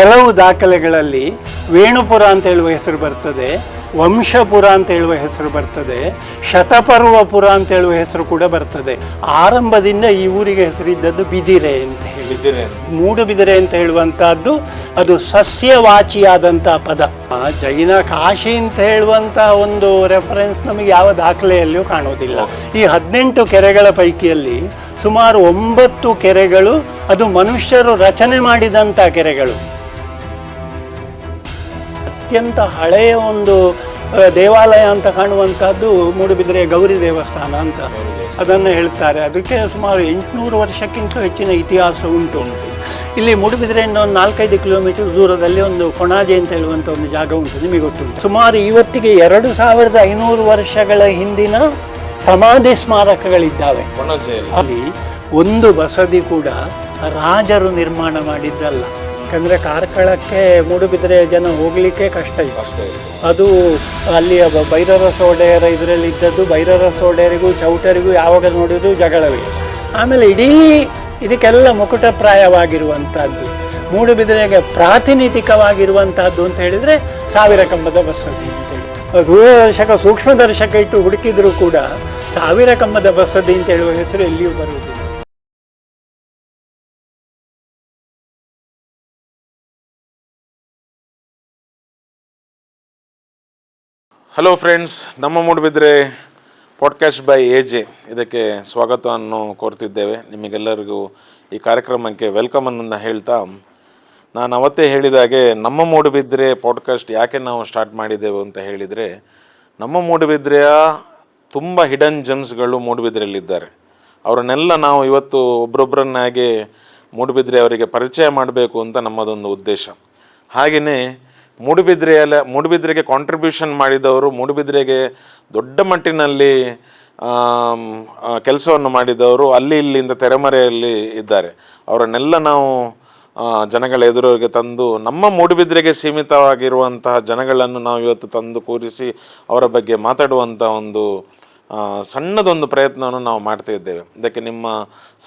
ಕೆಲವು ದಾಖಲೆಗಳಲ್ಲಿ ವೇಣುಪುರ ಅಂತ ಹೇಳುವ ಹೆಸರು ಬರ್ತದೆ, ವಂಶಪುರ ಅಂತ ಹೇಳುವ ಹೆಸರು ಬರ್ತದೆ, ಶತಪರ್ವಪುರ ಅಂತ ಹೇಳುವ ಹೆಸರು ಕೂಡ ಬರ್ತದೆ. ಆರಂಭದಿಂದ ಈ ಊರಿಗೆ ಹೆಸರಿದ್ದದ್ದು ಬಿದಿರೆ ಅಂತ ಹೇಳಿ. ಮೂಡುಬಿದಿರೆ ಅಂತ ಹೇಳುವಂತಹದ್ದು ಅದು ಸಸ್ಯವಾಚಿಯಾದಂಥ ಪದ. ಜೈನ ಕಾಶಿ ಅಂತ ಹೇಳುವಂಥ ಒಂದು ರೆಫರೆನ್ಸ್ ನಮಗೆ ಯಾವ ದಾಖಲೆಯಲ್ಲಿಯೂ ಕಾಣೋದಿಲ್ಲ. ಈ 18 ಕೆರೆಗಳ ಪೈಕಿಯಲ್ಲಿ ಸುಮಾರು 9 ಕೆರೆಗಳು ಅದು ಮನುಷ್ಯರು ರಚನೆ ಮಾಡಿದಂಥ ಕೆರೆಗಳು. ಅತ್ಯಂತ ಹಳೆಯ ಒಂದು ದೇವಾಲಯ ಅಂತ ಕಾಣುವಂಥದ್ದು ಮೂಡುಬಿದಿರೆಯ ಗೌರಿ ದೇವಸ್ಥಾನ ಅಂತ ಅದನ್ನು ಹೇಳ್ತಾರೆ. ಅದಕ್ಕೆ ಸುಮಾರು 800 ವರ್ಷಕ್ಕಿಂತ ಹೆಚ್ಚಿನ ಇತಿಹಾಸ ಉಂಟು. ಇಲ್ಲಿ ಮೂಡುಬಿದಿರೆಯಿಂದ ಒಂದು 4-5 ಕಿಲೋಮೀಟರ್ ದೂರದಲ್ಲಿ ಒಂದು ಕೊಣಾಜೆ ಅಂತ ಹೇಳುವಂಥ ಒಂದು ಜಾಗ ಉಂಟು, ನಿಮಗೆ ಗೊತ್ತುಂಟು. ಸುಮಾರು ಇವತ್ತಿಗೆ 2500 ವರ್ಷಗಳ ಹಿಂದಿನ ಸಮಾಧಿ ಸ್ಮಾರಕಗಳಿದ್ದಾವೆ. ಅಲ್ಲಿ ಒಂದು ಬಸದಿ ಕೂಡ ರಾಜರು ನಿರ್ಮಾಣ ಮಾಡಿದ್ದಲ್ಲ. ಯಾಕಂದರೆ ಕಾರ್ಕಳಕ್ಕೆ ಮೂಡುಬಿದಿರೆಯ ಜನ ಹೋಗಲಿಕ್ಕೆ ಕಷ್ಟ ಇದೆ. ಅದು ಅಲ್ಲಿಯ ಭೈರರ ಸೋಡೆಯರ ಇದರಲ್ಲಿ ಇದ್ದದ್ದು. ಭೈರರ ಸೋಡೆಯರಿಗೂ ಚೌಟರಿಗೂ ಯಾವಾಗ ನೋಡಿದ್ರು ಜಗಳವೇ. ಆಮೇಲೆ ಇದಕ್ಕೆಲ್ಲ ಮುಕುಟಪ್ರಾಯವಾಗಿರುವಂಥದ್ದು ಮೂಡುಬಿದಿರೆಗೆ ಪ್ರಾತಿನಿಧಿಕವಾಗಿರುವಂಥದ್ದು ಅಂತ ಹೇಳಿದರೆ 1000 ಕಂಬದ ಬಸದಿ ಅಂತೇಳಿ. ದೂರದರ್ಶಕ ಸೂಕ್ಷ್ಮದರ್ಶಕ ಇಟ್ಟು ಹುಡುಕಿದರೂ ಕೂಡ 1000 ಕಂಬದ ಬಸದಿ ಅಂತ ಹೇಳುವ ಹೆಸರು ಎಲ್ಲಿಯೂ ಬರುವುದಿಲ್ಲ. ಹಲೋ ಫ್ರೆಂಡ್ಸ್, ನಮ್ಮ ಮೂಡುಬಿದಿರೆ ಪಾಡ್ಕಾಸ್ಟ್ ಬೈ AJ ಇದಕ್ಕೆ ಸ್ವಾಗತವನ್ನು ಕೋರ್ತಿದ್ದೇವೆ. ನಿಮಗೆಲ್ಲರಿಗೂ ಈ ಕಾರ್ಯಕ್ರಮಕ್ಕೆ ವೆಲ್ಕಮ್ ಅನ್ನನ್ನು ಹೇಳ್ತಾ, ನಾನು ಅವತ್ತೇ ಹೇಳಿದಾಗೆ ನಮ್ಮ ಮೂಡುಬಿದಿರೆ ಪಾಡ್ಕಾಸ್ಟ್ ಯಾಕೆ ನಾವು ಸ್ಟಾರ್ಟ್ ಮಾಡಿದ್ದೆವು ಅಂತ ಹೇಳಿದರೆ, ನಮ್ಮ ಮೂಡುಬಿದಿರೆಯ ತುಂಬ ಹಿಡನ್ ಜೆಮ್ಸ್ಗಳು ಮೂಡುಬಿದಿರೆಯಲ್ಲಿದ್ದಾರೆ. ಅವರನ್ನೆಲ್ಲ ನಾವು ಇವತ್ತು ಒಬ್ಬರೊಬ್ಬರನ್ನಾಗಿ ಮೂಡುಬಿದಿರೆ ಅವರಿಗೆ ಪರಿಚಯ ಮಾಡಬೇಕು ಅಂತ ನಮ್ಮದೊಂದು ಉದ್ದೇಶ. ಹಾಗೆಯೇ ಮೂಡುಬಿದಿರೆಗೆ ಕಾಂಟ್ರಿಬ್ಯೂಷನ್ ಮಾಡಿದವರು, ಮೂಡುಬಿದಿರೆಗೆ ದೊಡ್ಡ ಮಟ್ಟಿನಲ್ಲಿ ಕೆಲಸವನ್ನು ಮಾಡಿದವರು ಅಲ್ಲಿ ಇಲ್ಲಿಂದ ತೆರೆಮರೆಯಲ್ಲಿ ಇದ್ದಾರೆ. ಅವರನ್ನೆಲ್ಲ ನಾವು ಜನಗಳ ಎದುರಿಗೆ ತಂದು ನಮ್ಮ ಮೂಡುಬಿದಿರೆಗೆ ಸೀಮಿತವಾಗಿರುವಂತಹ ಜನಗಳನ್ನು ನಾವು ಇವತ್ತು ತಂದು ಕೂರಿಸಿ ಅವರ ಬಗ್ಗೆ ಮಾತಾಡುವಂಥ ಒಂದು ಸಣ್ಣದೊಂದು ಪ್ರಯತ್ನವನ್ನು ನಾವು ಮಾಡ್ತಾ ಇದ್ದೇವೆ. ಇದಕ್ಕೆ ನಿಮ್ಮ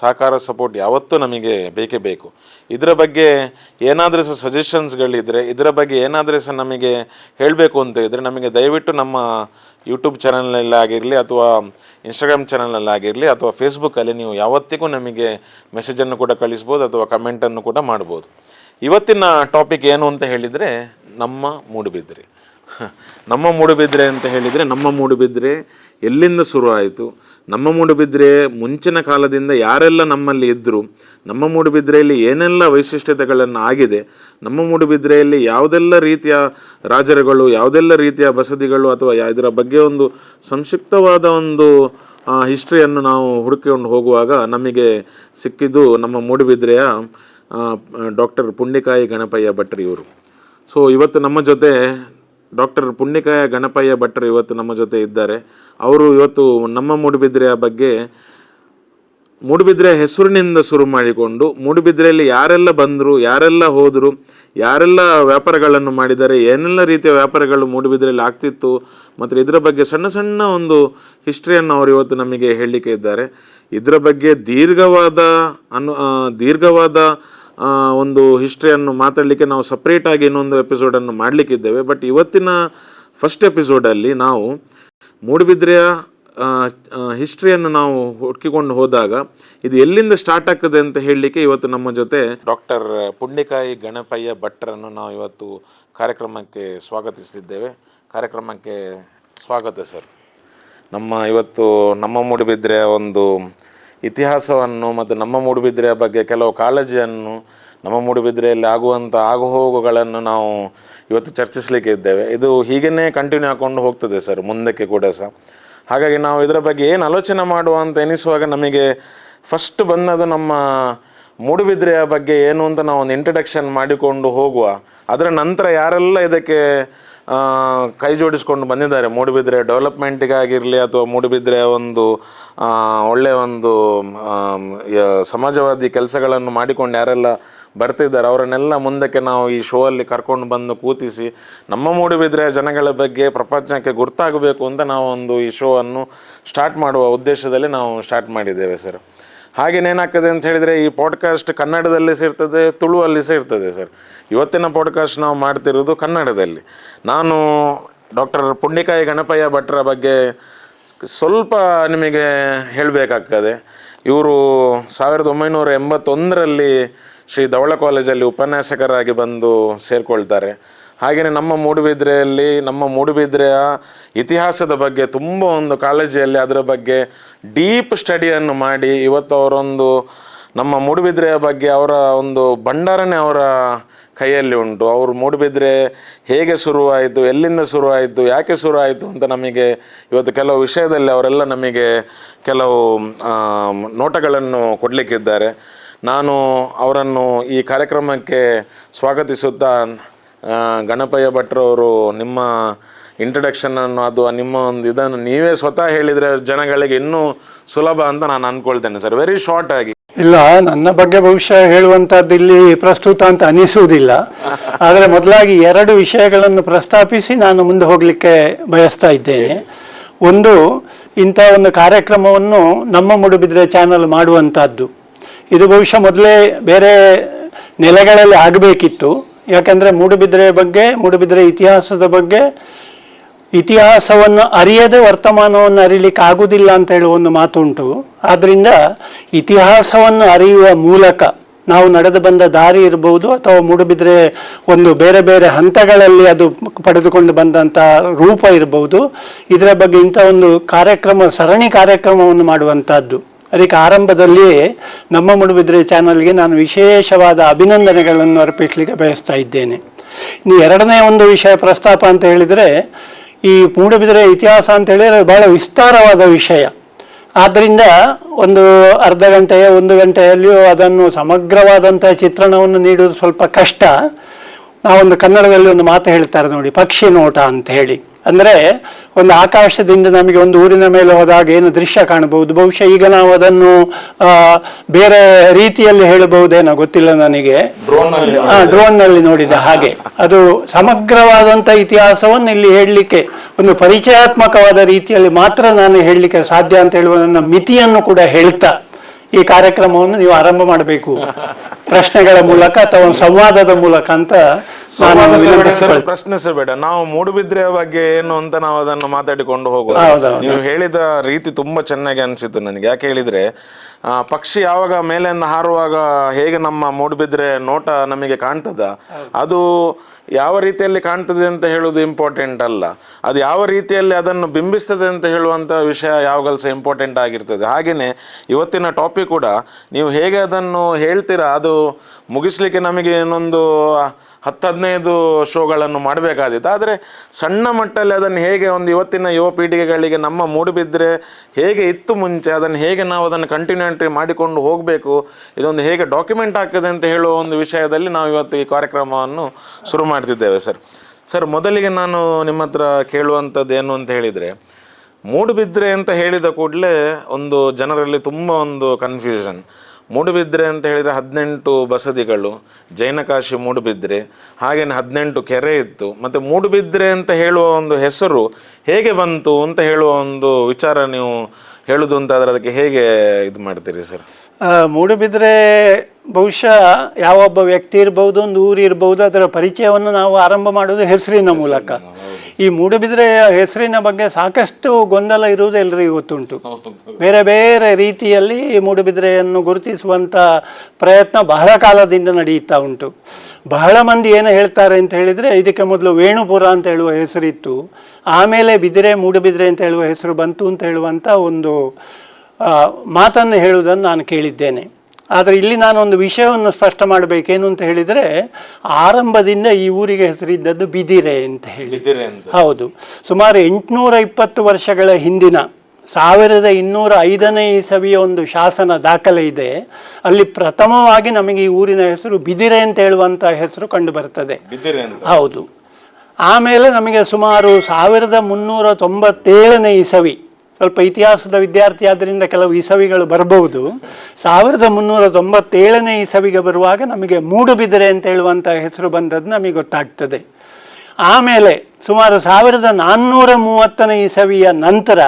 ಸಹಕಾರ, ಸಪೋರ್ಟ್ ಯಾವತ್ತೂ ನಮಗೆ ಬೇಕೇ ಬೇಕು. ಇದರ ಬಗ್ಗೆ ಏನಾದರೂ ಸಹ ಸಜೆಷನ್ಸ್ಗಳಿದ್ದರೆ, ಇದರ ಬಗ್ಗೆ ಏನಾದರೂ ಸಹ ನಮಗೆ ಹೇಳಬೇಕು ಅಂತ ಇದ್ದರೆ, ನಮಗೆ ದಯವಿಟ್ಟು ನಮ್ಮ ಯೂಟ್ಯೂಬ್ ಚಾನಲ್ನಲ್ಲಾಗಿರಲಿ ಅಥವಾ ಇನ್ಸ್ಟಾಗ್ರಾಮ್ ಚಾನಲ್ನಲ್ಲಾಗಿರಲಿ ಅಥವಾ ಫೇಸ್ಬುಕ್ಕಲ್ಲಿ ನೀವು ಯಾವತ್ತಿಗೂ ನಮಗೆ ಮೆಸೇಜನ್ನು ಕೂಡ ಕಳಿಸ್ಬೋದು ಅಥವಾ ಕಮೆಂಟನ್ನು ಕೂಡ ಮಾಡ್ಬೋದು. ಇವತ್ತಿನ ಟಾಪಿಕ್ ಏನು ಅಂತ ಹೇಳಿದರೆ, ನಮ್ಮ ಮೂಡುಬಿದಿರೆ. ನಮ್ಮ ಮೂಡುಬಿದಿರೆ ಅಂತ ಹೇಳಿದರೆ, ನಮ್ಮ ಮೂಡುಬಿದಿರೆ ಎಲ್ಲಿಂದ ಶುರು ಆಯಿತು, ನಮ್ಮ ಮೂಡುಬಿದಿರೆ ಮುಂಚಿನ ಕಾಲದಿಂದ ಯಾರೆಲ್ಲ ನಮ್ಮಲ್ಲಿ ಇದ್ದರು, ನಮ್ಮ ಮೂಡುಬಿದಿರೆಯಲ್ಲಿ ಏನೆಲ್ಲ ವೈಶಿಷ್ಟ್ಯತೆಗಳನ್ನು ಆಗಿದೆ, ನಮ್ಮ ಮೂಡುಬಿದಿರೆಯಲ್ಲಿ ಯಾವುದೆಲ್ಲ ರೀತಿಯ ರಾಜರುಗಳು, ಯಾವುದೆಲ್ಲ ರೀತಿಯ ಬಸದಿಗಳು ಅಥವಾ ಇದರ ಬಗ್ಗೆ ಒಂದು ಸಂಕ್ಷಿಪ್ತವಾದ ಒಂದು ಹಿಸ್ಟ್ರಿಯನ್ನು ನಾವು ಹುಡುಕಿಕೊಂಡು ಹೋಗುವಾಗ ನಮಗೆ ಸಿಕ್ಕಿದ್ದು ನಮ್ಮ ಮೂಡುಬಿದಿರೆಯ ಡಾಕ್ಟರ್ ಪುಂಡಿಕಾಯಿ ಗಣಪಯ್ಯ ಭಟ್ರು ಇವರು. ಸೊ ಇವತ್ತು ನಮ್ಮ ಜೊತೆ ಡಾಕ್ಟರ್ ಪುಂಡಿಕಾಯ ಗಣಪಯ್ಯ ಭಟ್ರು ಇವತ್ತು ನಮ್ಮ ಜೊತೆ ಇದ್ದಾರೆ. ಅವರು ಇವತ್ತು ನಮ್ಮ ಮೂಡುಬಿದಿರೆಯ ಬಗ್ಗೆ, ಮೂಡುಬಿದಿರೆ ಹೆಸರಿನಿಂದ ಶುರು ಮಾಡಿಕೊಂಡು ಮೂಡುಬಿದಿರೆಯಲ್ಲಿ ಯಾರೆಲ್ಲ ಬಂದರು, ಯಾರೆಲ್ಲ ಹೋದರು, ಯಾರೆಲ್ಲ ವ್ಯಾಪಾರಗಳನ್ನು ಮಾಡಿದ್ದಾರೆ, ಏನೆಲ್ಲ ರೀತಿಯ ವ್ಯಾಪಾರಗಳು ಮೂಡುಬಿದಿರೆಯಲ್ಲಿ ಆಗ್ತಿತ್ತು, ಮತ್ತು ಇದರ ಬಗ್ಗೆ ಸಣ್ಣ ಸಣ್ಣ ಒಂದು ಹಿಸ್ಟ್ರಿಯನ್ನು ಅವರು ಇವತ್ತು ನಮಗೆ ಹೇಳಲಿಕ್ಕೆ ಇದ್ದಾರೆ. ಇದರ ಬಗ್ಗೆ ದೀರ್ಘವಾದ ಒಂದು ಹಿಸ್ಟ್ರಿಯನ್ನು ಮಾತಾಡಲಿಕ್ಕೆ ನಾವು ಸಪ್ರೇಟಾಗಿ ಇನ್ನೊಂದು ಎಪಿಸೋಡನ್ನು ಮಾಡಲಿಕ್ಕಿದ್ದೇವೆ. ಬಟ್ ಇವತ್ತಿನ ಫಸ್ಟ್ ಎಪಿಸೋಡಲ್ಲಿ ನಾವು ಮೂಡುಬಿದಿರೆಯ ಹಿಸ್ಟ್ರಿಯನ್ನು ನಾವು ಹುಡುಕಿಕೊಂಡು ಹೋದಾಗ ಇದು ಎಲ್ಲಿಂದ ಸ್ಟಾರ್ಟ್ ಆಗ್ತದೆ ಅಂತ ಹೇಳಲಿಕ್ಕೆ ಇವತ್ತು ನಮ್ಮ ಜೊತೆ ಡಾಕ್ಟರ್ ಪುಂಡಿಕಾಯಿ ಗಣಪಯ್ಯ ಭಟ್ರನ್ನು ನಾವು ಇವತ್ತು ಕಾರ್ಯಕ್ರಮಕ್ಕೆ ಸ್ವಾಗತಿಸಿದ್ದೇವೆ. ಕಾರ್ಯಕ್ರಮಕ್ಕೆ ಸ್ವಾಗತ ಸರ್. ಇವತ್ತು ನಮ್ಮ ಮೂಡುಬಿದಿರೆಯ ಒಂದು ಇತಿಹಾಸವನ್ನು ಮತ್ತು ನಮ್ಮ ಮೂಡುಬಿದಿರೆಯ ಬಗ್ಗೆ ಕೆಲವು ಕಾಳಜಿಯನ್ನು, ನಮ್ಮ ಮೂಡುಬಿದಿರೆಯಲ್ಲಿ ಆಗುವಂಥ ಆಗುಹೋಗುಗಳನ್ನು ನಾವು ಇವತ್ತು ಚರ್ಚಿಸಲಿಕ್ಕೆ ಇದ್ದೇವೆ. ಇದು ಹೀಗೇ ಕಂಟಿನ್ಯೂ ಹಾಕ್ಕೊಂಡು ಹೋಗ್ತದೆ ಸರ್ ಮುಂದಕ್ಕೆ ಕೂಡ ಸಹ. ಹಾಗಾಗಿ ನಾವು ಇದರ ಬಗ್ಗೆ ಏನು ಆಲೋಚನೆ ಮಾಡುವ ಅಂತ ಎನಿಸುವಾಗ ನಮಗೆ ಫಸ್ಟ್ ಬಂದದು ನಮ್ಮ ಮೂಡುಬಿದಿರೆಯ ಬಗ್ಗೆ ಏನು ಅಂತ ನಾವು ಒಂದು ಇಂಟ್ರಡಕ್ಷನ್ ಮಾಡಿಕೊಂಡು ಹೋಗುವ. ಅದರ ನಂತರ ಯಾರೆಲ್ಲ ಇದಕ್ಕೆ ಕೈ ಜೋಡಿಸ್ಕೊಂಡು ಬಂದಿದ್ದಾರೆ, ಮೂಡುಬಿದಿರೆ ಡೆವಲಪ್ಮೆಂಟಿಗಾಗಿರಲಿ ಅಥವಾ ಮೂಡುಬಿದಿರೆಯ ಒಂದು ಒಳ್ಳೆಯ ಒಂದು ಸಮಾಜವಾದಿ ಕೆಲಸಗಳನ್ನು ಮಾಡಿಕೊಂಡು ಯಾರೆಲ್ಲ ಬರ್ತಿದ್ದಾರೆ, ಅವರನ್ನೆಲ್ಲ ಮುಂದಕ್ಕೆ ನಾವು ಈ ಶೋ ಅಲ್ಲಿ ಕರ್ಕೊಂಡು ಬಂದು ಕೂತಿಸಿ ನಮ್ಮ ಮೂಡುಬಿದಿರೆಯ ಜನಗಳ ಬಗ್ಗೆ ಪ್ರಪಂಚಕ್ಕೆ ಗುರ್ತಾಗಬೇಕು ಅಂತ ನಾವು ಒಂದು ಈ ಶೋ ಅನ್ನು ಸ್ಟಾರ್ಟ್ ಮಾಡುವ ಉದ್ದೇಶದಲ್ಲಿ ನಾವು ಸ್ಟಾರ್ಟ್ ಮಾಡಿದ್ದೇವೆ ಸರ್. ಹಾಗೇನೇನಾಗ್ತದೆ ಅಂತ ಹೇಳಿದರೆ ಈ ಪಾಡ್ಕಾಸ್ಟ್ ಕನ್ನಡದಲ್ಲಿ ಸಹ ಇರ್ತದೆ, ತುಳುವಲ್ಲಿ ಸಹ ಇರ್ತದೆ ಸರ್. ಇವತ್ತಿನ ಪಾಡ್ಕಾಸ್ಟ್ ನಾವು ಮಾಡ್ತಿರೋದು ಕನ್ನಡದಲ್ಲಿ. ನಾನು ಡಾಕ್ಟರ್ ಪುಂಡಿಕಾಯಿ ಗಣಪಯ್ಯ ಭಟ್ರ ಬಗ್ಗೆ ಸ್ವಲ್ಪ ನಿಮಗೆ ಹೇಳಬೇಕಾಗ್ತದೆ. ಇವರು 1981ರಲ್ಲಿ ಶ್ರೀ ಧವಳ ಕಾಲೇಜಲ್ಲಿ ಉಪನ್ಯಾಸಕರಾಗಿ ಬಂದು ಸೇರಿಕೊಳ್ತಾರೆ. ಹಾಗೆಯೇ ನಮ್ಮ ಮೂಡುಬಿದ್ರೆಯ ಇತಿಹಾಸದ ಬಗ್ಗೆ ತುಂಬ ಒಂದು ಕಾಳಜಿಯಲ್ಲಿ ಅದರ ಬಗ್ಗೆ ಡೀಪ್ ಸ್ಟಡಿಯನ್ನು ಮಾಡಿ ಇವತ್ತು ಅವರೊಂದು ನಮ್ಮ ಮೂಡುಬಿದ್ರೆಯ ಬಗ್ಗೆ ಅವರ ಒಂದು ಭಂಡಾರನೇ ಅವರ ಕೈಯಲ್ಲಿ ಉಂಟು. ಅವರು ಮೂಡುಬಿದ್ರೆ ಹೇಗೆ ಶುರುವಾಯಿತು, ಎಲ್ಲಿಂದ ಶುರುವಾಯಿತು, ಯಾಕೆ ಶುರುವಾಯಿತು ಅಂತ ನಮಗೆ ಇವತ್ತು ಕೆಲವು ವಿಷಯದಲ್ಲಿ ಅವರೆಲ್ಲ ನಮಗೆ ಕೆಲವು ನೋಟಗಳನ್ನು ಕೊಡಲಿಕ್ಕಿದ್ದಾರೆ. ನಾನು ಅವರನ್ನು ಈ ಕಾರ್ಯಕ್ರಮಕ್ಕೆ ಸ್ವಾಗತಿಸುತ್ತಾ, ಗಣಪಯ್ಯ ಭಟ್ರವರು ನಿಮ್ಮ ಇಂಟ್ರಡಕ್ಷನನ್ನು ಅಥವಾ ನಿಮ್ಮ ಒಂದು ಇದನ್ನು ನೀವೇ ಸ್ವತಃ ಹೇಳಿದರೆ ಜನಗಳಿಗೆ ಇನ್ನೂ ಸುಲಭ ಅಂತ ನಾನು ಅಂದ್ಕೊಳ್ತೇನೆ ಸರ್, ವೆರಿ ಶಾರ್ಟ್ ಆಗಿ. ಇಲ್ಲ, ನನ್ನ ಬಗ್ಗೆ ಬಹುಶಃ ಹೇಳುವಂಥದ್ದು ಇಲ್ಲಿ ಪ್ರಸ್ತುತ ಅಂತ ಅನಿಸುವುದಿಲ್ಲ. ಆದರೆ ಮೊದಲಾಗಿ 2 ವಿಷಯಗಳನ್ನು ಪ್ರಸ್ತಾಪಿಸಿ ನಾನು ಮುಂದೆ ಹೋಗಲಿಕ್ಕೆ ಬಯಸ್ತಾ ಇದ್ದೇನೆ. ಒಂದು, ಇಂಥ ಒಂದು ಕಾರ್ಯಕ್ರಮವನ್ನು ನಮ್ಮ ಮೂಡುಬಿದ್ರೆ ಚಾನಲ್ ಮಾಡುವಂಥದ್ದು ಇದು ಬಹುಶಃ ಮೊದಲೇ ಬೇರೆ ನೆಲೆಗಳಲ್ಲಿ ಆಗಬೇಕಿತ್ತು. ಯಾಕಂದರೆ ಮೂಡುಬಿದ್ರೆ ಬಗ್ಗೆ, ಮೂಡುಬಿದ್ರೆ ಇತಿಹಾಸದ ಬಗ್ಗೆ, ಇತಿಹಾಸವನ್ನು ಅರಿಯದೆ ವರ್ತಮಾನವನ್ನು ಅರಿಲಿಕ್ಕೆ ಆಗುವುದಿಲ್ಲ ಅಂತ ಹೇಳುವ ಒಂದು ಮಾತುಂಟು. ಆದ್ದರಿಂದ ಇತಿಹಾಸವನ್ನು ಅರಿಯುವ ಮೂಲಕ ನಾವು ನಡೆದು ಬಂದ ದಾರಿ ಇರಬಹುದು, ಅಥವಾ ಮೂಡುಬಿದ್ರೆ ಒಂದು ಬೇರೆ ಬೇರೆ ಹಂತಗಳಲ್ಲಿ ಅದು ಪಡೆದುಕೊಂಡು ಬಂದಂಥ ರೂಪ ಇರಬಹುದು, ಇದರ ಬಗ್ಗೆ ಇಂಥ ಒಂದು ಸರಣಿ ಕಾರ್ಯಕ್ರಮವನ್ನು ಮಾಡುವಂಥದ್ದು. ಅದಕ್ಕೆ ಆರಂಭದಲ್ಲಿ ನಮ್ಮ ಮೂಡುಬಿದ್ರೆ ಚಾನಲ್ಗೆ ನಾನು ವಿಶೇಷವಾದ ಅಭಿನಂದನೆಗಳನ್ನು ಅರ್ಪಿಸಲಿಕ್ಕೆ ಬಯಸ್ತಾ ಇದ್ದೇನೆ. ಇನ್ನು 2ನೇ ಒಂದು ವಿಷಯ ಪ್ರಸ್ತಾಪ ಅಂತ ಹೇಳಿದರೆ, ಈ ಮೂಡುಬಿದ್ರೆ ಇತಿಹಾಸ ಅಂತ ಹೇಳಿದರೆ ಬಹಳ ವಿಸ್ತಾರವಾದ ವಿಷಯ. ಆದ್ದರಿಂದ ಒಂದು ಅರ್ಧ ಗಂಟೆಯ 1 ಗಂಟೆಯಲ್ಲಿಯೂ ಅದನ್ನು ಸಮಗ್ರವಾದಂಥ ಚಿತ್ರಣವನ್ನು ನೀಡುವುದು ಸ್ವಲ್ಪ ಕಷ್ಟ. ನಾವೊಂದು ಕನ್ನಡದಲ್ಲಿ ಒಂದು ಮಾತು ಹೇಳ್ತಾರೆ ನೋಡಿ, ಪಕ್ಷಿ ನೋಟ ಅಂತ ಹೇಳಿ. ಅಂದರೆ ಒಂದು ಆಕಾಶದಿಂದ ನಮಗೆ ಒಂದು ಊರಿನ ಮೇಲೆ ಹೋದಾಗ ಏನು ದೃಶ್ಯ ಕಾಣಬಹುದು, ಬಹುಶಃ ಈಗ ನಾವು ಅದನ್ನು ಬೇರೆ ರೀತಿಯಲ್ಲಿ ಹೇಳಬಹುದೇನೋ ಗೊತ್ತಿಲ್ಲ ನನಗೆ, ಡ್ರೋನ್ನಲ್ಲಿ ನೋಡಿದ ಹಾಗೆ. ಅದು ಸಮಗ್ರವಾದಂಥ ಇತಿಹಾಸವನ್ನು ಇಲ್ಲಿ ಹೇಳಲಿಕ್ಕೆ ಒಂದು ಪರಿಚಯಾತ್ಮಕವಾದ ರೀತಿಯಲ್ಲಿ ಮಾತ್ರ ನಾನು ಹೇಳಲಿಕ್ಕೆ ಸಾಧ್ಯ ಅಂತ ಹೇಳುವ ನನ್ನ ಮಿತಿಯನ್ನು ಕೂಡ ಹೇಳ್ತಾ ಈ ಕಾರ್ಯಕ್ರಮವನ್ನು ನೀವು ಆರಂಭ ಮಾಡಬೇಕು, ಪ್ರಶ್ನೆಗಳ ಮೂಲಕ ಅಥವಾ ಸಂವಾದದ ಮೂಲಕ ಅಂತ ಪ್ರಶ್ನಿಸಬೇಡ. ನಾವು ಮೂಡುಬಿದ್ರೆಯ ಬಗ್ಗೆ ಏನು ಅಂತ ನಾವು ಅದನ್ನು ಮಾತಾಡಿಕೊಂಡು ಹೋಗುವ. ನೀವು ಹೇಳಿದ ರೀತಿ ತುಂಬಾ ಚೆನ್ನಾಗಿ ಅನಿಸಿತು ನನಗೆ. ಯಾಕೆ ಹೇಳಿದ್ರೆ, ಪಕ್ಷಿ ಯಾವಾಗ ಮೇಲೆಯಿಂದ ಹಾರುವಾಗ ಹೇಗೆ ನಮ್ಮ ಮೂಡುಬಿದ್ರೆ ನೋಟ ನಮಗೆ ಕಾಣ್ತದ, ಅದು ಯಾವ ರೀತಿಯಲ್ಲಿ ಕಾಣ್ತದೆ ಅಂತ ಹೇಳುವುದು ಇಂಪಾರ್ಟೆಂಟ್ ಅಲ್ಲ, ಅದು ಯಾವ ರೀತಿಯಲ್ಲಿ ಅದನ್ನು ಬಿಂಬಿಸ್ತದೆ ಅಂತ ಹೇಳುವಂಥ ವಿಷಯ ಯಾವಾಗಲೂ ಸಹ ಇಂಪಾರ್ಟೆಂಟ್ ಆಗಿರ್ತದೆ. ಹಾಗೆಯೇ ಇವತ್ತಿನ ಟಾಪಿಕ್ ಕೂಡ ನೀವು ಹೇಗೆ ಅದನ್ನು ಹೇಳ್ತೀರಾ, ಅದು ಮುಗಿಸ್ಲಿಕ್ಕೆ ನಮಗೆ ಇನ್ನೊಂದು 10-15 ಶೋಗಳನ್ನು ಮಾಡಬೇಕಾದಿತ್ತು. ಆದರೆ ಸಣ್ಣ ಮಟ್ಟದಲ್ಲಿ ಅದನ್ನು ಹೇಗೆ ಒಂದು ಇವತ್ತಿನ ಯುವ ಪೀಳಿಗೆಗಳಿಗೆ ನಮ್ಮ ಮೂಡುಬಿದ್ರೆ ಹೇಗೆ ಇತ್ತು ಮುಂಚೆ, ಅದನ್ನು ಹೇಗೆ ನಾವು ಅದನ್ನು ಕಂಟಿನ್ಯೂಟಿ ಮಾಡಿಕೊಂಡು ಹೋಗಬೇಕು, ಇದೊಂದು ಹೇಗೆ ಡಾಕ್ಯುಮೆಂಟ್ ಆಗ್ತದೆ ಅಂತ ಹೇಳುವ ಒಂದು ವಿಷಯದಲ್ಲಿ ನಾವು ಇವತ್ತು ಈ ಕಾರ್ಯಕ್ರಮವನ್ನು ಶುರು ಮಾಡ್ತಿದ್ದೇವೆ ಸರ್. ಮೊದಲಿಗೆ ನಾನು ನಿಮ್ಮ ಹತ್ರ ಕೇಳುವಂಥದ್ದು ಏನು ಅಂತ ಹೇಳಿದರೆ, ಮೂಡುಬಿದ್ರೆ ಅಂತ ಹೇಳಿದ ಕೂಡಲೇ ಒಂದು ಜನರಲ್ಲಿ ತುಂಬ ಒಂದು ಕನ್ಫ್ಯೂಷನ್. ಮೂಡುಬಿದ್ರೆ ಅಂತ ಹೇಳಿದರೆ 18 ಬಸದಿಗಳು, ಜೈನಕಾಶಿ ಮೂಡುಬಿದ್ರೆ, ಹಾಗೆಯೇ 18 ಕೆರೆ ಇತ್ತು. ಮತ್ತು ಮೂಡುಬಿದ್ರೆ ಅಂತ ಹೇಳುವ ಒಂದು ಹೆಸರು ಹೇಗೆ ಬಂತು ಅಂತ ಹೇಳುವ ಒಂದು ವಿಚಾರ ನೀವು ಹೇಳುವುದು ಅಂತಾದರೆ ಅದಕ್ಕೆ ಹೇಗೆ ಇದು ಮಾಡ್ತೀರಿ ಸರ್? ಮೂಡುಬಿದ್ರೆ ಬಹುಶಃ ಯಾವೊಬ್ಬ ವ್ಯಕ್ತಿ ಇರ್ಬೋದು, ಒಂದು ಊರು ಇರ್ಬೋದು, ಅದರ ಪರಿಚಯವನ್ನು ನಾವು ಆರಂಭ ಮಾಡೋದು ಹೆಸರಿನ ಮೂಲಕ. ಈ ಮೂಡುಬಿದ್ರೆಯ ಹೆಸರಿನ ಬಗ್ಗೆ ಸಾಕಷ್ಟು ಗೊಂದಲ ಇರುವುದು ಎಲ್ಲರಿಗೂ ಗೊತ್ತುಂಟು. ಬೇರೆ ಬೇರೆ ರೀತಿಯಲ್ಲಿ ಮೂಡುಬಿದ್ರೆಯನ್ನು ಗುರುತಿಸುವಂಥ ಪ್ರಯತ್ನ ಬಹಳ ಕಾಲದಿಂದ ನಡೆಯುತ್ತಾ ಉಂಟು. ಬಹಳ ಮಂದಿ ಏನು ಹೇಳ್ತಾರೆ ಅಂತ ಹೇಳಿದರೆ, ಇದಕ್ಕೆ ಮೊದಲು ವೇಣುಪುರ ಅಂತ ಹೇಳುವ ಹೆಸರಿತ್ತು, ಆಮೇಲೆ ಮೂಡುಬಿದ್ರೆ ಅಂತ ಹೇಳುವ ಹೆಸರು ಬಂತು ಅಂತ ಹೇಳುವಂಥ ಒಂದು ಮಾತನ್ನು ಹೇಳುವುದನ್ನು ನಾನು ಕೇಳಿದ್ದೇನೆ. ಆದರೆ ಇಲ್ಲಿ ನಾನೊಂದು ವಿಷಯವನ್ನು ಸ್ಪಷ್ಟ ಮಾಡಬೇಕೇನು ಅಂತ ಹೇಳಿದರೆ, ಆರಂಭದಿಂದ ಈ ಊರಿಗೆ ಹೆಸರಿದ್ದದ್ದು ಬಿದಿರೆ ಅಂತ ಹೇಳಿ. ಹೌದು, ಸುಮಾರು 820 ವರ್ಷಗಳ ಹಿಂದಿನ 1205ನೇ ಇಸವಿಯ ಒಂದು ಶಾಸನ ದಾಖಲೆ ಇದೆ. ಅಲ್ಲಿ ಪ್ರಥಮವಾಗಿ ನಮಗೆ ಈ ಊರಿನ ಹೆಸರು ಬಿದಿರೆ ಅಂತ ಹೇಳುವಂಥ ಹೆಸರು ಕಂಡು ಬರ್ತದೆ. ಹೌದು. ಆಮೇಲೆ ನಮಗೆ ಸುಮಾರು 1397ನೇ ಇಸವಿ, ಸ್ವಲ್ಪ ಇತಿಹಾಸದ ವಿದ್ಯಾರ್ಥಿ ಆದ್ದರಿಂದ ಕೆಲವು ಇಸವಿಗಳು ಬರಬಹುದು, 1397ನೇ ಇಸವಿಗೆ ಬರುವಾಗ ನಮಗೆ ಮೂಡುಬಿದ್ರೆ ಅಂತ ಹೇಳುವಂಥ ಹೆಸರು ಬಂದದ್ದು ನಮಗೆ ಗೊತ್ತಾಗ್ತದೆ. ಆಮೇಲೆ ಸುಮಾರು 1430ನೇ ಇಸವಿಯ ನಂತರ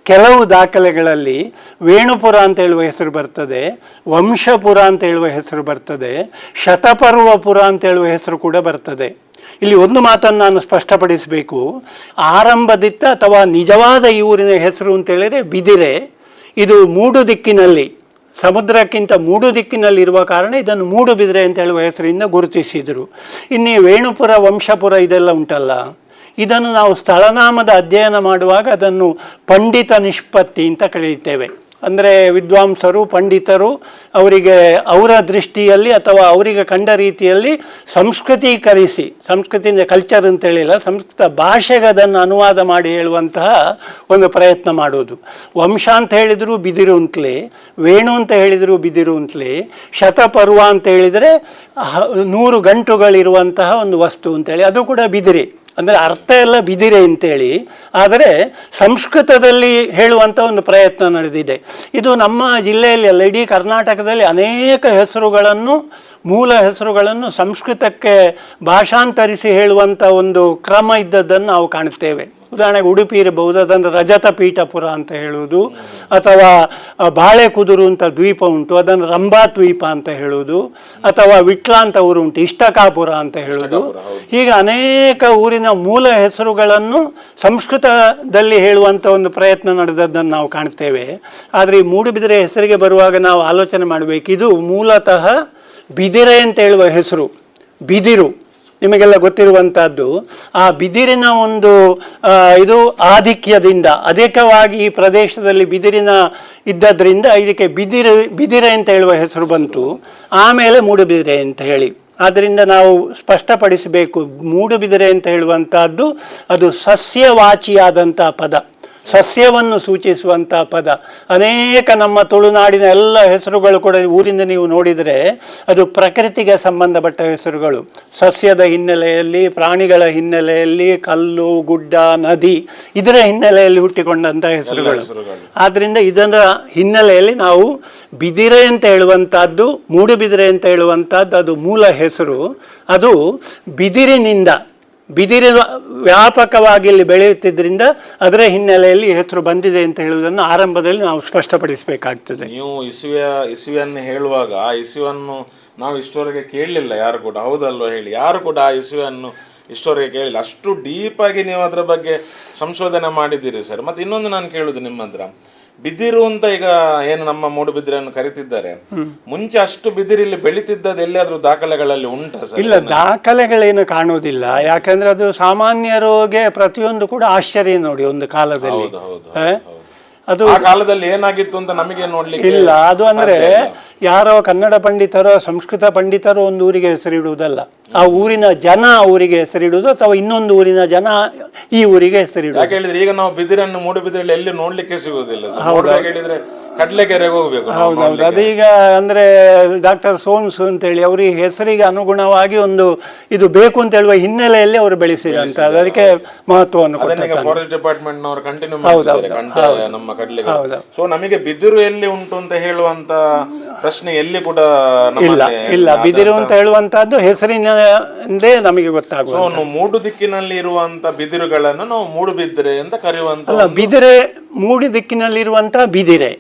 ಕೆಲವು ದಾಖಲೆಗಳಲ್ಲಿ ವೇಣುಪುರ ಅಂತ ಹೇಳುವ ಹೆಸರು ಬರ್ತದೆ, ವಂಶಪುರ ಅಂತ ಹೇಳುವ ಹೆಸರು ಬರ್ತದೆ, ಶತಪರ್ವಪುರ ಅಂತ ಹೇಳುವ ಹೆಸರು ಕೂಡ ಬರ್ತದೆ. ಇಲ್ಲಿ ಒಂದು ಮಾತನ್ನು ನಾನು ಸ್ಪಷ್ಟಪಡಿಸಬೇಕು. ಆರಂಭದಿತ್ತ ಅಥವಾ ನಿಜವಾದ ಈ ಊರಿನ ಹೆಸರು ಅಂತ ಹೇಳಿದರೆ ಬಿದಿರೆ. ಇದು ಮೂಡು ದಿಕ್ಕಿನಲ್ಲಿ, ಸಮುದ್ರಕ್ಕಿಂತ ಮೂಡು ದಿಕ್ಕಿನಲ್ಲಿರುವ ಕಾರಣ ಇದನ್ನು ಮೂಡುಬಿದಿರೆ ಅಂತ ಹೇಳುವ ಹೆಸರಿಂದ ಗುರುತಿಸಿದರು. ಇನ್ನು ವೇಣುಪುರ, ವಂಶಪುರ ಇದೆಲ್ಲ ಉಂಟಲ್ಲ, ಇದನ್ನು ನಾವು ಸ್ಥಳನಾಮದ ಅಧ್ಯಯನ ಮಾಡುವಾಗ ಅದನ್ನು ಪಂಡಿತ ನಿಷ್ಪತ್ತಿ ಅಂತ ಕರೆಯುತ್ತೇವೆ. ಅಂದರೆ ವಿದ್ವಾಂಸರು, ಪಂಡಿತರು ಅವರಿಗೆ ಅವರ ದೃಷ್ಟಿಯಲ್ಲಿ ಅಥವಾ ಅವರಿಗೆ ಕಂಡ ರೀತಿಯಲ್ಲಿ ಸಂಸ್ಕೃತೀಕರಿಸಿ, ಸಂಸ್ಕೃತಿಯಿಂದ ಕಲ್ಚರ್ ಅಂತ ಹೇಳಿಲ್ಲ, ಸಂಸ್ಕೃತ ಭಾಷೆಗೆ ಅದನ್ನು ಅನುವಾದ ಮಾಡಿ ಹೇಳುವಂತಹ ಒಂದು ಪ್ರಯತ್ನ ಮಾಡೋದು. ವಂಶ ಅಂತ ಹೇಳಿದರೂ ಬಿದಿರು ಅಂತಲೇ, ವೇಣು ಅಂತ ಹೇಳಿದರೂ ಬಿದಿರು ಅಂತಲೇ, ಶತಪರ್ವ ಅಂತ ಹೇಳಿದರೆ 100 ಗಂಟುಗಳಿರುವಂತಹ ಒಂದು ವಸ್ತು ಅಂತೇಳಿ, ಅದು ಕೂಡ ಬಿದಿರೆ. ಅಂದರೆ ಅರ್ಥ ಎಲ್ಲ ಬಿದಿರೆ ಅಂತೇಳಿ, ಆದರೆ ಸಂಸ್ಕೃತದಲ್ಲಿ ಹೇಳುವಂಥ ಒಂದು ಪ್ರಯತ್ನ ನಡೆದಿದೆ. ಇದು ನಮ್ಮ ಜಿಲ್ಲೆಯಲ್ಲಿ ಅಲ್ಲ, ಇಡೀ ಕರ್ನಾಟಕದಲ್ಲಿ ಅನೇಕ ಹೆಸರುಗಳನ್ನು, ಮೂಲ ಹೆಸರುಗಳನ್ನು ಸಂಸ್ಕೃತಕ್ಕೆ ಭಾಷಾಂತರಿಸಿ ಹೇಳುವಂಥ ಒಂದು ಕ್ರಮ ಇದ್ದದ್ದನ್ನು ನಾವು ಕಾಣುತ್ತೇವೆ. ಉದಾಹರಣೆಗೆ ಉಡುಪಿ ಇರಬಹುದು, ಅದನ್ನು ರಜತ ಪೀಠಪುರ ಅಂತ ಹೇಳುವುದು, ಅಥವಾ ಬಾಳೆಕುದುರು ಅಂತ ದ್ವೀಪ ಉಂಟು, ಅದನ್ನು ರಂಭಾ ದ್ವೀಪ ಅಂತ ಹೇಳುವುದು, ಅಥವಾ ವಿಟ್ಲ ಅಂತ ಊರು ಉಂಟು, ಇಷ್ಟಕಾಪುರ ಅಂತ ಹೇಳುವುದು. ಹೀಗೆ ಅನೇಕ ಊರಿನ ಮೂಲ ಹೆಸರುಗಳನ್ನು ಸಂಸ್ಕೃತದಲ್ಲಿ ಹೇಳುವಂಥ ಒಂದು ಪ್ರಯತ್ನ ನಡೆದದ್ದನ್ನು ನಾವು ಕಾಣ್ತೇವೆ. ಆದರೆ ಈ ಮೂಡುಬಿದಿರೆ ಹೆಸರಿಗೆ ಬರುವಾಗ ನಾವು ಆಲೋಚನೆ ಮಾಡಬೇಕು, ಇದು ಮೂಲತಃ ಬಿದಿರೆ ಅಂತ ಹೇಳುವ ಹೆಸರು. ಬಿದಿರು ನಿಮಗೆಲ್ಲ ಗೊತ್ತಿರುವಂಥದ್ದು. ಆ ಬಿದಿರಿನ ಒಂದು ಇದು ಆಧಿಕ್ಯದಿಂದ, ಅಧಿಕವಾಗಿ ಈ ಪ್ರದೇಶದಲ್ಲಿ ಬಿದಿರಿನ ಇದ್ದದ್ರಿಂದ ಇದಕ್ಕೆ ಬಿದಿರೆ ಅಂತ ಹೇಳುವ ಹೆಸರು ಬಂತು. ಆಮೇಲೆ ಮೂಡುಬಿದಿರೆ ಅಂತ ಹೇಳಿ. ಆದ್ದರಿಂದ ನಾವು ಸ್ಪಷ್ಟಪಡಿಸಬೇಕು, ಮೂಡುಬಿದಿರೆ ಅಂತ ಹೇಳುವಂಥದ್ದು ಅದು ಸಸ್ಯವಾಚಿಯಾದಂಥ ಪದ, ಸಸ್ಯವನ್ನು ಸೂಚಿಸುವಂಥ ಪದ. ಅನೇಕ ನಮ್ಮ ತುಳುನಾಡಿನ ಎಲ್ಲ ಹೆಸರುಗಳು ಕೂಡ ಊರಿಂದ ನೀವು ನೋಡಿದರೆ ಅದು ಪ್ರಕೃತಿಗೆ ಸಂಬಂಧಪಟ್ಟ ಹೆಸರುಗಳು. ಸಸ್ಯದ ಹಿನ್ನೆಲೆಯಲ್ಲಿ, ಪ್ರಾಣಿಗಳ ಹಿನ್ನೆಲೆಯಲ್ಲಿ, ಕಲ್ಲು, ಗುಡ್ಡ, ನದಿ, ಇದರ ಹಿನ್ನೆಲೆಯಲ್ಲಿ ಹುಟ್ಟಿಕೊಂಡಂಥ ಹೆಸರುಗಳು. ಆದ್ದರಿಂದ ಇದರ ಹಿನ್ನೆಲೆಯಲ್ಲಿ ನಾವು ಬಿದಿರೆ ಅಂತ ಹೇಳುವಂಥದ್ದು, ಮೂಡುಬಿದಿರೆ ಅಂತ ಹೇಳುವಂಥದ್ದು ಅದು ಮೂಲ ಹೆಸರು. ಅದು ಬಿದಿರಿನಿಂದ, ಬಿದಿರು ವ್ಯಾಪಕವಾಗಿ ಇಲ್ಲಿ ಬೆಳೆಯುತ್ತಿದ್ದರಿಂದ ಅದರ ಹಿನ್ನೆಲೆಯಲ್ಲಿ ಹೆಸರು ಬಂದಿದೆ ಅಂತ ಹೇಳುವುದನ್ನು ಆರಂಭದಲ್ಲಿ ನಾವು ಸ್ಪಷ್ಟಪಡಿಸಬೇಕಾಗ್ತದೆ. ನೀವು ಇಸುವಿಯನ್ನು ಹೇಳುವಾಗ ಆ ಇಸುವನ್ನು ನಾವು ಇಷ್ಟವರೆಗೆ ಕೇಳಲಿಲ್ಲ ಯಾರು ಕೂಡ, ಹೌದಲ್ವ ಹೇಳಿ? ಯಾರು ಕೂಡ ಆ ಇಸುವನ್ನು ಇಷ್ಟವರೆಗೆ ಕೇಳಿಲ್ಲ. ಅಷ್ಟು ಡೀಪಾಗಿ ನೀವು ಅದರ ಬಗ್ಗೆ ಸಂಶೋಧನೆ ಮಾಡಿದ್ದೀರಿ ಸರ್. ಮತ್ತು ಇನ್ನೊಂದು ನಾನು ಕೇಳುದು ನಿಮ್ಮ ಹತ್ರ, ಬಿದಿರು ಅಂತ ಈಗ ಏನು ನಮ್ಮ ಮೂಡುಬಿದಿರೆಯನ್ನು ಕರಿತಿದ್ದಾರೆ, ಮುಂಚೆ ಅಷ್ಟು ಬಿದಿರಿಲ್ಲಿ ಬೆಳೀತಿದ್ದದ್ದು ಎಲ್ಲಿಯಾದ್ರೂ ದಾಖಲೆಗಳಲ್ಲಿ ಉಂಟಾ ಸರ್? ಇಲ್ಲ, ದಾಖಲೆಗಳೇನು ಕಾಣುವುದಿಲ್ಲ. ಯಾಕಂದ್ರೆ ಅದು ಸಾಮಾನ್ಯರಿಗೆ ಪ್ರತಿಯೊಂದು ಕೂಡ ಆಶ್ಚರ್ಯ ನೋಡಿ ಒಂದು ಕಾಲದಲ್ಲಿ. ಅದು ಆ ಕಾಲದಲ್ಲಿ ಏನಾಗಿತ್ತು ಅಂತ ನಮಗೆ ನೋಡ್ಲಿಕ್ಕೆ ಇಲ್ಲ. ಅದು ಅಂದ್ರೆ ಯಾರೋ ಕನ್ನಡ ಪಂಡಿತರೋ ಸಂಸ್ಕೃತ ಪಂಡಿತರೋ ಒಂದು ಊರಿಗೆ ಹೆಸರಿಡುವುದಲ್ಲ, ಆ ಊರಿನ ಜನ ಊರಿಗೆ ಹೆಸರಿಡುವುದು, ಅಥವಾ ಇನ್ನೊಂದು ಊರಿನ ಜನ ಈ ಊರಿಗೆ ಹೆಸರಿಡುವುದು. ಯಾಕೆ ಹೇಳಿದ್ರೆ ಈಗ ನಾವು ಬಿದಿರನ್ನು ಮೂಡುಬಿದಿರೆಯಲ್ಲಿ ಎಲ್ಲಿ ನೋಡ್ಲಿಕ್ಕೆ ಸಿಗುವುದಿಲ್ಲ. ಹೇಳಿದ್ರೆ ಕಡ್ಲೆಕೆರೆಗೆ ಹೋಗ್ಬೇಕು. ಹೌದೌದು. ಅದೀಗ ಅಂದ್ರೆ ಡಾಕ್ಟರ್ ಸೋಮ್ಸ್ ಅಂತೇಳಿ ಅವರಿಗೆ ಹೆಸರಿಗೆ ಅನುಗುಣವಾಗಿ ಒಂದು ಇದು ಬೇಕು ಅಂತ ಹೇಳುವ ಹಿನ್ನೆಲೆಯಲ್ಲಿ ಅವರು ಬೆಳೆಸಿದಂತ, ಅದಕ್ಕೆ ಮಹತ್ವವನ್ನು ಫಾರೆಸ್ಟ್ ಡಿಪಾರ್ಟ್ಮೆಂಟ್ ನವರು ಕಂಟಿನ್ಯೂ ಮಾಡ್ತಾರೆ ನಮ್ಮ ಕಡ್ಲೆಗೆ. ಸೊ ನಮಗೆ ಬಿದಿರು ಎಲ್ಲಿ ಉಂಟು ಅಂತ ಹೇಳುವಂತ ಪ್ರಶ್ನೆ ಎಲ್ಲಿ ಕೂಡ ಇಲ್ಲ. ಬಿದಿರು ಅಂತ ಹೇಳುವಂತಹದ್ದು ಹೆಸರಿನಿಂದೇ ನಮಗೆ ಗೊತ್ತಾಗುತ್ತೆ. ಸೊ ಮೂಡು ದಿಕ್ಕಿನಲ್ಲಿ ಇರುವಂತ ಬಿದಿರುಗಳನ್ನು ನಾವು ಮೂಡುಬಿದಿರೆ ಅಂತ ಕರೆಯುವಂತ. ಅಲ್ಲ, ಬಿದಿರೆ ಮೂಡು ದಿಕ್ಕಿನಲ್ಲಿರುವಂತಹ ಬಿದಿರೆ,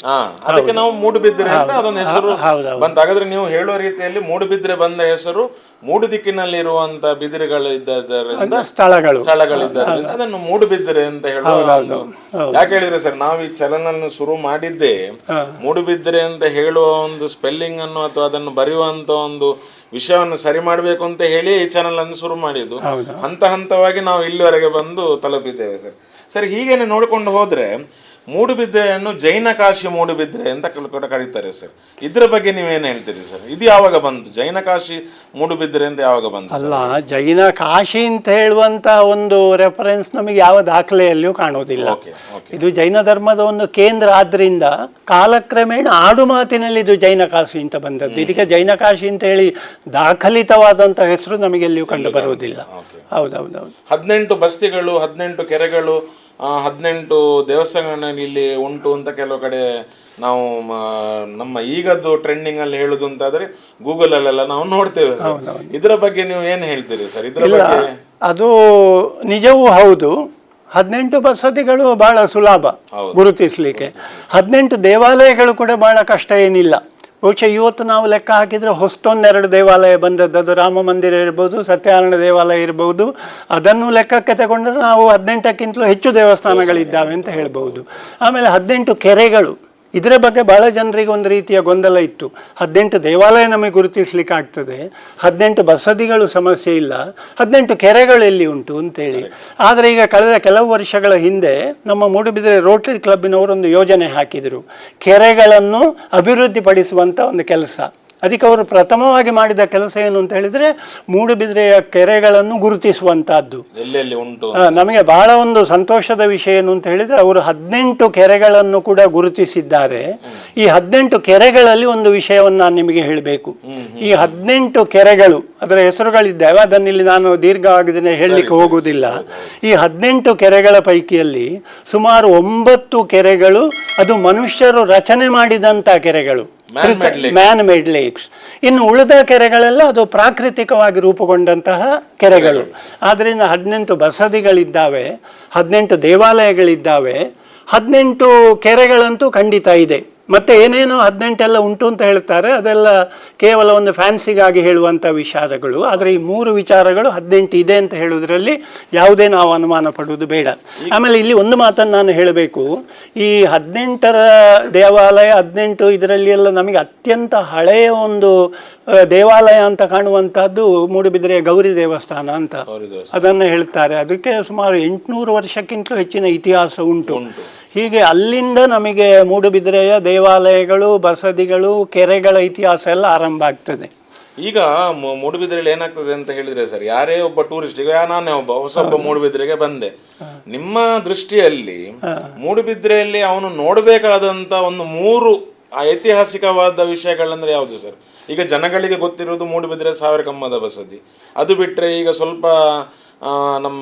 ಅದಕ್ಕೆ ನಾವು ಮೂಡುಬಿದಿರೆ ಅಂತ ಅದೊಂದು ಹೆಸರು ಬಂತ. ಹಾಗಾದ್ರೆ ನೀವು ಹೇಳುವ ರೀತಿಯಲ್ಲಿ ಮೂಡುಬಿದಿರೆ ಬಂದ ಹೆಸರು ಮೂಡು ದಿಕ್ಕಿನಲ್ಲಿ ಇರುವಂತ ಬಿದಿರುಗಳು ಇದ್ದರಿಂದ, ಸ್ಥಳಗಳಿದ್ದರಿಂದ ಅದನ್ನು ಮೂಡುಬಿದಿರೆ ಅಂತ ಹೇಳುವ. ಯಾಕೆ ಹೇಳಿದ್ರೆ ಸರ್, ನಾವು ಈ ಚಲನ ಶುರು ಮಾಡಿದ್ದೇ ಮೂಡುಬಿದಿರೆ ಅಂತ ಹೇಳುವ ಒಂದು ಸ್ಪೆಲ್ಲಿಂಗ್ ಅನ್ನು ಅಥವಾ ಅದನ್ನು ಬರೆಯುವಂತ ಒಂದು ವಿಷಯವನ್ನು ಸರಿ ಮಾಡಬೇಕು ಅಂತ ಹೇಳಿ ಈ ಚಾನಲ್ ಅನ್ನು ಶುರು ಮಾಡಿದ್ದು. ಹಂತ ಹಂತವಾಗಿ ನಾವು ಇಲ್ಲಿವರೆಗೆ ಬಂದು ತಲುಪಿದ್ದೇವೆ ಸರ್. ಸರಿ, ಹೀಗೇನೆ ನೋಡಿಕೊಂಡು ಹೋದ್ರೆ ಮೂಡುಬಿದಿರೆಯನ್ನು ಜೈನ ಕಾಶಿ ಮೂಡುಬಿದಿರೆ ಅಂತ ಕೂಡ ಕರೀತಾರೆ ಸರ್. ಇದ್ರ ಬಗ್ಗೆ ನೀವೇನು ಹೇಳ್ತೀರಿ ಸರ್? ಇದು ಯಾವಾಗ ಬಂತು? ಜೈನ ಕಾಶಿ ಮೂಡುಬಿದಿರೆ ಅಂತ ಯಾವಾಗ ಬಂತು? ಅಲ್ಲ, ಜೈನ ಕಾಶಿ ಅಂತ ಹೇಳುವಂತ ಒಂದು ರೆಫರೆನ್ಸ್ ನಮಗೆ ಯಾವ ದಾಖಲೆಯಲ್ಲಿಯೂ ಕಾಣುವುದಿಲ್ಲ. ಇದು ಜೈನ ಧರ್ಮದ ಒಂದು ಕೇಂದ್ರ ಆದ್ರಿಂದ ಕಾಲಕ್ರಮೇಣ ಆಡು ಮಾತಿನಲ್ಲಿ ಇದು ಜೈನ ಕಾಶಿ ಅಂತ ಬಂದದ್ದು. ಇದಕ್ಕೆ ಜೈನ ಕಾಶಿ ಅಂತ ಹೇಳಿ ದಾಖಲಿತವಾದಂತ ಹೆಸರು ನಮಗೆ ಎಲ್ಲಿಯೂ ಕಂಡು ಬರುವುದಿಲ್ಲ. ಹೌದೌದೌದು. 18 ಬಸ್ತಿಗಳು, 18 ಕೆರೆಗಳು, 18 ದೇವಸ್ಥಾನ ಇಲ್ಲಿ ಉಂಟು ಅಂತ ಕೆಲವು ಕಡೆ ನಾವು ನಮ್ಮ ಈಗದ್ದು ಟ್ರೆಂಡಿಂಗ್ ಅಲ್ಲಿ ಹೇಳುದು ಅಂತಾದ್ರೆ ಗೂಗಲ್ ಅಲ್ಲೆಲ್ಲ ನಾವು ನೋಡ್ತೇವೆ. ಇದರ ಬಗ್ಗೆ ನೀವು ಏನು ಹೇಳ್ತೀರಿ ಸರ್? ಇದರ ಬಗ್ಗೆ ಅದು ನಿಜವೂ ಹೌದು. 18 ಬಸದಿಗಳು ಬಹಳ ಸುಲಭ ಗುರುತಿಸಲಿಕ್ಕೆ. 18 ದೇವಾಲಯಗಳು ಕೂಡ ಬಹಳ ಕಷ್ಟ ಏನಿಲ್ಲ. ಬಹುಶಃ ಇವತ್ತು ನಾವು ಲೆಕ್ಕ ಹಾಕಿದರೆ ಹೊಸ್ತೊಂದೆರಡು ದೇವಾಲಯ ಬಂದದ್ದು, ಅದು ರಾಮ ಮಂದಿರ ಇರ್ಬೋದು, ಸತ್ಯನಾರಾಯಣ ದೇವಾಲಯ ಇರ್ಬೋದು. ಅದನ್ನು ಲೆಕ್ಕಕ್ಕೆ ತಗೊಂಡ್ರೆ ನಾವು 18ಕ್ಕಿಂತಲೂ ಹೆಚ್ಚು ದೇವಸ್ಥಾನಗಳಿದ್ದಾವೆ ಅಂತ ಹೇಳ್ಬೋದು. ಆಮೇಲೆ 18 ಕೆರೆಗಳು, ಇದರ ಬಗ್ಗೆ ಬಹಳ ಜನರಿಗೆ ಒಂದು ರೀತಿಯ ಗೊಂದಲ ಇತ್ತು. 18 ದೇವಾಲಯ ನಮಗೆ ಗುರುತಿಸ್ಲಿಕ್ಕೆ ಆಗ್ತದೆ, 18 ಬಸದಿಗಳು ಸಮಸ್ಯೆ ಇಲ್ಲ, 18 ಕೆರೆಗಳು ಎಲ್ಲಿ ಉಂಟು ಅಂತೇಳಿ. ಆದರೆ ಈಗ ಕಳೆದ ಕೆಲವು ವರ್ಷಗಳ ಹಿಂದೆ ನಮ್ಮ ಮೂಡುಬಿದಿರೆ ರೋಟರಿ ಕ್ಲಬ್ಬಿನವರು ಒಂದು ಯೋಜನೆ ಹಾಕಿದರು, ಕೆರೆಗಳನ್ನು ಅಭಿವೃದ್ಧಿಪಡಿಸುವಂಥ ಒಂದು ಕೆಲಸ. ಅದಕ್ಕೆ ಅವರು ಪ್ರಥಮವಾಗಿ ಮಾಡಿದ ಕೆಲಸ ಏನು ಅಂತ ಹೇಳಿದರೆ ಮೂಡುಬಿದಿರೆಯ ಕೆರೆಗಳನ್ನು ಗುರುತಿಸುವಂತಹದ್ದು. ಎಲ್ಲೆಲ್ಲಿ ಉಂಟು ನಮಗೆ ಬಹಳ ಒಂದು ಸಂತೋಷದ ವಿಷಯ ಏನು ಅಂತ ಹೇಳಿದರೆ ಅವರು 18 ಕೆರೆಗಳನ್ನು ಕೂಡ ಗುರುತಿಸಿದ್ದಾರೆ. ಈ 18 ಕೆರೆಗಳಲ್ಲಿ ಒಂದು ವಿಷಯವನ್ನು ನಾನು ನಿಮಗೆ ಹೇಳಬೇಕು. ಈ 18 ಕೆರೆಗಳು, ಅದರ ಹೆಸರುಗಳಿದ್ದಾವೆ, ಅದನ್ನಿಲ್ಲಿ ನಾನು ದೀರ್ಘವಾಗಿ ಹೇಳಲಿಕ್ಕೆ ಹೋಗುವುದಿಲ್ಲ. ಈ 18 ಕೆರೆಗಳ ಪೈಕಿಯಲ್ಲಿ ಸುಮಾರು 9 ಕೆರೆಗಳು ಅದು ಮನುಷ್ಯರು ರಚನೆ ಮಾಡಿದಂಥ ಕೆರೆಗಳು, ಮ್ಯಾನ್ ಮೇಡ್ ಲೇಕ್ಸ್. ಇನ್ನು ಉಳಿದ ಕೆರೆಗಳೆಲ್ಲ ಅದು ಪ್ರಾಕೃತಿಕವಾಗಿ ರೂಪುಗೊಂಡಂತಹ ಕೆರೆಗಳು. ಆದ್ದರಿಂದ 18 ಬಸದಿಗಳಿದ್ದಾವೆ, 18 ದೇವಾಲಯಗಳಿದ್ದಾವೆ, 18 ಕೆರೆಗಳಂತೂ ಖಂಡಿತ ಇದೆ. ಮತ್ತು ಏನೇನೋ 18 ಎಲ್ಲ ಉಂಟು ಅಂತ ಹೇಳ್ತಾರೆ, ಅದೆಲ್ಲ ಕೇವಲ ಒಂದು ಫ್ಯಾನ್ಸಿಗಾಗಿ ಹೇಳುವಂಥ ವಿಚಾರಗಳು. ಆದರೆ ಈ 3 ವಿಚಾರಗಳು 18 ಇದೆ ಅಂತ ಹೇಳುವುದರಲ್ಲಿ ಯಾವುದೇ ನಾವು ಅನುಮಾನ ಪಡುವುದು ಬೇಡ. ಆಮೇಲೆ ಇಲ್ಲಿ ಒಂದು ಮಾತನ್ನು ನಾನು ಹೇಳಬೇಕು. ಈ 18ರ ದೇವಾಲಯ 18 ಇದರಲ್ಲಿ ಎಲ್ಲ ನಮಗೆ ಅತ್ಯಂತ ಹಳೆಯ ಒಂದು ದೇವಾಲಯ ಅಂತ ಕಾಣುವಂಥದ್ದು ಮೂಡುಬಿದಿರೆಯ ಗೌರಿ ದೇವಸ್ಥಾನ ಅಂತ ಅದನ್ನು ಹೇಳ್ತಾರೆ. ಅದಕ್ಕೆ ಸುಮಾರು 800 ವರ್ಷಕ್ಕಿಂತಲೂ ಹೆಚ್ಚಿನ ಇತಿಹಾಸ ಉಂಟು. ಹೀಗೆ ಅಲ್ಲಿಂದ ನಮಗೆ ಮೂಡುಬಿದಿರೆಯ ದೇವಾಲಯಗಳು, ಬಸದಿಗಳು, ಕೆರೆಗಳ ಇತಿಹಾಸ ಎಲ್ಲ ಆರಂಭ ಆಗ್ತದೆ. ಈಗ ಮೂಡುಬಿದಿರೆಯಲ್ಲಿ ಏನಾಗ್ತದೆ ಅಂತ ಹೇಳಿದ್ರೆ ಸರ್, ಯಾರೇ ಒಬ್ಬ ಟೂರಿಸ್ಟ್, ಈಗ ನಾನೇ ಹೊಸೊಬ್ಬ ಮೂಡುಬಿದಿರೆಗೆ ಬಂದೆ, ನಿಮ್ಮ ದೃಷ್ಟಿಯಲ್ಲಿ ಮೂಡುಬಿದಿರೆಯಲ್ಲಿ ಅವನು ನೋಡಬೇಕಾದಂತ ಒಂದು 3 ಐತಿಹಾಸಿಕವಾದ ವಿಷಯಗಳಂದ್ರೆ ಯಾವುದು ಸರ್? ಈಗ ಜನಗಳಿಗೆ ಗೊತ್ತಿರೋದು ಮೂಡುಬಿದಿರೆ ಸಾವಿರಕಮ್ಮದ ಬಸದಿ, ಅದು ಬಿಟ್ಟರೆ ಈಗ ಸ್ವಲ್ಪ ನಮ್ಮ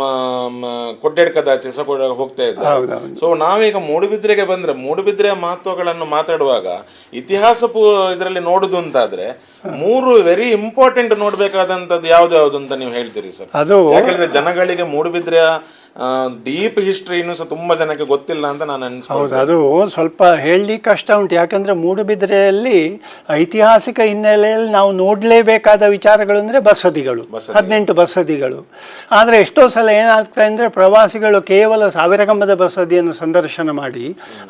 ಕೊಡ್ಡೆಡ್ಕದಾಚೆ ಸಹ ಹೋಗ್ತಾ ಇದ್ದಾರೆ. ಸೊ ನಾವೀಗ ಮೂಡುಬಿದಿರೆಗೆ ಬಂದ್ರೆ ಮೂಡುಬಿದಿರೆಯ ಮಹತ್ವಗಳನ್ನು ಮಾತಾಡುವಾಗ ಇತಿಹಾಸ ಇದರಲ್ಲಿ ನೋಡುದು ಅಂತಾದ್ರೆ 3 ವೆರಿ ಇಂಪಾರ್ಟೆಂಟ್ ನೋಡ್ಬೇಕಾದಂಥದ್ದು ಯಾವ್ದು ಅಂತ ನೀವು ಹೇಳ್ತೀರಿ ಸರ್? ಅದು ಯಾಕಂದ್ರೆ ಜನಗಳಿಗೆ ಮೂಡುಬಿದಿರೆಯ ಡೀಪ್ ಹಿಸ್ಟ್ರಿ ಇನ್ನೂ ಸಹ ತುಂಬಾ ಜನಕ್ಕೆ ಗೊತ್ತಿಲ್ಲ ಅಂತ ನಾನು ಹೌದು, ಅದು ಸ್ವಲ್ಪ ಹೇಳಲಿಕ್ಕೆ ಕಷ್ಟ ಉಂಟು. ಯಾಕಂದ್ರೆ ಮೂಡುಬಿದಿರೆಯಲ್ಲಿ ಐತಿಹಾಸಿಕ ಹಿನ್ನೆಲೆಯಲ್ಲಿ ನಾವು ನೋಡಲೇಬೇಕಾದ ವಿಚಾರಗಳು ಅಂದರೆ ಬಸದಿಗಳು, 18 ಬಸದಿಗಳು. ಆದರೆ ಎಷ್ಟೋ ಸಲ ಏನಾಗ್ತದೆ ಅಂದರೆ ಪ್ರವಾಸಿಗಳು ಕೇವಲ ಸಾವಿರಕಮ್ಮದ ಬಸದಿಯನ್ನು ಸಂದರ್ಶನ ಮಾಡಿ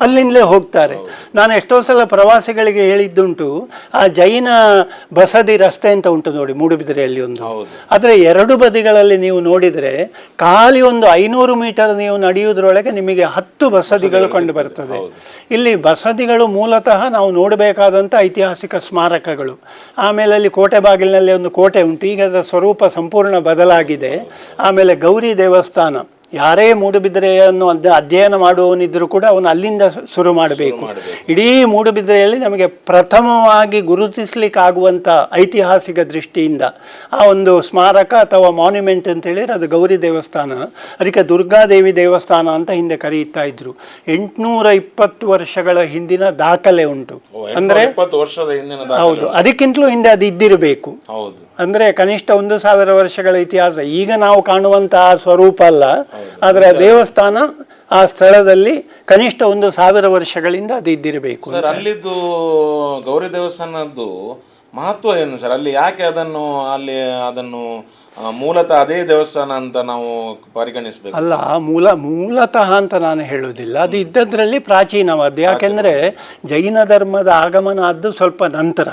ಅಲ್ಲಿಂದಲೇ ಹೋಗ್ತಾರೆ. ನಾನು ಎಷ್ಟೋ ಸಲ ಪ್ರವಾಸಿಗಳಿಗೆ ಹೇಳಿದ್ದುಂಟು, ಆ ಜೈನ ಬಸದಿ ರಸ್ತೆ ಅಂತ ಉಂಟು ನೋಡಿ ಮೂಡುಬಿದಿರೆಯಲ್ಲಿ ಒಂದು, ಅದರ 2 ಬದಿಗಳಲ್ಲಿ ನೀವು ನೋಡಿದರೆ ಖಾಲಿ ಒಂದು 500 ಮೀಟರ್ ನೀವು ನಡೆಯುವುದರೊಳಗೆ ನಿಮಗೆ 10 ಬಸದಿಗಳು ಕಂಡು ಬರ್ತದೆ. ಇಲ್ಲಿ ಬಸದಿಗಳು ಮೂಲತಃ ನಾವು ನೋಡಬೇಕಾದಂಥ ಐತಿಹಾಸಿಕ ಸ್ಮಾರಕಗಳು. ಆಮೇಲೆ ಅಲ್ಲಿ ಕೋಟೆ ಬಾಗಿಲಿನಲ್ಲಿ ಒಂದು ಕೋಟೆ ಉಂಟು, ಈಗ ಅದರ ಸ್ವರೂಪ ಸಂಪೂರ್ಣ ಬದಲಾಗಿದೆ. ಆಮೇಲೆ ಗೌರಿ ದೇವಸ್ಥಾನ, ಯಾರೇ ಮೂಡುಬಿದಿರೆಯನ್ನು ಅಧ್ಯಯನ ಮಾಡುವವನಿದ್ದರೂ ಕೂಡ ಅವನು ಅಲ್ಲಿಂದ ಶುರು ಮಾಡಬೇಕು. ಇಡೀ ಮೂಡುಬಿದಿರೆಯಲ್ಲಿ ನಮಗೆ ಪ್ರಥಮವಾಗಿ ಗುರುತಿಸಲಿಕ್ಕಾಗುವಂಥ ಐತಿಹಾಸಿಕ ದೃಷ್ಟಿಯಿಂದ ಆ ಒಂದು ಸ್ಮಾರಕ ಅಥವಾ ಮಾನ್ಯುಮೆಂಟ್ ಅಂತ ಹೇಳಿದ್ರೆ ಅದು ಗೌರಿ ದೇವಸ್ಥಾನ. ಅದಕ್ಕೆ ದುರ್ಗಾದೇವಿ ದೇವಸ್ಥಾನ ಅಂತ ಹಿಂದೆ ಕರೆಯುತ್ತಾ ಇದ್ರು. 820 ವರ್ಷಗಳ ಹಿಂದಿನ ದಾಖಲೆ ಉಂಟು. ಅಂದ್ರೆ ಹೌದು, ಅದಕ್ಕಿಂತಲೂ ಹಿಂದೆ ಅದು ಇದ್ದಿರಬೇಕು. ಅಂದ್ರೆ ಕನಿಷ್ಠ 1000 ವರ್ಷಗಳ ಇತಿಹಾಸ. ಈಗ ನಾವು ಕಾಣುವಂತಹ ಸ್ವರೂಪ ಅಲ್ಲ, ಆದರೆ ಆ ದೇವಸ್ಥಾನ ಆ ಸ್ಥಳದಲ್ಲಿ ಕನಿಷ್ಠ 1000 ವರ್ಷಗಳಿಂದ ಅದು ಇದ್ದಿರಬೇಕು. ಸರ್, ಅಲ್ಲಿದ್ದು ಗೌರಿ ದೇವಸ್ಥಾನದ್ದು ಮಹತ್ವ ಏನು ಸರ್? ಅಲ್ಲಿ ಯಾಕೆ ಅದನ್ನು ಮೂಲತಃ ಅದೇ ದೇವಸ್ಥಾನ ಅಂತ ನಾವು ಪರಿಗಣಿಸಬೇಕು? ಅಲ್ಲ, ಮೂಲತಃ ಅಂತ ನಾನು ಹೇಳುವುದಿಲ್ಲ, ಅದು ಇದ್ದದ್ರಲ್ಲಿ ಪ್ರಾಚೀನವಾದ್ದು. ಯಾಕೆಂದ್ರೆ ಜೈನ ಧರ್ಮದ ಆಗಮನ ಆದ್ದು ಸ್ವಲ್ಪ ನಂತರ.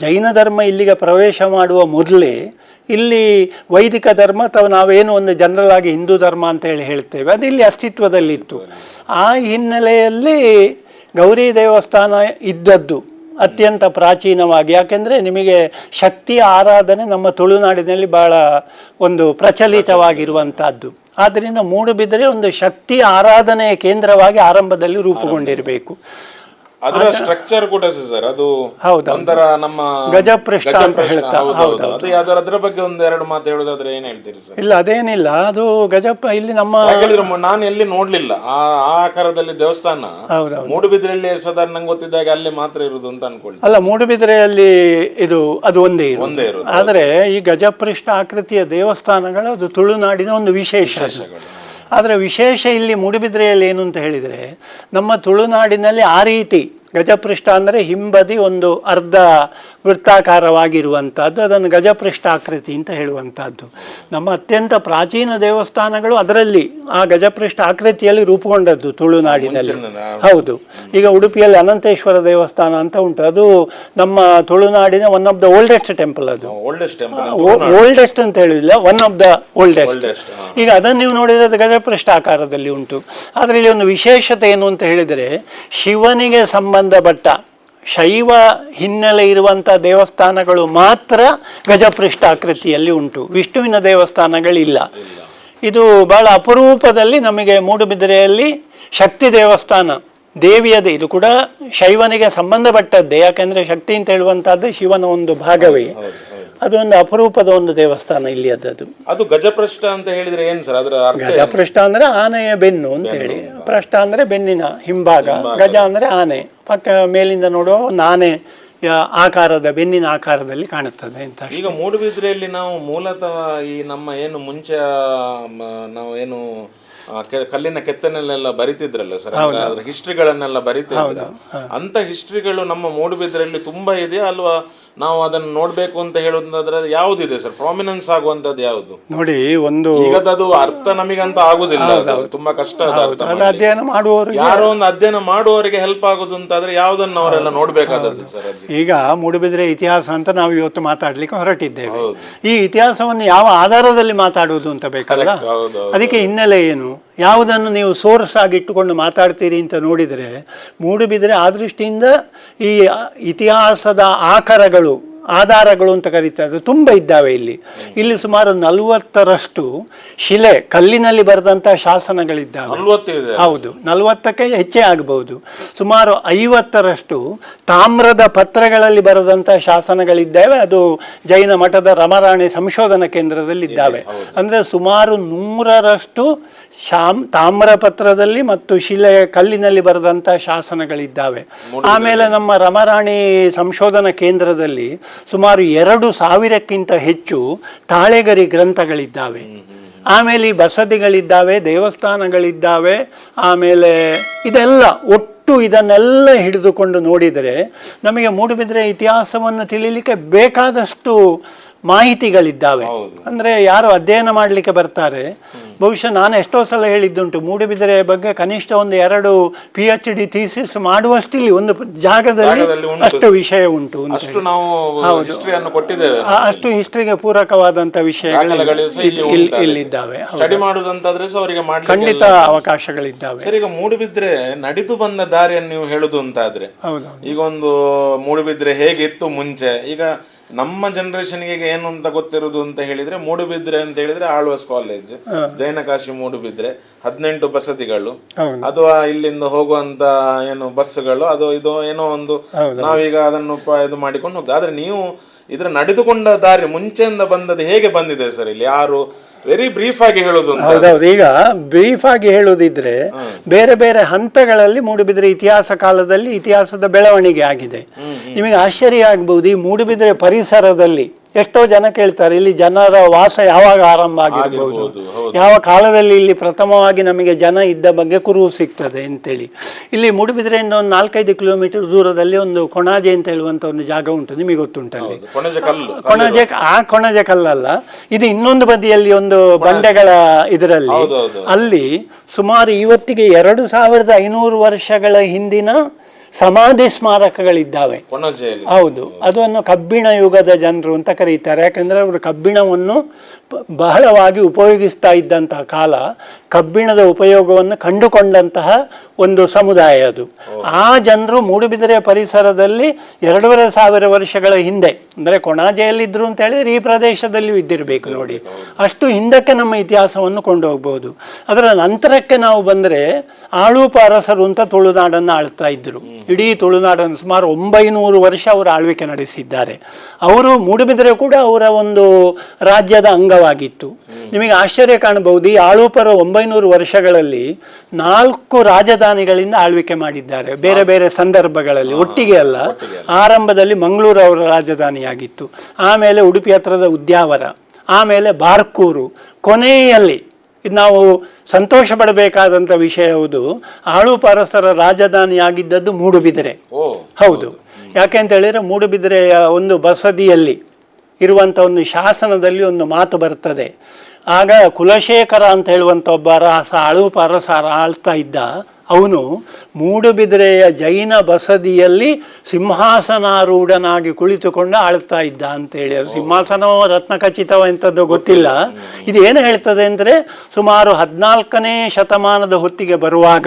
ಜೈನ ಧರ್ಮ ಇಲ್ಲಿಗೆ ಪ್ರವೇಶ ಮಾಡುವ ಮೊದಲೇ ಇಲ್ಲಿ ವೈದಿಕ ಧರ್ಮ ಅಥವಾ ನಾವೇನು ಒಂದು ಜನರಲ್ ಆಗಿ ಹಿಂದೂ ಧರ್ಮ ಅಂತ ಹೇಳ್ತೇವೆ, ಅದು ಇಲ್ಲಿ ಅಸ್ತಿತ್ವದಲ್ಲಿತ್ತು. ಆ ಹಿನ್ನೆಲೆಯಲ್ಲಿ ಗೌರಿ ದೇವಸ್ಥಾನ ಇದ್ದದ್ದು ಅತ್ಯಂತ ಪ್ರಾಚೀನವಾಗಿ. ಯಾಕೆಂದರೆ ನಿಮಗೆ ಶಕ್ತಿಯ ಆರಾಧನೆ ನಮ್ಮ ತುಳುನಾಡಿನಲ್ಲಿ ಬಹಳ ಒಂದು ಪ್ರಚಲಿತವಾಗಿರುವಂಥದ್ದು. ಆದ್ದರಿಂದ ಮೂಡುಬಿದಿರೆ ಒಂದು ಶಕ್ತಿಯ ಆರಾಧನೆಯ ಕೇಂದ್ರವಾಗಿ ಆರಂಭದಲ್ಲಿ ರೂಪುಗೊಂಡಿರಬೇಕು. ಅದರ ಸ್ಟ್ರಕ್ಚರ್ ಕೂಡ ಸರ್ ಅದು ಒಂಥರ ನಮ್ಮ ಗಜಪೃಷ್ಠ ಅಂತ ಹೇಳ್ತಾರೆ. ಅದರ ಬಗ್ಗೆ 1-2 ಮಾತು ಹೇಳೋದಾದ್ರೆ ಏನ್ ಹೇಳ್ತೀರಿ ಸರ್? ಇಲ್ಲ, ಅದೇನಿಲ್ಲ, ಅದು ಇಲ್ಲಿ ನಮ್ಮ ನಾನು ಎಲ್ಲಿ ನೋಡ್ಲಿಲ್ಲ ಆ ಆಕಾರದಲ್ಲಿ ದೇವಸ್ಥಾನ. ಮೂಡುಬಿದಿರೆಯಲ್ಲಿ ಸಾಧಾರಣ ನಂಗೆ ಗೊತ್ತಿದ್ದಾಗ ಅಲ್ಲಿ ಮಾತ್ರ ಇರುವುದು ಅಂತ ಅನ್ಕೊಳ್ಳಿ. ಅಲ್ಲ, ಮೂಡುಬಿದಿರೆಯಲ್ಲಿ ಅದು ಒಂದೇ ಇರೋದು. ಆದರೆ ಈ ಗಜಪೃಷ್ಠ ಆಕೃತಿಯ ದೇವಸ್ಥಾನಗಳು ಅದು ತುಳುನಾಡಿನ ಒಂದು ವಿಶೇಷ. ಆದರೆ ವಿಶೇಷ ಇಲ್ಲಿ ಮೂಡುಬಿದ್ರೆಯಲ್ಲಿ ಏನು ಅಂತ ಹೇಳಿದರೆ, ನಮ್ಮ ತುಳುನಾಡಿನಲ್ಲಿ ಆ ರೀತಿ ಗಜಪೃಷ್ಠ ಅಂದರೆ ಹಿಂಬದಿ ಒಂದು ಅರ್ಧ ವೃತ್ತಾಕಾರವಾಗಿರುವಂಥದ್ದು, ಅದನ್ನು ಗಜಪೃಷ್ಠ ಆಕೃತಿ ಅಂತ ಹೇಳುವಂಥದ್ದು. ನಮ್ಮ ಅತ್ಯಂತ ಪ್ರಾಚೀನ ದೇವಸ್ಥಾನಗಳು ಅದರಲ್ಲಿ ಆ ಗಜಪೃಷ್ಠ ಆಕೃತಿಯಲ್ಲಿ ರೂಪುಗೊಂಡದ್ದು ತುಳುನಾಡಿನಲ್ಲಿ. ಹೌದು. ಈಗ ಉಡುಪಿಯಲ್ಲಿ ಅನಂತೇಶ್ವರ ದೇವಸ್ಥಾನ ಅಂತ ಉಂಟು, ಅದು ನಮ್ಮ ತುಳುನಾಡಿನ one of the oldest temple. ಅದು ಓಲ್ಡೆಸ್ಟ್ ಅಂತ ಹೇಳಿಲ್ಲ, ಒನ್ ಆಫ್ ದ ಓಲ್ಡೆಸ್ಟ್. ಈಗ ಅದನ್ನು ನೀವು ನೋಡಿದರೆ ಅದು ಗಜಪೃಷ್ಠ ಆಕಾರದಲ್ಲಿ ಉಂಟು. ಆದರೆ ಇಲ್ಲಿ ಒಂದು ವಿಶೇಷತೆ ಏನು ಅಂತ ಹೇಳಿದರೆ, ಶಿವನಿಗೆ ಸಂಬಂಧಪಟ್ಟ ಶೈವ ಹಿನ್ನೆಲೆ ಇರುವಂಥ ದೇವಸ್ಥಾನಗಳು ಮಾತ್ರ ಗಜಪೃಷ್ಠ ಆಕೃತಿಯಲ್ಲಿ ಉಂಟು, ವಿಷ್ಣುವಿನ ದೇವಸ್ಥಾನಗಳಿಲ್ಲ. ಇದು ಬಹಳ ಅಪರೂಪದಲ್ಲಿ ನಮಗೆ ಮೂಡುಬಿದಿರೆಯಲ್ಲಿ ಶಕ್ತಿ ದೇವಸ್ಥಾನ ದೇವಿಯದೇ, ಇದು ಕೂಡ ಶೈವನಿಗೆ ಸಂಬಂಧಪಟ್ಟದ್ದೇ, ಯಾಕೆಂದರೆ ಶಕ್ತಿ ಅಂತ ಹೇಳುವಂಥದ್ದು ಶಿವನ ಒಂದು ಭಾಗವೇ. ಅದೊಂದು ಅಪರೂಪದ ಒಂದು ದೇವಸ್ಥಾನ ಇಲ್ಲಿ ಅದದು. ಅದು ಗಜಪೃಷ್ಠ ಅಂತ ಹೇಳಿದ್ರೆ ಏನು ಸರ್ ಅದರ ಅರ್ಥ? ಗಜಪೃಷ್ಠ ಅಂದರೆ ಆನೆಯ ಬೆನ್ನು ಅಂತ ಹೇಳಿ, ಪೃಷ್ಠ ಅಂದರೆ ಬೆನ್ನಿನ ಹಿಂಭಾಗ, ಗಜ ಅಂದರೆ ಆನೆ, ಪಕ್ಕ ಮೇಲಿಂದ ನೋಡುವ ಒಂದು ಆನೆ ಆಕಾರದ ಬೆನ್ನಿನ ಆಕಾರದಲ್ಲಿ ಕಾಣುತ್ತದೆ ಅಂತ. ಈಗ ಮೂಡುಬಿದ್ರೆಯಲ್ಲಿ ನಾವು ಮೂಲತಃ ಈ ನಮ್ಮ ಏನು ಮುಂಚೆ ನಾವು ಏನು ಕಲ್ಲಿನ ಕೆತ್ತನೆಲ್ಲ ಬರಿತಿದ್ರಲ್ಲ ಸರ್, ಅದ್ರ ಹಿಸ್ಟ್ರಿಗಳನ್ನೆಲ್ಲ ಬರಿತಿದ್ರ, ಅಂತ ಹಿಸ್ಟ್ರಿಗಳು ನಮ್ಮ ಮೂಡುಬಿದ್ರೆಯಲ್ಲಿ ತುಂಬಾ ಇದೆಯಾ ಅಲ್ವಾ? ನಾವು ಅದನ್ನು ನೋಡ್ಬೇಕು ಅಂತ ಹೇಳೋದಾದ್ರೆ ಯಾವುದಿದೆ ಸರ್ ಪ್ರಾಮಿನೆನ್ಸ್ ಆಗುವಂತದ್ದು ಯಾವುದು? ನೋಡಿ, ಒಂದು ಅದು ಅರ್ಥ ನಮಗಂತ ಆಗುದಿಲ್ಲ, ತುಂಬಾ ಕಷ್ಟ. ಅಧ್ಯಯನ ಮಾಡುವವರು, ಯಾರೋ ಒಂದು ಅಧ್ಯಯನ ಮಾಡುವವರಿಗೆ ಹೆಲ್ಪ್ ಆಗುದು ಅಂತಾದ್ರೆ ಯಾವ್ದನ್ನ ಅವರೆಲ್ಲ ನೋಡ್ಬೇಕಾದದ್ದು ಸರ್? ಈಗ ಮೂಡುಬಿದಿರೆ ಇತಿಹಾಸ ಅಂತ ನಾವು ಇವತ್ತು ಮಾತಾಡ್ಲಿಕ್ಕೆ ಹೊರಟಿದ್ದೇವೆ. ಈ ಇತಿಹಾಸವನ್ನು ಯಾವ ಆಧಾರದಲ್ಲಿ ಮಾತಾಡುವುದು ಅಂತ ಬೇಕಲ್ಲ, ಅದಕ್ಕೆ ಹಿನ್ನೆಲೆ ಏನು, ಯಾವುದನ್ನು ನೀವು ಸೋರ್ಸ್ ಆಗಿ ಇಟ್ಟುಕೊಂಡು ಮಾತಾಡ್ತೀರಿ ಅಂತ ನೋಡಿದರೆ, ಮೂಡುಬಿದಿರೆ ಆ ದೃಷ್ಟಿಯಿಂದ ಈ ಇತಿಹಾಸದ ಆಧಾರಗಳು ಅಂತ ಕರೀತಾರೆ, ತುಂಬ ಇದ್ದಾವೆ ಇಲ್ಲಿ. ಇಲ್ಲಿ ಸುಮಾರು 40ರಷ್ಟು ಶಿಲೆ ಕಲ್ಲಿನಲ್ಲಿ ಬರೆದಂಥ ಶಾಸನಗಳಿದ್ದಾವೆ. ಹೌದು, 40ಕ್ಕೆ ಹೆಚ್ಚೇ ಆಗಬಹುದು. ಸುಮಾರು 50ರಷ್ಟು ತಾಮ್ರದ ಪತ್ರಗಳಲ್ಲಿ ಬರೆದಂಥ ಶಾಸನಗಳಿದ್ದಾವೆ. ಅದು ಜೈನ ಮಠದ ರಮರಾಣಿ ಸಂಶೋಧನಾ ಕೇಂದ್ರದಲ್ಲಿದ್ದಾವೆ. ಅಂದರೆ ಸುಮಾರು 100ರಷ್ಟು ತಾಮ್ರ ಪತ್ರದಲ್ಲಿ ಮತ್ತು ಕಲ್ಲಿನಲ್ಲಿ ಬರೆದಂಥ ಶಾಸನಗಳಿದ್ದಾವೆ. ಆಮೇಲೆ ನಮ್ಮ ರಮರಾಣಿ ಸಂಶೋಧನಾ ಕೇಂದ್ರದಲ್ಲಿ ಸುಮಾರು 2000ಕ್ಕಿಂತ ಹೆಚ್ಚು ತಾಳೆಗರಿ ಗ್ರಂಥಗಳಿದ್ದಾವೆ. ಆಮೇಲೆ ಬಸದಿಗಳಿದ್ದಾವೆ, ದೇವಸ್ಥಾನಗಳಿದ್ದಾವೆ. ಆಮೇಲೆ ಇದೆಲ್ಲ ಒಟ್ಟು ಇದನ್ನೆಲ್ಲ ಹಿಡಿದುಕೊಂಡು ನೋಡಿದರೆ ನಮಗೆ ಮೂಡುಬಿದಿರೆ ಇತಿಹಾಸವನ್ನು ತಿಳಿಲಿಕ್ಕೆ ಬೇಕಾದಷ್ಟು ಮಾಹಿತಿಗಳಿದ್ದಾವೆ. ಅಂದರೆ ಯಾರು ಅಧ್ಯಯನ ಮಾಡಲಿಕ್ಕೆ ಬರ್ತಾರೆ, ಬಹುಶಃ ನಾನು ಎಷ್ಟೋ ಸಲ ಹೇಳಿದ್ದುಂಟು, ಮೂಡುಬಿದಿರೆ ಬಗ್ಗೆ ಕನಿಷ್ಠ ಒಂದು 2 PhD ಥೀಸಿಸ್ ಮಾಡುವಷ್ಟು ಇಲ್ಲಿ ಒಂದು ಜಾಗದಲ್ಲಿ ಅಷ್ಟು ವಿಷಯ ಉಂಟು. ಅಷ್ಟು ಹಿಸ್ಟ್ರಿಗೆ ಪೂರಕವಾದಂಥ ವಿಷಯಗಳು ಇಲ್ಲಿದ್ದಾವೆ. ಖಂಡಿತ ಅವಕಾಶಗಳಿದ್ದಾವೆ. ಈಗ ಮೂಡುಬಿದ್ರೆ ನಡೆದು ಬಂದ ದಾರಿಯನ್ನು ನೀವು ಹೇಳುದು ಅಂತಾದ್ರೆ, ಈಗ ಒಂದು ಮೂಡುಬಿದ್ರೆ ಹೇಗಿತ್ತು ಮುಂಚೆ, ಈಗ ನಮ್ಮ ಜನರೇಷನ್ಗೆ ಏನು ಅಂತ ಗೊತ್ತಿರೋದು ಅಂತ ಹೇಳಿದ್ರೆ, ಮೂಡುಬಿದ್ರೆ ಅಂತ ಹೇಳಿದ್ರೆ ಆಳ್ವಾಸ್ ಕಾಲೇಜ್, ಜೈನಕಾಶಿ ಮೂಡುಬಿದ್ರೆ, 18 ಬಸದಿಗಳು, ಅದು ಇಲ್ಲಿಂದ ಹೋಗುವಂತ ಏನು ಬಸ್ಸುಗಳು, ಅದು ಇದು ಏನೋ ಒಂದು ನಾವೀಗ ಅದನ್ನು ಇದು ಮಾಡಿಕೊಂಡು ಹೋಗ್ತದೆ. ಆದ್ರೆ ನೀವು ಇದ್ರ ನಡೆದುಕೊಂಡ ದಾರಿ ಮುಂಚೆಯಿಂದ ಬಂದದ್ದು ಹೇಗೆ ಬಂದಿದೆ ಸರ್? ಇಲ್ಲಿ ಯಾರು ವೆರಿ ಬ್ರೀಫ್ ಆಗಿ ಹೇಳೋದು? ಹೌದೌದು. ಈಗ ಬ್ರೀಫ್ ಆಗಿ ಹೇಳೋದಿದ್ರೆ, ಬೇರೆ ಬೇರೆ ಹಂತಗಳಲ್ಲಿ ಮೂಡುಬಿದಿರೆ ಇತಿಹಾಸ ಕಾಲದಲ್ಲಿ ಇತಿಹಾಸದ ಬೆಳವಣಿಗೆ ಆಗಿದೆ. ನಿಮಗೆ ಆಶ್ಚರ್ಯ ಆಗ್ಬಹುದು, ಈ ಮೂಡುಬಿದಿರೆ ಪರಿಸರದಲ್ಲಿ ಎಷ್ಟೋ ಜನ ಕೇಳ್ತಾರೆ, ಇಲ್ಲಿ ಜನರ ವಾಸ ಯಾವಾಗ ಆರಂಭ ಆಗಿರ್ಬೋದು, ಯಾವ ಕಾಲದಲ್ಲಿ ಇಲ್ಲಿ ಪ್ರಥಮವಾಗಿ ನಮಗೆ ಜನ ಇದ್ದ ಬಗ್ಗೆ ಕುರುಹು ಸಿಗ್ತದೆ ಅಂತೇಳಿ. ಇಲ್ಲಿ ಮೂಡುಬಿದಿರೆಯಿಂದ ಒಂದು 4-5 ಕಿಲೋಮೀಟರ್ ದೂರದಲ್ಲಿ ಒಂದು ಕೊಣಾಜೆ ಅಂತ ಹೇಳುವಂತ ಒಂದು ಜಾಗ ಉಂಟು, ನಿಮಗೆ ಗೊತ್ತುಂಟಲ್ಲಿ. ಕೊಣಾಜೆ ಕಲ್ಲಲ್ಲ, ಇದು ಇನ್ನೊಂದು ಬದಿಯಲ್ಲಿ ಒಂದು ಬಂಡೆಗಳ ಇದರಲ್ಲಿ, ಅಲ್ಲಿ ಸುಮಾರು ಇವತ್ತಿಗೆ 2500 ವರ್ಷಗಳ ಹಿಂದಿನ ಸಮಾಧಿ ಸ್ಮಾರಕಗಳಿದ್ದಾವೆ. ಹೌದು, ಅದನ್ನು ಕಬ್ಬಿಣ ಯುಗದ ಜನರು ಅಂತ ಕರೀತಾರೆ. ಯಾಕಂದ್ರೆ ಅವರು ಕಬ್ಬಿಣವನ್ನು ಬಹಳವಾಗಿ ಉಪಯೋಗಿಸ್ತಾ ಇದ್ದಂತಹ ಕಾಲ, ಕಬ್ಬಿಣದ ಉಪಯೋಗವನ್ನು ಕಂಡುಕೊಂಡಂತಹ ಒಂದು ಸಮುದಾಯ ಅದು. ಆ ಜನರು ಮೂಡುಬಿದಿರೆ ಪರಿಸರದಲ್ಲಿ 2500 ವರ್ಷಗಳ ಹಿಂದೆ, ಅಂದರೆ ಕೊಣಾಜೆಯಲ್ಲಿದ್ದರು ಅಂತ ಹೇಳಿದ್ರೆ ಈ ಪ್ರದೇಶದಲ್ಲಿಯೂ ಇದ್ದಿರಬೇಕು ನೋಡಿ. ಅಷ್ಟು ಹಿಂದಕ್ಕೆ ನಮ್ಮ ಇತಿಹಾಸವನ್ನು ಕೊಂಡು ಹೋಗ್ಬೋದು. ಅದರ ನಂತರಕ್ಕೆ ನಾವು ಬಂದರೆ, ಆಳೂಪ ಅರಸರು ಅಂತ ತುಳುನಾಡನ್ನು ಆಳ್ತಾ ಇದ್ದರು. ಇಡೀ ತುಳುನಾಡನ್ನು ಸುಮಾರು 900 ವರ್ಷ ಅವರು ಆಳ್ವಿಕೆ ನಡೆಸಿದ್ದಾರೆ. ಅವರು ಮೂಡುಬಿದಿರೆ ಕೂಡ ಅವರ ಒಂದು ರಾಜ್ಯದ ಅಂಗವಾಗಿತ್ತು. ನಿಮಗೆ ಆಶ್ಚರ್ಯ ಕಾಣಬಹುದು, ಈ ಆಳೂಪರ 900 ವರ್ಷಗಳಲ್ಲಿ 4 ರಾಜಧಾನಿಗಳಿಂದ ಆಳ್ವಿಕೆ ಮಾಡಿದ್ದಾರೆ, ಬೇರೆ ಬೇರೆ ಸಂದರ್ಭಗಳಲ್ಲಿ, ಒಟ್ಟಿಗೆ ಅಲ್ಲ. ಆರಂಭದಲ್ಲಿ ಮಂಗಳೂರು ಅವರ ರಾಜಧಾನಿಯಾಗಿತ್ತು, ಆಮೇಲೆ ಉಡುಪಿ ಹತ್ರದ ಉದ್ಯಾವರ, ಆಮೇಲೆ ಬಾರ್ಕೂರು, ಕೊನೆಯಲ್ಲಿ ಇದು ನಾವು ಸಂತೋಷ ಪಡಬೇಕಾದಂಥ ವಿಷಯ. ಹೌದು, ಆಳುಪಾರಸರ ರಾಜಧಾನಿಯಾಗಿದ್ದದ್ದು ಮೂಡುಬಿದಿರೆ. ಹೌದು, ಯಾಕೆ ಅಂತ ಹೇಳಿದರೆ ಮೂಡುಬಿದಿರೆಯ ಒಂದು ಬಸದಿಯಲ್ಲಿ ಇರುವಂಥ ಒಂದು ಶಾಸನದಲ್ಲಿ ಒಂದು ಮಾತು ಬರ್ತದೆ. ಆಗ ಕುಲಶೇಖರ ಅಂತ ಹೇಳುವಂಥ ಒಬ್ಬ ಆಳುಪಾರಸ ಆಳ್ತಾ ಇದ್ದ. ಅವನು ಮೂಡುಬಿದಿರೆಯ ಜೈನ ಬಸದಿಯಲ್ಲಿ ಸಿಂಹಾಸನಾರೂಢನಾಗಿ ಕುಳಿತುಕೊಂಡು ಆಳ್ತಾ ಇದ್ದ ಅಂತೇಳಿ. ಅದು ಸಿಂಹಾಸನವೋ ರತ್ನಖಚಿತವೋ ಎಂಥದ್ದು ಗೊತ್ತಿಲ್ಲ. ಇದು ಏನು ಹೇಳ್ತದೆ ಅಂದರೆ, ಸುಮಾರು 14ನೇ ಶತಮಾನದ ಹೊತ್ತಿಗೆ ಬರುವಾಗ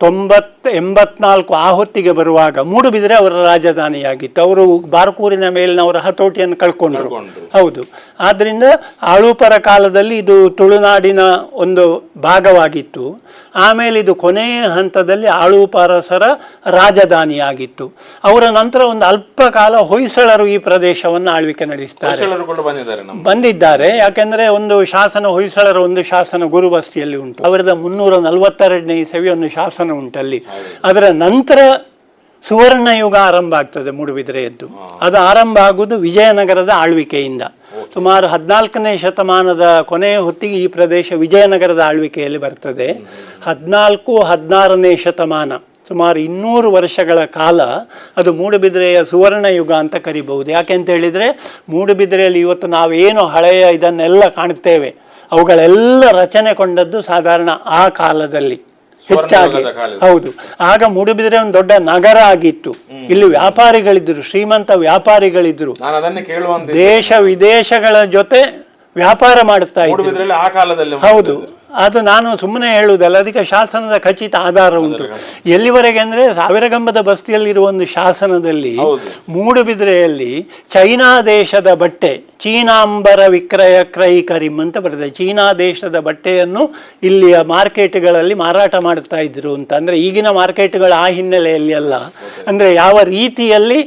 1384 ಆ ಹೊತ್ತಿಗೆ ಬರುವಾಗ ಮೂಡುಬಿದಿರೆ ಅವರ ರಾಜಧಾನಿಯಾಗಿತ್ತು. ಅವರು ಬಾರ್ಕೂರಿನ ಮೇಲಿನವರ ಹತೋಟಿಯನ್ನು ಕಳ್ಕೊಂಡ್ರು. ಹೌದು, ಆದ್ದರಿಂದ ಆಳುಪರ ಕಾಲದಲ್ಲಿ ಇದು ತುಳುನಾಡಿನ ಒಂದು ಭಾಗವಾಗಿತ್ತು. ಆಮೇಲೆ ಇದು ಕೊನೆಯ ಹಂತದಲ್ಲಿ ಆಳುಪಾರಸರ ರಾಜಧಾನಿಯಾಗಿತ್ತು. ಅವರ ನಂತರ ಒಂದು ಅಲ್ಪ ಕಾಲ ಹೊಯ್ಸಳರು ಈ ಪ್ರದೇಶವನ್ನು ಆಳ್ವಿಕೆ ನಡೆಸ್ತಾರೆ, ಬಂದಿದ್ದಾರೆ. ಯಾಕೆಂದ್ರೆ ಒಂದು ಶಾಸನ, ಹೊಯ್ಸಳರ ಒಂದು ಶಾಸನ ಗುರುಬಸ್ತಿಯಲ್ಲಿ ಉಂಟು. 1342ನೇ ಇಸವಿ ಒಂದು ಶಾಸನ ಉಂಟಲ್ಲಿ. ಅದರ ನಂತರ ಸುವರ್ಣಯುಗ ಆರಂಭ ಆಗ್ತದೆ ಮೂಡುಬಿದಿರೆಯದ್ದು. ಅದು ಆರಂಭ ಆಗುವುದು ವಿಜಯನಗರದ ಆಳ್ವಿಕೆಯಿಂದ. ಸುಮಾರು 14ನೇ ಶತಮಾನದ ಕೊನೆಯ ಹೊತ್ತಿಗೆ ಈ ಪ್ರದೇಶ ವಿಜಯನಗರದ ಆಳ್ವಿಕೆಯಲ್ಲಿ ಬರ್ತದೆ. 14-16ನೇ ಶತಮಾನ, ಸುಮಾರು 200 ವರ್ಷಗಳ ಕಾಲ ಅದು ಮೂಡುಬಿದಿರೆಯ ಸುವರ್ಣಯುಗ ಅಂತ ಕರಿಬಹುದು. ಯಾಕೆಂತ ಹೇಳಿದರೆ, ಮೂಡುಬಿದಿರೆಯಲ್ಲಿ ಇವತ್ತು ನಾವೇನು ಹಳೆಯ ಇದನ್ನೆಲ್ಲ ಕಾಣ್ತೇವೆ, ಅವುಗಳೆಲ್ಲ ರಚನೆ ಕೊಂಡದ್ದು ಸಾಧಾರಣ ಆ ಕಾಲದಲ್ಲಿ ಹೆಚ್ಚಾಗಿ. ಹೌದು, ಆಗ ಮೂಡುಬಿದಿರೆ ಒಂದು ದೊಡ್ಡ ನಗರ ಆಗಿತ್ತು. ಇಲ್ಲಿ ವ್ಯಾಪಾರಿಗಳಿದ್ರು, ಶ್ರೀಮಂತ ವ್ಯಾಪಾರಿಗಳಿದ್ರು, ದೇಶ ವಿದೇಶಗಳ ಜೊತೆ ವ್ಯಾಪಾರ ಮಾಡುತ್ತಾ ಇದ್ರು. ಹೌದು, ಅದು ನಾನು ಸುಮ್ಮನೆ ಹೇಳುವುದಲ್ಲ, ಅದಕ್ಕೆ ಶಾಸನದ ಖಚಿತ ಆಧಾರ ಉಂಟು. ಎಲ್ಲಿವರೆಗೆ ಅಂದರೆ, ಸಾವಿರಗಂಬದ ಬಸ್ತಿಯಲ್ಲಿರುವ ಒಂದು ಶಾಸನದಲ್ಲಿ ಮೂಡುಬಿದಿರೆಯಲ್ಲಿ ಚೈನಾ ದೇಶದ ಬಟ್ಟೆ, ಚೀನಾಂಬರ ವಿಕ್ರಯ ಕ್ರೈಕರಿಮ್ ಅಂತ ಬರ್ತದೆ. ಚೀನಾ ದೇಶದ ಬಟ್ಟೆಯನ್ನು ಇಲ್ಲಿಯ ಮಾರ್ಕೆಟ್ಗಳಲ್ಲಿ ಮಾರಾಟ ಮಾಡ್ತಾ ಇದ್ರು ಅಂತ. ಅಂದರೆ ಈಗಿನ ಮಾರ್ಕೆಟ್ಗಳ ಆ ಹಿನ್ನೆಲೆಯಲ್ಲಿ ಅಲ್ಲ, ಅಂದರೆ ಯಾವ ರೀತಿಯಲ್ಲಿ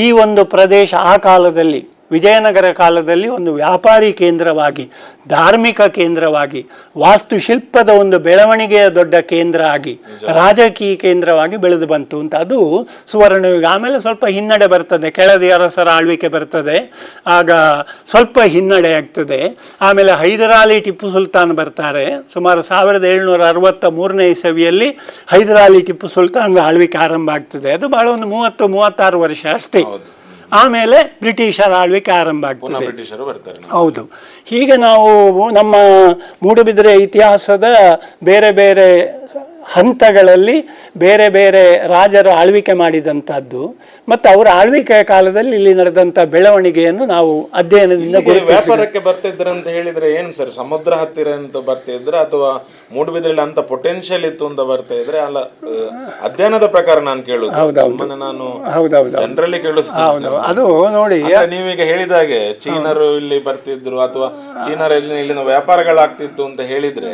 ಈ ಒಂದು ಪ್ರದೇಶ ಆ ಕಾಲದಲ್ಲಿ ವಿಜಯನಗರ ಕಾಲದಲ್ಲಿ ಒಂದು ವ್ಯಾಪಾರಿ ಕೇಂದ್ರವಾಗಿ, ಧಾರ್ಮಿಕ ಕೇಂದ್ರವಾಗಿ, ವಾಸ್ತುಶಿಲ್ಪದ ಒಂದು ಬೆಳವಣಿಗೆಯ ದೊಡ್ಡ ಕೇಂದ್ರ ಆಗಿ, ರಾಜಕೀಯ ಕೇಂದ್ರವಾಗಿ ಬೆಳೆದು ಬಂತು ಅಂತ. ಅದು ಸುವರ್ಣಯುಗ. ಆಮೇಲೆ ಸ್ವಲ್ಪ ಹಿನ್ನಡೆ ಬರ್ತದೆ, ಕೆಳದಿ ಅರಸರ ಆಳ್ವಿಕೆ ಬರ್ತದೆ, ಆಗ ಸ್ವಲ್ಪ ಹಿನ್ನಡೆ ಆಗ್ತದೆ. ಆಮೇಲೆ ಹೈದರಾಲಿ ಟಿಪ್ಪು ಸುಲ್ತಾನ್ ಬರ್ತಾರೆ. ಸುಮಾರು 1763ನೇ ಇಸವಿಯಲ್ಲಿ ಹೈದರಾಲಿ ಟಿಪ್ಪು ಸುಲ್ತಾನ್ ಆಳ್ವಿಕೆ ಆರಂಭ ಆಗ್ತದೆ. ಅದು ಬಹಳ ಒಂದು 30-36 ವರ್ಷ ಅಷ್ಟೇ. ಆಮೇಲೆ ಬ್ರಿಟಿಷರ ಆಳ್ವಿಕೆ ಆರಂಭ ಆಗ್ತದೆ. ಹೌದು, ಹೀಗೆ ನಾವು ನಮ್ಮ ಮೂಡುಬಿದಿರೆ ಇತಿಹಾಸದ ಬೇರೆ ಬೇರೆ ಹಂತಗಳಲ್ಲಿ ಬೇರೆ ಬೇರೆ ರಾಜರು ಆಳ್ವಿಕೆ ಮಾಡಿದಂಥದ್ದು ಮತ್ತು ಅವರ ಆಳ್ವಿಕೆಯ ಕಾಲದಲ್ಲಿ ಇಲ್ಲಿ ನಡೆದಂಥ ಬೆಳವಣಿಗೆಯನ್ನು ನಾವು ಅಧ್ಯಯನದಿಂದ ವ್ಯಾಪಾರಕ್ಕೆ ಬರ್ತಿದ್ರ ಅಂತ ಹೇಳಿದ್ರೆ ಏನು ಸರ್, ಸಮುದ್ರ ಹತ್ತಿರ ಅಂತ ಬರ್ತಿದ್ರ ಅಥವಾ ಮೂಡುಬಿದಿರೆಯಲ್ಲಿ ಅಂತ ಪೊಟೆನ್ಶಿಯಲ್ ಇತ್ತು ಅಂತ ಬರ್ತಾ ಇದ್ರೆ? ಅಲ್ಲ, ಅಧ್ಯಯನದ ಪ್ರಕಾರ ನಾನು ಕೇಳುದು, ನಾನು ಜನರಲಿ ಕೇಳುದು. ಅದು ನೋಡಿ, ನೀವೀಗ ಹೇಳಿದಾಗೆ ಚೀನರು ಇಲ್ಲಿ ಬರ್ತಿದ್ರು ಅಥವಾ ಚೀನರಲ್ಲಿ ಇಲ್ಲಿನ ವ್ಯಾಪಾರಗಳಾಗ್ತಿತ್ತು ಅಂತ ಹೇಳಿದ್ರೆ,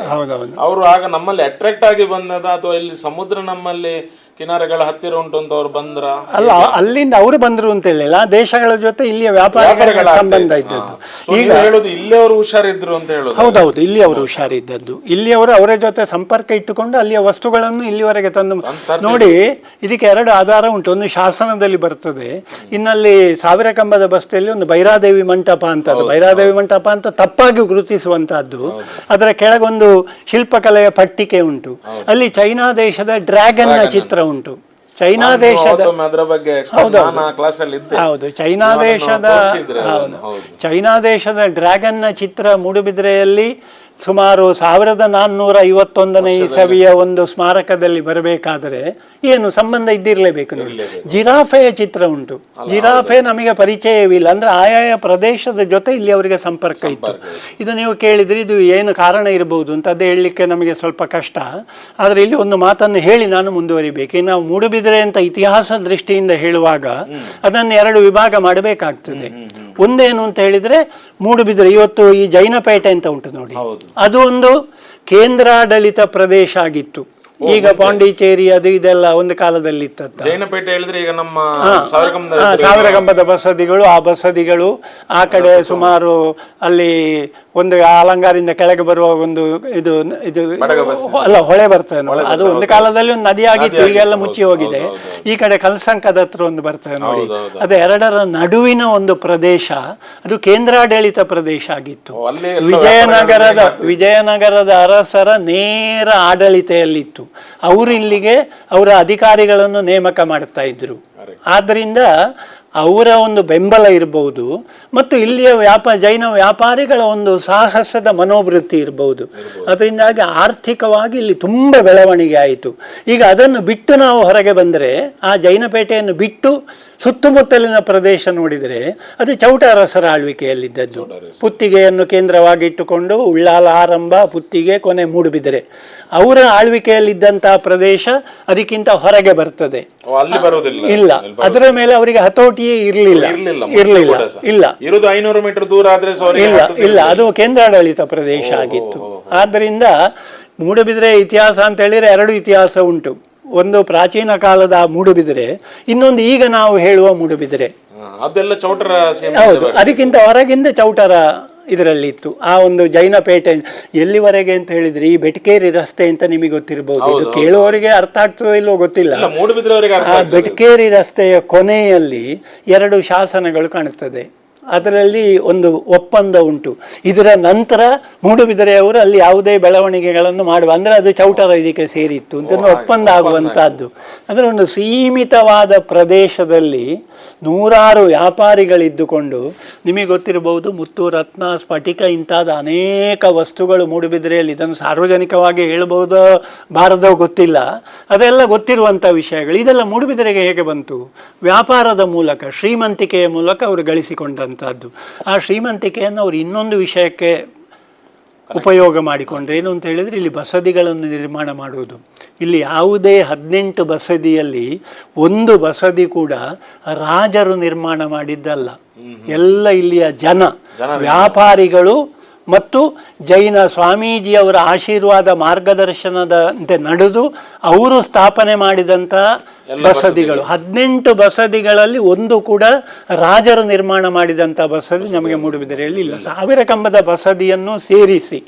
ಅವರು ಆಗ ನಮ್ಮಲ್ಲಿ ಅಟ್ರಾಕ್ಟ್ ಆಗಿ ಬಂದದ ಅಥವಾ ಇಲ್ಲಿ ಸಮುದ್ರ ನಮ್ಮಲ್ಲಿ ಕಿನಾರೆಗಳ ಹತ್ತಿರ ಉಂಟು ಅಂತ ಅವ್ರು ಬಂದ್ರ? ಅಲ್ಲ, ಅಲ್ಲಿಂದ ಅವರು ಬಂದ್ರು ಅಂತ ಹೇಳಿಲ್ಲ, ದೇಶಗಳ ಜೊತೆ ಇಲ್ಲಿಯ ವ್ಯಾಪಾರಗಳ ಸಂಬಂಧ ಇದ್ದದ್ದು. ಈಗ ಹೇಳುದು ಇಲ್ಲಿ ಅವರು ಹುಷಾರಿದ್ರು ಅಂತ ಹೇಳುದು. ಹೌದೌದು, ಇಲ್ಲಿ ಅವರು ಹುಷಾರಿದ್ದದ್ದು. ಇಲ್ಲಿ ಅವರು ಅವರ ಜೊತೆ ಸಂಪರ್ಕ ಇಟ್ಟುಕೊಂಡು ಅಲ್ಲಿಯ ವಸ್ತುಗಳನ್ನು ಇಲ್ಲಿವರೆಗೆ ತಂದು ನೋಡಿ. ಇದಕ್ಕೆ 2 ಆಧಾರ ಉಂಟು. ಒಂದು ಶಾಸನದಲ್ಲಿ ಬರ್ತದೆ, ಇನ್ನಲ್ಲಿ ಸಾವಿರಕಂಬದ ಬಸ್ತಿಯಲ್ಲಿ ಒಂದು ಭೈರಾದೇವಿ ಮಂಟಪ ಅಂತ, ಭೈರಾದೇವಿ ಮಂಟಪ ಅಂತ ತಪ್ಪಾಗಿ ಗುರುತಿಸುವಂತಹದ್ದು. ಅದರ ಕೆಳಗೊಂದು ಶಿಲ್ಪಕಲೆಯ ಪಟ್ಟಿಕೆ ಉಂಟು. ಅಲ್ಲಿ ಚೈನಾ ದೇಶದ ಡ್ರ್ಯಾಗನ್ ನ ಚಿತ್ರ ಉಂಟು. ಚೈನಾ ದೇಶದ ಹೌದು, ಚೈನಾ ದೇಶದ ಡ್ರ್ಯಾಗನ್ನ ಚಿತ್ರ ಮೂಡುಬಿದಿರೆಯಲ್ಲಿ ಸುಮಾರು 1451ನೇ ಇಸವಿಯ ಒಂದು ಸ್ಮಾರಕದಲ್ಲಿ ಬರಬೇಕಾದರೆ ಏನು ಸಂಬಂಧ ಇದ್ದಿರಲೇಬೇಕು. ಜಿರಾಫೆಯ ಚಿತ್ರ ಉಂಟು. ಜಿರಾಫೆ ನಮಗೆ ಪರಿಚಯವಿಲ್ಲ, ಅಂದ್ರೆ ಆಯಾಯ ಪ್ರದೇಶದ ಜೊತೆ ಇಲ್ಲಿ ಅವರಿಗೆ ಸಂಪರ್ಕ ಇತ್ತು. ಇದು ನೀವು ಕೇಳಿದ್ರೆ ಇದು ಏನು ಕಾರಣ ಇರಬಹುದು ಅಂತ ಅದು ಹೇಳಲಿಕ್ಕೆ ನಮಗೆ ಸ್ವಲ್ಪ ಕಷ್ಟ. ಆದರೆ ಇಲ್ಲಿ ಒಂದು ಮಾತನ್ನು ಹೇಳಿ ನಾನು ಮುಂದುವರಿಬೇಕು. ಇನ್ನು ನಾವು ಮೂಡುಬಿದಿರೆ ಅಂತ ಇತಿಹಾಸ ದೃಷ್ಟಿಯಿಂದ ಹೇಳುವಾಗ ಅದನ್ನು 2 ವಿಭಾಗ ಮಾಡಬೇಕಾಗ್ತದೆ. ಒಂದೇನು ಅಂತ ಹೇಳಿದ್ರೆ, ಮೂಡುಬಿದಿರೆ ಇವತ್ತು ಈ ಜೈನಪೇಟೆ ಅಂತ ಉಂಟು ನೋಡಿ, ಅದು ಒಂದು ಕೇಂದ್ರಾಡಳಿತ ಪ್ರದೇಶ ಆಗಿತ್ತು. ಈಗ ಪಾಂಡಿಚೇರಿ ಅದು ಇದೆಲ್ಲ ಒಂದು ಕಾಲದಲ್ಲಿ ಇತ್ತಂತ. ಜೈನಪೇಟೆ ಹೇಳಿದ್ರೆ ಈಗ ನಮ್ಮ ಸಾವಿರಗಂಬದ ಬಸದಿಗಳು, ಆ ಬಸದಿಗಳು ಆ ಕಡೆ ಸುಮಾರು ಅಲ್ಲಿ ಒಂದು ಅಲಂಗಾರಿಂದ ಕೆಳಗೆ ಬರುವ ಒಂದು ಇದು ಇದು ಅಲ್ಲ ಹೊಳೆ ಬರ್ತದೆ ನೋಡಿ, ಅದು ಒಂದು ಕಾಲದಲ್ಲಿ ಒಂದು ನದಿಯಾಗಿತ್ತು, ಈಗೆಲ್ಲ ಮುಚ್ಚಿ ಹೋಗಿದೆ. ಈ ಕಡೆ ಕಲ್ಸಂಕದ ಹತ್ರ ಒಂದು ಬರ್ತದೆ ನೋಡಿ, ಅದು ಎರಡರ ನಡುವಿನ ಒಂದು ಪ್ರದೇಶ, ಅದು ಕೇಂದ್ರಾಡಳಿತ ಪ್ರದೇಶ ಆಗಿತ್ತು. ವಿಜಯನಗರದ ಅರಸರ ನೇರ ಆಡಳಿತೆಯಲ್ಲಿತ್ತು. ಅವರು ಇಲ್ಲಿಗೆ ಅವರ ಅಧಿಕಾರಿಗಳನ್ನು ನೇಮಕ ಮಾಡ್ತಾ ಇದ್ರು. ಆದ್ದರಿಂದ ಅವರ ಒಂದು ಬೆಂಬಲ ಇರಬಹುದು ಮತ್ತು ಇಲ್ಲಿಯ ಜೈನ ವ್ಯಾಪಾರಿಗಳ ಒಂದು ಸಾಹಸದ ಮನೋವೃತ್ತಿ ಇರಬಹುದು. ಅದರಿಂದಾಗಿ ಆರ್ಥಿಕವಾಗಿ ಇಲ್ಲಿ ತುಂಬ ಬೆಳವಣಿಗೆ ಆಯಿತು. ಈಗ ಅದನ್ನು ಬಿಟ್ಟು ನಾವು ಹೊರಗೆ ಬಂದರೆ, ಆ ಜೈನಪೇಟೆಯನ್ನು ಬಿಟ್ಟು ಸುತ್ತಮುತ್ತಲಿನ ಪ್ರದೇಶ ನೋಡಿದರೆ ಅದು ಚೌಟ ಅರಸರ ಆಳ್ವಿಕೆಯಲ್ಲಿದ್ದದ್ದು. ಪುತ್ತಿಗೆಯನ್ನು ಕೇಂದ್ರವಾಗಿಟ್ಟುಕೊಂಡು ಉಳ್ಳಾಲ ಆರಂಭ, ಪುತ್ತಿಗೆ, ಕೊನೆ ಮೂಡುಬಿದಿರೆ, ಅವರ ಆಳ್ವಿಕೆಯಲ್ಲಿದ್ದಂತಹ ಪ್ರದೇಶ ಅದಕ್ಕಿಂತ ಹೊರಗೆ ಬರ್ತದೆ. ಇಲ್ಲ, ಅದರ ಮೇಲೆ ಅವರಿಗೆ ಹತೋಟಿಯೇ ಇರಲಿಲ್ಲ. ಇಲ್ಲ, 500 ಮೀಟರ್ ದೂರ ಆದ್ರೆ ಇಲ್ಲ, ಅದು ಕೇಂದ್ರಾಡಳಿತ ಪ್ರದೇಶ ಆಗಿತ್ತು. ಆದ್ದರಿಂದ ಮೂಡುಬಿದಿರೆ ಇತಿಹಾಸ ಅಂತ ಹೇಳಿದ್ರೆ ಎರಡು ಇತಿಹಾಸ ಉಂಟು. ಒಂದು ಪ್ರಾಚೀನ ಕಾಲದ ಮೂಡುಬಿದಿರೆ, ಇನ್ನೊಂದು ಈಗ ನಾವು ಹೇಳುವ ಮೂಡುಬಿದಿರೆ. ಅದೆಲ್ಲ ಚೌಟರ. ಹೌದು, ಅದಕ್ಕಿಂತ ಹೊರಗಿಂದ ಚೌಟರ ಇದರಲ್ಲಿ ಇತ್ತು. ಆ ಒಂದು ಜೈನ ಪೇಟೆ ಎಲ್ಲಿವರೆಗೆ ಅಂತ ಹೇಳಿದ್ರೆ ಈ ಬೆಟ್ಕೇರಿ ರಸ್ತೆ ಅಂತ ನಿಮಗೆ ಗೊತ್ತಿರಬಹುದು. ಇದು ಕೇಳುವವರಿಗೆ ಅರ್ಥ ಆಗ್ತದೋ ಇಲ್ಲೋ ಗೊತ್ತಿಲ್ಲ. ಆ ಬೆಟ್ಕೇರಿ ರಸ್ತೆಯ ಕೊನೆಯಲ್ಲಿ 2 ಶಾಸನಗಳು ಕಾಣುತ್ತದೆ. ಅದರಲ್ಲಿ ಒಂದು ಒಪ್ಪಂದ ಉಂಟು. ಇದರ ನಂತರ ಮೂಡುಬಿದಿರೆಯವರು ಅಲ್ಲಿ ಯಾವುದೇ ಬೆಳವಣಿಗೆಗಳನ್ನು ಮಾಡುವ, ಅಂದರೆ ಅದು ಚೌಟರ ಇದಕ್ಕೆ ಸೇರಿತ್ತು ಅಂತ ಒಪ್ಪಂದ ಆಗುವಂತಹದ್ದು. ಅಂದರೆ ಒಂದು ಸೀಮಿತವಾದ ಪ್ರದೇಶದಲ್ಲಿ ನೂರಾರು ವ್ಯಾಪಾರಿಗಳಿದ್ದುಕೊಂಡು, ನಿಮಗೆ ಗೊತ್ತಿರಬಹುದು ಮುತ್ತು, ರತ್ನ, ಸ್ಫಟಿಕ ಇಂತಾದ ಅನೇಕ ವಸ್ತುಗಳು ಮೂಡುಬಿದಿರೆಯಲ್ಲಿ, ಇದನ್ನು ಸಾರ್ವಜನಿಕವಾಗಿ ಹೇಳ್ಬೋದು ಬಾರದೋ ಗೊತ್ತಿಲ್ಲ, ಅದೆಲ್ಲ ಗೊತ್ತಿರುವಂಥ ವಿಷಯಗಳು. ಇದೆಲ್ಲ ಮೂಡುಬಿದಿರೆಗೆ ಹೇಗೆ ಬಂತು? ವ್ಯಾಪಾರದ ಮೂಲಕ, ಶ್ರೀಮಂತಿಕೆಯ ಮೂಲಕ ಅವರು ಗಳಿಸಿಕೊಂಡಂಥದ್ದು. ಆ ಶ್ರೀಮಂತಿಕೆಯನ್ನು ಅವರು ಇನ್ನೊಂದು ವಿಷಯಕ್ಕೆ ಉಪಯೋಗ ಮಾಡಿಕೊಂಡ್ರೆ ಏನು ಅಂತ ಹೇಳಿದರೆ, ಇಲ್ಲಿ ಬಸದಿಗಳನ್ನು ನಿರ್ಮಾಣ ಮಾಡುವುದು. ಇಲ್ಲಿ ಯಾವುದೇ 18 ಬಸದಿಯಲ್ಲಿ ಒಂದು ಬಸದಿ ಕೂಡ ರಾಜರು ನಿರ್ಮಾಣ ಮಾಡಿದ್ದಲ್ಲ. ಎಲ್ಲ ಇಲ್ಲಿಯ ವ್ಯಾಪಾರಿಗಳು ಮತ್ತು ಜೈನ ಸ್ವಾಮೀಜಿಯವರ ಆಶೀರ್ವಾದ ಮಾರ್ಗದರ್ಶನದಂತೆ ನಡೆದು ಅವರು ಸ್ಥಾಪನೆ ಮಾಡಿದಂಥ ಬಸದಿಗಳು. 18 ಬಸದಿಗಳಲ್ಲಿ ಒಂದು ಕೂಡ ರಾಜರು ನಿರ್ಮಾಣ ಮಾಡಿದಂಥ ಬಸದಿ ನಮಗೆ ಮೂಡುಬಿದಿರೆಯಲ್ಲಿ ಇಲ್ಲ. 1000 ಕಂಬದ ಬಸದಿಯನ್ನು ಸೇರಿಸಿ,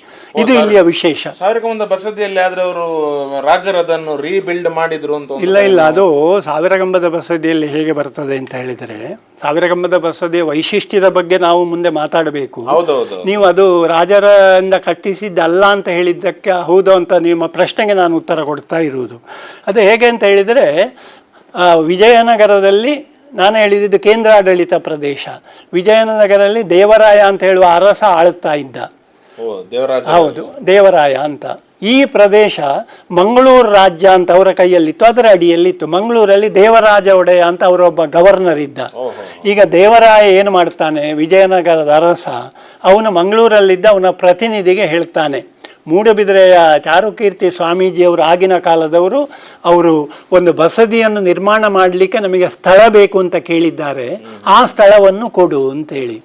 ಇದು ಇಲ್ಲಿಯ ವಿಶೇಷ. 1000 ಕಂಬದ ಬಸದಿಯಲ್ಲಿ ಆದ್ರೆ ಅವರು ರಾಜರು ಅದನ್ನು ರೀಬಿಲ್ಡ್ ಮಾಡಿದ್ರು ಅಂತ? ಇಲ್ಲ, ಅದು 1000 ಕಂಬದ ಬಸದಿಯಲ್ಲಿ ಹೇಗೆ ಬರ್ತದೆ ಅಂತ ಹೇಳಿದರೆ, 1000 ಕಂಬದ ಬಸದಿಯ ವೈಶಿಷ್ಟ್ಯದ ಬಗ್ಗೆ ನಾವು ಮುಂದೆ ಮಾತಾಡಬೇಕು. ನೀವು ಅದು ರಾಜರಿಂದ ಕಟ್ಟಿಸಿದ್ದಲ್ಲ ಅಂತ ಹೇಳಿದ್ದಕ್ಕೆ ಹೌದು ಅಂತ ನಿಮ್ಮ ಪ್ರಶ್ನೆಗೆ ನಾನು ಉತ್ತರ ಕೊಡ್ತಾ ಇರುವುದು. ಅದು ಹೇಗೆ ಅಂತ ಹೇಳಿದರೆ, ವಿಜಯನಗರದಲ್ಲಿ ನಾನು ಹೇಳಿದ್ದು ಕೇಂದ್ರಾಡಳಿತ ಪ್ರದೇಶ. ವಿಜಯನಗರದಲ್ಲಿ ದೇವರಾಯ ಅಂತ ಹೇಳುವ ಅರಸ ಆಳುತ್ತಾ ಇದ್ದ. ಹೌದು, ದೇವರಾಯ ಅಂತ. ಈ ಪ್ರದೇಶ ಮಂಗಳೂರು ರಾಜ್ಯ ಅಂತ ಅವರ ಕೈಯಲ್ಲಿತ್ತು, ಅದರ ಅಡಿಯಲ್ಲಿತ್ತು. ಮಂಗಳೂರಲ್ಲಿ ದೇವರಾಜ ಒಡೆಯ ಅಂತ ಅವರೊಬ್ಬ ಗವರ್ನರ್ ಇದ್ದ. ಈಗ ದೇವರಾಯ ಏನು ಮಾಡ್ತಾನೆ, ವಿಜಯನಗರದ ಅರಸ, ಅವನು ಮಂಗಳೂರಲ್ಲಿದ್ದ ಅವನ ಪ್ರತಿನಿಧಿಗೆ ಹೇಳ್ತಾನೆ, ಮೂಡುಬಿದಿರೆಯ ಚಾರುಕೀರ್ತಿ ಸ್ವಾಮೀಜಿಯವರು ಆಗಿನ ಕಾಲದವರು, ಅವರು ಒಂದು ಬಸದಿಯನ್ನು ನಿರ್ಮಾಣ ಮಾಡಲಿಕ್ಕೆ ನಮಗೆ ಸ್ಥಳ ಬೇಕು ಅಂತ ಕೇಳಿದ್ದಾರೆ, ಆ ಸ್ಥಳವನ್ನು ಕೊಡು ಅಂತೇಳಿ.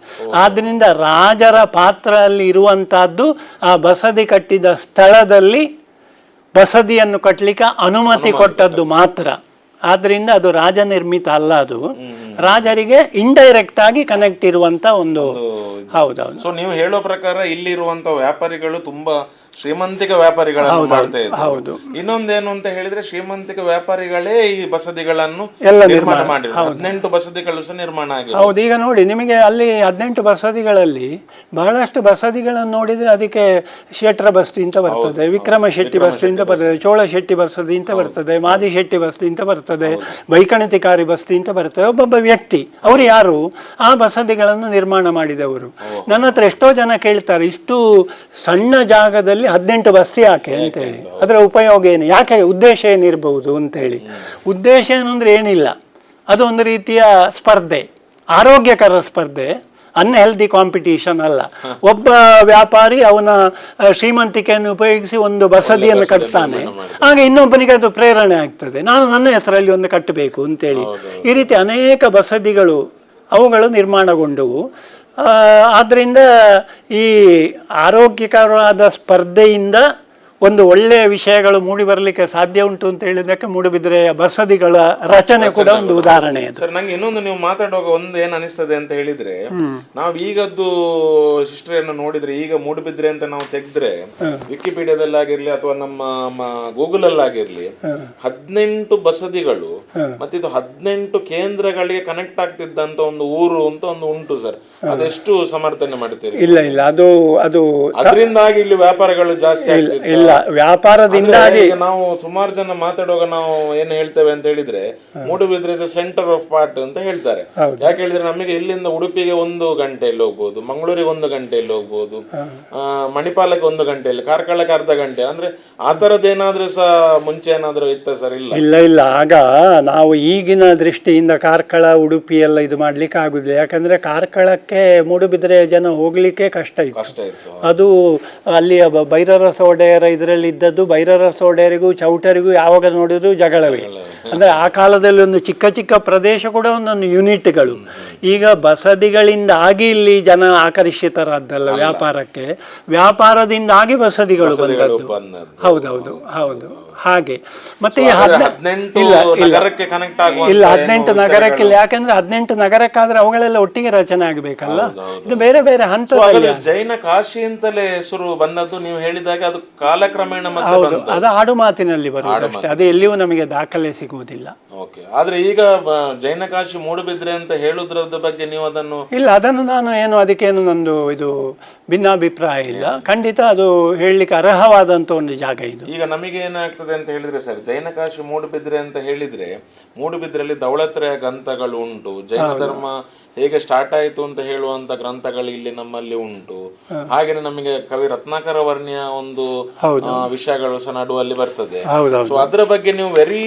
ಆದ್ದರಿಂದ ರಾಜರ ಪಾತ್ರ ಅಲ್ಲಿ ಇರುವಂತಹದ್ದು ಆ ಬಸದಿ ಕಟ್ಟಿದ ಸ್ಥಳದಲ್ಲಿ ಬಸದಿಯನ್ನು ಕಟ್ಟಲಿಕ್ಕೆ ಅನುಮತಿ ಕೊಟ್ಟದ್ದು ಮಾತ್ರ. ಆದ್ದರಿಂದ ಅದು ರಾಜ ನಿರ್ಮಿತ ಅಲ್ಲ, ಅದು ರಾಜರಿಗೆ ಇಂಡೈರೆಕ್ಟ್ ಆಗಿ ಕನೆಕ್ಟ್ ಇರುವಂತ ಒಂದು. ಹೌದೌದು. ಸೊ ನೀವು ಹೇಳೋ ಪ್ರಕಾರ ಇಲ್ಲಿರುವಂತ ವ್ಯಾಪಾರಿಗಳು ತುಂಬಾ ಶ್ರೀಮಂತಿಕ ವ್ಯಾಪಾರಿಗಳನ್ನು ಮಾಡ್ತಾ ಇದ್ದಾರೆ. ಹೌದು. ಇನ್ನೊಂದೇನು ಅಂತ ಹೇಳಿದ್ರೆ, ಶ್ರೀಮಂತಿಕ ವ್ಯಾಪಾರಿಗಳೇ ಈ ಬಸದಿಗಳನ್ನು ನಿರ್ಮಾಣ ಮಾಡಿದ್ದಾರೆ. 18 ಬಸದಿಗಳು ಸಹ ನಿರ್ಮಾಣ ಆಗಿದೆ. ಹೌದು. ಈಗ ನೋಡಿ, ನಿಮಗೆ ಅಲ್ಲಿ 18 ಬಸದಿಗಳಲ್ಲಿ ಬಹಳಷ್ಟು ಬಸದಿಗಳನ್ನು ನೋಡಿದ್ರೆ ಅದಕ್ಕೆ ಶೆಟ್ರ ಬಸ್ತಿ ಅಂತ ಬರ್ತದೆ, ವಿಕ್ರಮ ಶೆಟ್ಟಿ ಬಸ್ತಿ ಅಂತ ಬರ್ತದೆ, ಚೋಳ ಶೆಟ್ಟಿ ಬಸದಿ ಅಂತ ಬರ್ತದೆ, ಮಾದಿ ಶೆಟ್ಟಿ ಬಸ್ತಿ ಅಂತ ಬರ್ತದೆ, ಬೈಕಣತಿಕಾರಿ ಬಸ್ತಿ ಅಂತ ಬರ್ತದೆ. ಒಬ್ಬೊಬ್ಬ ವ್ಯಕ್ತಿ, ಅವರು ಯಾರು? ಆ ಬಸದಿಗಳನ್ನು ನಿರ್ಮಾಣ ಮಾಡಿದವರು. ನನ್ನ ಹತ್ರ ಎಷ್ಟೋ ಜನ ಕೇಳ್ತಾರೆ, ಇಷ್ಟು ಸಣ್ಣ ಜಾಗದಲ್ಲಿ 18 ಬಸ್ತಿ ಯಾಕೆ ಅಂತೇಳಿ, ಅದರ ಉಪಯೋಗ ಏನು, ಯಾಕೆ, ಉದ್ದೇಶ ಏನಿರಬಹುದು ಅಂತೇಳಿ. ಉದ್ದೇಶ ಏನು ಅಂದರೆ ಏನಿಲ್ಲ, ಅದು ಒಂದು ರೀತಿಯ ಸ್ಪರ್ಧೆ, ಆರೋಗ್ಯಕರ ಸ್ಪರ್ಧೆ, ಅನ್ಹೆಲ್ದಿ ಕಾಂಪಿಟೇಷನ್ ಅಲ್ಲ. ಒಬ್ಬ ವ್ಯಾಪಾರಿ ಅವನ ಶ್ರೀಮಂತಿಕೆಯನ್ನು ಉಪಯೋಗಿಸಿ ಒಂದು ಬಸದಿಯನ್ನು ಕಟ್ತಾನೆ, ಆಗ ಇನ್ನೊಬ್ಬನಿಗೆ ಅದು ಪ್ರೇರಣೆ ಆಗ್ತದೆ, ನಾನು ನನ್ನ ಹೆಸರಲ್ಲಿ ಒಂದು ಕಟ್ಟಬೇಕು ಅಂತೇಳಿ. ಈ ರೀತಿ ಅನೇಕ ಬಸದಿಗಳು ಅವುಗಳು ನಿರ್ಮಾಣಗೊಂಡವು. ಆದ್ದರಿಂದ ಈ ಆರೋಗ್ಯಕರವಾದ ಸ್ಪರ್ಧೆಯಿಂದ ಒಂದು ಒಳ್ಳೆಯ ವಿಷಯಗಳು ಮೂಡಿ ಬರಲಿಕ್ಕೆ ಸಾಧ್ಯ ಉಂಟು ಅಂತ ಹೇಳಿದಕ್ಕೆ ಮೂಡುಬಿದಿರೆಯ ಬಸದಿಗಳ ರಚನೆ ಕೂಡ ಒಂದು ಉದಾಹರಣೆ ಅದು. ಸರ್, ನಂಗೆ ಇನ್ನೊಂದು ನೀವು ಮಾತಾಡುವಾಗ ಒಂದು ಏನ್ ಅನಿಸ್ತದೆ ಅಂತ ಹೇಳಿದ್ರೆ, ನಾವು ಈಗದ್ದು ಹಿಸ್ಟ್ರಿಯನ್ನು ನೋಡಿದ್ರೆ, ಈಗ ಮೂಡುಬಿದ್ರೆ ಅಂತ ನಾವು ತೆಗೆದ್ರೆ ವಿಕಿಪೀಡಿಯಾದಲ್ಲಾಗಿರ್ಲಿ ಅಥವಾ ನಮ್ಮ ಗೂಗಲ್ ಅಲ್ಲಾಗಿರ್ಲಿ 18 ಬಸದಿಗಳು ಮತ್ತಿದು 18 ಕೇಂದ್ರಗಳಿಗೆ ಕನೆಕ್ಟ್ ಆಗ್ತಿದ್ದಂತ ಒಂದು ಊರು ಅಂತ ಒಂದು ಉಂಟು ಸರ್. ಅದೆಷ್ಟು ಸಮರ್ಥನೆ ಮಾಡ್ತೀರಿ? ಇಲ್ಲ ಇಲ್ಲ, ಅದು ಅದರಿಂದಾಗಿ ಇಲ್ಲಿ ವ್ಯಾಪಾರಗಳು ಜಾಸ್ತಿ ಆಗ್ತಿದೆ. ಇಲ್ಲ, ವ್ಯಾಪಾರದಿಂದಾಗಿ ನಾವು ಸುಮಾರು ಜನ ಮಾತಾಡುವಾಗ ನಾವು ಏನ್ ಹೇಳ್ತೇವೆ ಅಂತ ಹೇಳಿದ್ರೆ, Moodbidri is centre of part ಅಂತ ಹೇಳ್ತಾರೆ. ಯಾಕೆ ಹೇಳಿದ್ರೆ ನಮಗೆ ಇಲ್ಲಿಂದ ಉಡುಪಿಗೆ 1 ಗಂಟೆಯಲ್ಲಿ ಹೋಗ್ಬೋದು, ಮಂಗಳೂರಿಗೆ 1 ಗಂಟೆಯಲ್ಲಿ ಹೋಗ್ಬೋದು, ಮಣಿಪಾಲಕ್ಕೆ 1 ಗಂಟೆಯಲ್ಲಿ, ಕಾರ್ಕಳಕ್ಕೆ ಅರ್ಧ ಗಂಟೆ. ಅಂದ್ರೆ ಆ ತರದ್ದೇನಾದ್ರೂ ಸಹ ಮುಂಚೆ ಏನಾದ್ರೂ ಇತ್ತ ಸರ್? ಇಲ್ಲ ಇಲ್ಲ, ಆಗ ನಾವು ಈಗಿನ ದೃಷ್ಟಿಯಿಂದ ಕಾರ್ಕಳ ಉಡುಪಿ ಎಲ್ಲ ಇದು ಮಾಡ್ಲಿಕ್ಕೆ ಆಗುದಿಲ್ಲ. ಯಾಕಂದ್ರೆ ಕಾರ್ಕಳಕ್ಕೆ ಮೂಡುಬಿದಿರೆಯ ಜನ ಹೋಗ್ಲಿಕ್ಕೆ ಕಷ್ಟ ಇತ್ತು. ಅದು ಅಲ್ಲಿಯ ಭೈರರಸ ಒಡೆಯರ ಇದರಲ್ಲಿ ಇದ್ದದ್ದು. ಭೈರರಸ ಒಡೆಯರಿಗೂ ಚೌಟರಿಗೂ ಯಾವಾಗ ನೋಡಿದ್ರು ಜಗಳವೇ. ಅಂದ್ರೆ ಆ ಕಾಲದಲ್ಲಿ ಒಂದು ಚಿಕ್ಕ ಚಿಕ್ಕ ಪ್ರದೇಶ ಕೂಡ ಒಂದೊಂದು ಯೂನಿಟ್ಗಳು. ಈಗ ಬಸದಿಗಳಿಂದಾಗಿ ಇಲ್ಲಿ ಜನ ಆಕರ್ಷಿತರಾದ್ದಲ್ಲ ವ್ಯಾಪಾರಕ್ಕೆ, ವ್ಯಾಪಾರದಿಂದಾಗಿ ಬಸದಿಗಳು ಬಂದದ್ದು. ಹೌದೌದು ಹೌದು, ಹಾಗೆ. ಮತ್ತೆ ಈ 18 ನಗರಕ್ಕೆ, ಯಾಕಂದ್ರೆ 18 ನಗರಕ್ಕಾದ್ರೆ ಅವುಗಳೆಲ್ಲ ಒಟ್ಟಿಗೆ ರಚನೆ ಆಗಬೇಕಲ್ಲ. ಇದು ಬೇರೆ ಬೇರೆ ಹಂತದಲ್ಲಿ. ಜೈನ ಕಾಶಿ ಅಂತಲೇ ಹೆಸರು ಬಂದದ್ದು ನೀವು ಹೇಳಿದಾಗ ಅದು ಕಾಲಕ್ರಮೇಣ ಹೌದು, ಅದು ಆಡು ಮಾತಿನಲ್ಲಿ ಬರುವುದಷ್ಟೇ, ಅದು ಎಲ್ಲಿಯೂ ನಮಗೆ ದಾಖಲೆ ಸಿಗುವುದಿಲ್ಲ. ಓಕೆ, ಆದ್ರೆ ಈಗ ಜೈನ ಕಾಶಿ ಮೂಡುಬಿದ್ರೆ ಅಂತ ಹೇಳುವುದರ ಬಗ್ಗೆ ನೀವು ಅದನ್ನು? ಇಲ್ಲ, ಅದನ್ನು ನಾನು ಅದಕ್ಕೇನು ನಂದು ಇದು ಭಿನ್ನಾಭಿಪ್ರಾಯ ಇಲ್ಲ. ಖಂಡಿತ ಅದು ಹೇಳಲಿಕ್ಕೆ ಅರ್ಹವಾದಂತ ಒಂದು ಜಾಗ ಇದು. ಈಗ ನಮಗೆ ಏನಾಗ್ತದೆ ಅಂತ ಹೇಳಿದ್ರೆ ಸರ್, ಜೈನ ಕಾಶಿ ಮೂಡುಬಿದ್ರೆ ಅಂತ ಹೇಳಿದ್ರೆ ಮೂಡುಬಿದ್ರಲ್ಲಿ ದೌಳತ್ರಯ ಗ್ರಂಥಗಳು ಉಂಟು. ಜೈನ ಧರ್ಮ ಹೇಗೆ ಸ್ಟಾರ್ಟ್ ಆಯಿತು ಅಂತ ಹೇಳುವಂತ ಗ್ರಂಥಗಳು ಇಲ್ಲಿ ನಮ್ಮಲ್ಲಿ ಉಂಟು. ಹಾಗೇನೆ ನಮಗೆ ಕವಿ ರತ್ನಾಕರ ವರ್ಣಿಯ ಒಂದು ವಿಷಯಗಳು ಸಹ ನಡುವಲ್ಲಿ ಬರ್ತದೆ. ಸೊ ಅದರ ಬಗ್ಗೆ ನೀವು ವೆರಿ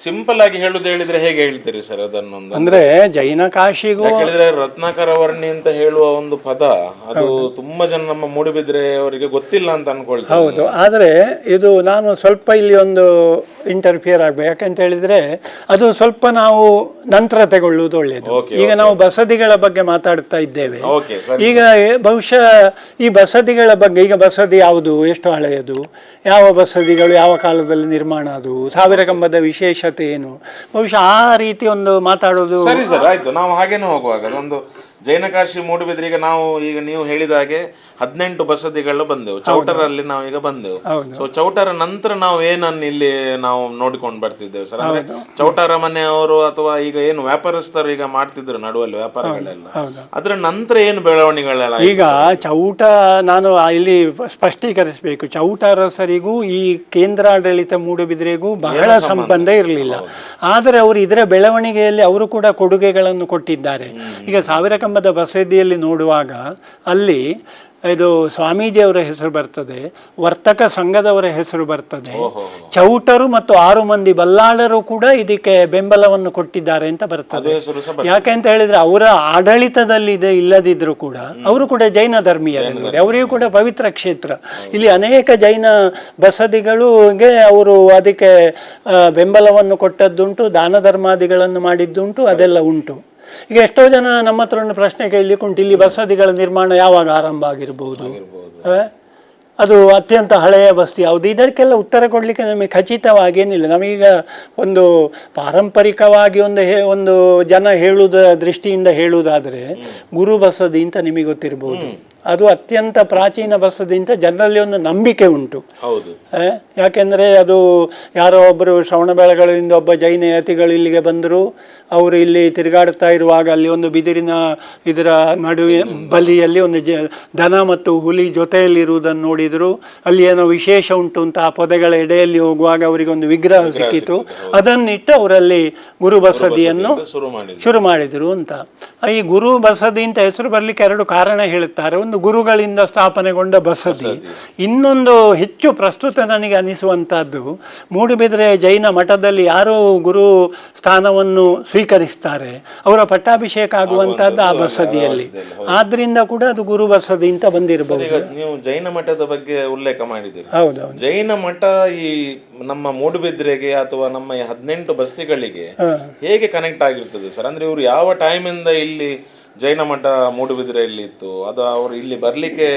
ಸಿಂಪಲ್ ಆಗಿ ಹೇಳಿದ್ರೆ ಹೇಗೆ ಹೇಳ್ತೀರಿ ಸರ್ ಅದನ್ನೊಂದು? ಅಂದ್ರೆ ಜೈನ ಕಾಶಿಗೂ ಹೇಳಿದ್ರೆ ರತ್ನಾಕರ ವರ್ಣಿ ಅಂತ ಹೇಳುವ ಒಂದು ಪದ ಅದು ತುಂಬಾ ಜನ ನಮ್ಮ ಮೂಡುಬಿದ್ರೆ ಅವರಿಗೆ ಗೊತ್ತಿಲ್ಲ ಅಂತ ಅನ್ಕೊಳ್ತಾರೆ. ಹೌದು, ಆದ್ರೆ ಇದು ನಾನು ಸ್ವಲ್ಪ ಇಲ್ಲಿ ಒಂದು ಇಂಟರ್ಫಿಯರ್ ಆಗ್ಬೇಕು. ಯಾಕಂತ ಹೇಳಿದ್ರೆ ಅದು ಸ್ವಲ್ಪ ನಾವು ನಂತರ ತಗೊಳ್ಳುವುದು ಒಳ್ಳೆಯದು. ಈಗ ನಾವು ಬಸದಿಗಳ ಬಗ್ಗೆ ಮಾತಾಡ್ತಾ ಇದ್ದೇವೆ. ಈಗ ಬಹುಶಃ ಈ ಬಸದಿಗಳ ಬಗ್ಗೆ, ಈಗ ಬಸದಿ ಯಾವುದು, ಎಷ್ಟು ಹಳೆಯದು, ಯಾವ ಬಸದಿಗಳು ಯಾವ ಕಾಲದಲ್ಲಿ ನಿರ್ಮಾಣ, ಅದು ಸಾವಿರ ಕಂಬದ ವಿಶೇಷತೆ ಏನು, ಬಹುಶಃ ಆ ರೀತಿ ಒಂದು ಮಾತಾಡೋದು ಸರಿ ಸರ್. ಆಯ್ತು, ನಾವು ಹಾಗೇನೆ ಹೋಗುವಾಗ ಒಂದು ಜೈನ ಕಾಶಿ ಮೂಡುಬಿದ್ರೆ ಈಗ ನೀವು ಹೇಳಿದ ಹಾಗೆ 18 ಬಸದಿಗಳು ಬಂದೆವು. ಚೌಟರಲ್ಲಿ ನಾವು ಈಗ ಬಂದೆವು. ಸೊ ಚೌಟರ ನಂತರ ನಾವು ಏನನ್ನು ಇಲ್ಲಿ ನಾವು ನೋಡಿಕೊಂಡು ಬರ್ತಿದ್ದೇವೆ ಸರ್? ಅಂದ್ರೆ ಚೌಟರ ಮನೆಯವರು ಅಥವಾ ಈಗ ಏನು ವ್ಯಾಪಾರಸ್ಥರು ಈಗ ಮಾಡ್ತಿದ್ರು ನಡುವಲ್ಲಿ ವ್ಯಾಪಾರಗಳೆಲ್ಲ, ಅದ್ರ ನಂತರ ಏನು ಬೆಳವಣಿಗೆಗಳೆಲ್ಲ? ಈಗ ಚೌಟ, ನಾನು ಇಲ್ಲಿ ಸ್ಪಷ್ಟೀಕರಿಸಬೇಕು, ಚೌಟರಸರಿಗೂ ಈ ಕೇಂದ್ರಾಡಳಿತ ಮೂಡುಬಿದ್ರೆಗೂ ಬಹಳ ಸಂಬಂಧ ಇರಲಿಲ್ಲ. ಆದರೆ ಅವರು ಇದರ ಬೆಳವಣಿಗೆಯಲ್ಲಿ ಅವರು ಕೂಡ ಕೊಡುಗೆಗಳನ್ನು ಕೊಟ್ಟಿದ್ದಾರೆ. ಈಗ ಸಾವಿರ ಕಂಬದ ಬಸದಿಯಲ್ಲಿ ನೋಡುವಾಗ ಅಲ್ಲಿ ಇದು ಸ್ವಾಮೀಜಿಯವರ ಹೆಸರು ಬರ್ತದೆ, ವರ್ತಕ ಸಂಘದವರ ಹೆಸರು ಬರ್ತದೆ, ಚೌಟರು ಮತ್ತು 6 ಮಂದಿ ಬಲ್ಲಾಳರು ಕೂಡ ಇದಕ್ಕೆ ಬೆಂಬಲವನ್ನು ಕೊಟ್ಟಿದ್ದಾರೆ ಅಂತ ಬರ್ತದೆ. ಯಾಕೆಂತ ಹೇಳಿದ್ರೆ ಅವರ ಆಡಳಿತದಲ್ಲಿ ಇಲ್ಲದಿದ್ರು ಕೂಡ ಅವರು ಕೂಡ ಜೈನ ಧರ್ಮೀಯರು, ಅವರಿಗೂ ಕೂಡ ಪವಿತ್ರ ಕ್ಷೇತ್ರ. ಇಲ್ಲಿ ಅನೇಕ ಜೈನ ಬಸದಿಗಳಿಗೆ ಅವರು ಅದಕ್ಕೆ ಬೆಂಬಲವನ್ನು ಕೊಟ್ಟದ್ದುಂಟು, ದಾನ ಧರ್ಮಾದಿಗಳನ್ನು ಮಾಡಿದ್ದುಂಟು, ಅದೆಲ್ಲ ಉಂಟು. ಈಗ ಎಷ್ಟೋ ಜನ ನಮ್ಮ ಹತ್ರ ಒಂದು ಪ್ರಶ್ನೆ ಕೇಳಲಿಕ್ಕೆ ಉಂಟು, ಇಲ್ಲಿ ಬಸದಿಗಳ ನಿರ್ಮಾಣ ಯಾವಾಗ ಆರಂಭ ಆಗಿರ್ಬೋದು, ಅದು ಅತ್ಯಂತ ಹಳೆಯ ಬಸ್ತಿ ಯಾವುದು, ಇದಕ್ಕೆಲ್ಲ ಉತ್ತರ ಕೊಡಲಿಕ್ಕೆ ನಮಗೆ ಖಚಿತವಾಗಿ ಏನಿಲ್ಲ. ನಮಗೀಗ ಒಂದು ಪಾರಂಪರಿಕವಾಗಿ ಒಂದು ಜನ ಹೇಳುವುದ ದೃಷ್ಟಿಯಿಂದ ಹೇಳುವುದಾದರೆ ಗುರು ಬಸದಿ ಅಂತ ನಿಮಗೆ ಗೊತ್ತಿರ್ಬೋದು. ಅದು ಅತ್ಯಂತ ಪ್ರಾಚೀನ ಬಸದಿ ಅಂತ ಜನರಲ್ಲಿ ಒಂದು ನಂಬಿಕೆ ಉಂಟು. ಯಾಕೆಂದರೆ ಅದು ಯಾರೋ ಒಬ್ಬರು ಶ್ರವಣಬೆಳಗೊಳದಿಂದ ಒಬ್ಬ ಜೈನ ಯತಿಗಳು ಇಲ್ಲಿಗೆ ಬಂದರು. ಅವರು ಇಲ್ಲಿ ತಿರುಗಾಡ್ತಾ ಇರುವಾಗ ಅಲ್ಲಿ ಒಂದು ಬಿದಿರಿನ ಇದರ ನಡುವೆ ಬಲಿಯಲ್ಲಿ ಒಂದು ದನ ಮತ್ತು ಹುಲಿ ಜೊತೆಯಲ್ಲಿರುವುದನ್ನು ನೋಡಿದರು. ಅಲ್ಲಿ ಏನೋ ವಿಶೇಷ ಉಂಟು ಅಂತ ಆ ಪೊದೆಗಳ ಎಡೆಯಲ್ಲಿ ಹೋಗುವಾಗ ಅವರಿಗೆ ಒಂದು ವಿಗ್ರಹ ಸಿಕ್ಕಿತು. ಅದನ್ನಿಟ್ಟು ಅವರಲ್ಲಿ ಗುರು ಬಸದಿಯನ್ನು ಶುರು ಮಾಡಿದರು ಅಂತ. ಈ ಗುರು ಬಸದಿ ಅಂತ ಹೆಸರು ಬರಲಿಕ್ಕೆ 2 ಕಾರಣ ಹೇಳುತ್ತಾರೆ. ಒಂದು ಗುರುಗಳಿಂದ ಸ್ಥಾಪನೆಗೊಂಡ ಬಸದಿ, ಇನ್ನೊಂದು ಹೆಚ್ಚು ಪ್ರಸ್ತುತ ನನಗೆ ಅನಿಸುವಂತಹದ್ದು, ಮೂಡುಬಿದ್ರೆ ಜೈನ ಮಠದಲ್ಲಿ ಯಾರು ಗುರು ಸ್ಥಾನವನ್ನು ಸ್ವೀಕರಿಸ್ತಾರೆ ಅವರ ಪಟ್ಟಾಭಿಷೇಕ ಆಗುವಂತಹದ್ದು ಆ ಬಸದಿಯಲ್ಲಿ. ಆದ್ರಿಂದ ಕೂಡ ಅದು ಗುರು ಬಸದಿ ಅಂತ ಬಂದಿರಬಹುದು. ನೀವು ಜೈನ ಮಠದ ಬಗ್ಗೆ ಉಲ್ಲೇಖ ಮಾಡಿದ್ದೀರಿ. ಹೌದು, ಜೈನ ಮಠ ಈ ನಮ್ಮ ಮೂಡುಬಿದ್ರೆಗೆ ಅಥವಾ ನಮ್ಮ 18 ಬಸ್ತಿಗಳಿಗೆ ಹೇಗೆ ಕನೆಕ್ಟ್ ಆಗಿರ್ತದೆ ಸರ್? ಅಂದ್ರೆ ಇವರು ಯಾವ ಟೈಮಿಂದ ಇಲ್ಲಿ ಜೈನ ಮಠ ಮೂಡುಬಿದ್ರೆಯಲ್ಲಿ ಇತ್ತು, ಅದು ಅವರು ಇಲ್ಲಿ ಬರ್ಲಿಕ್ಕೆ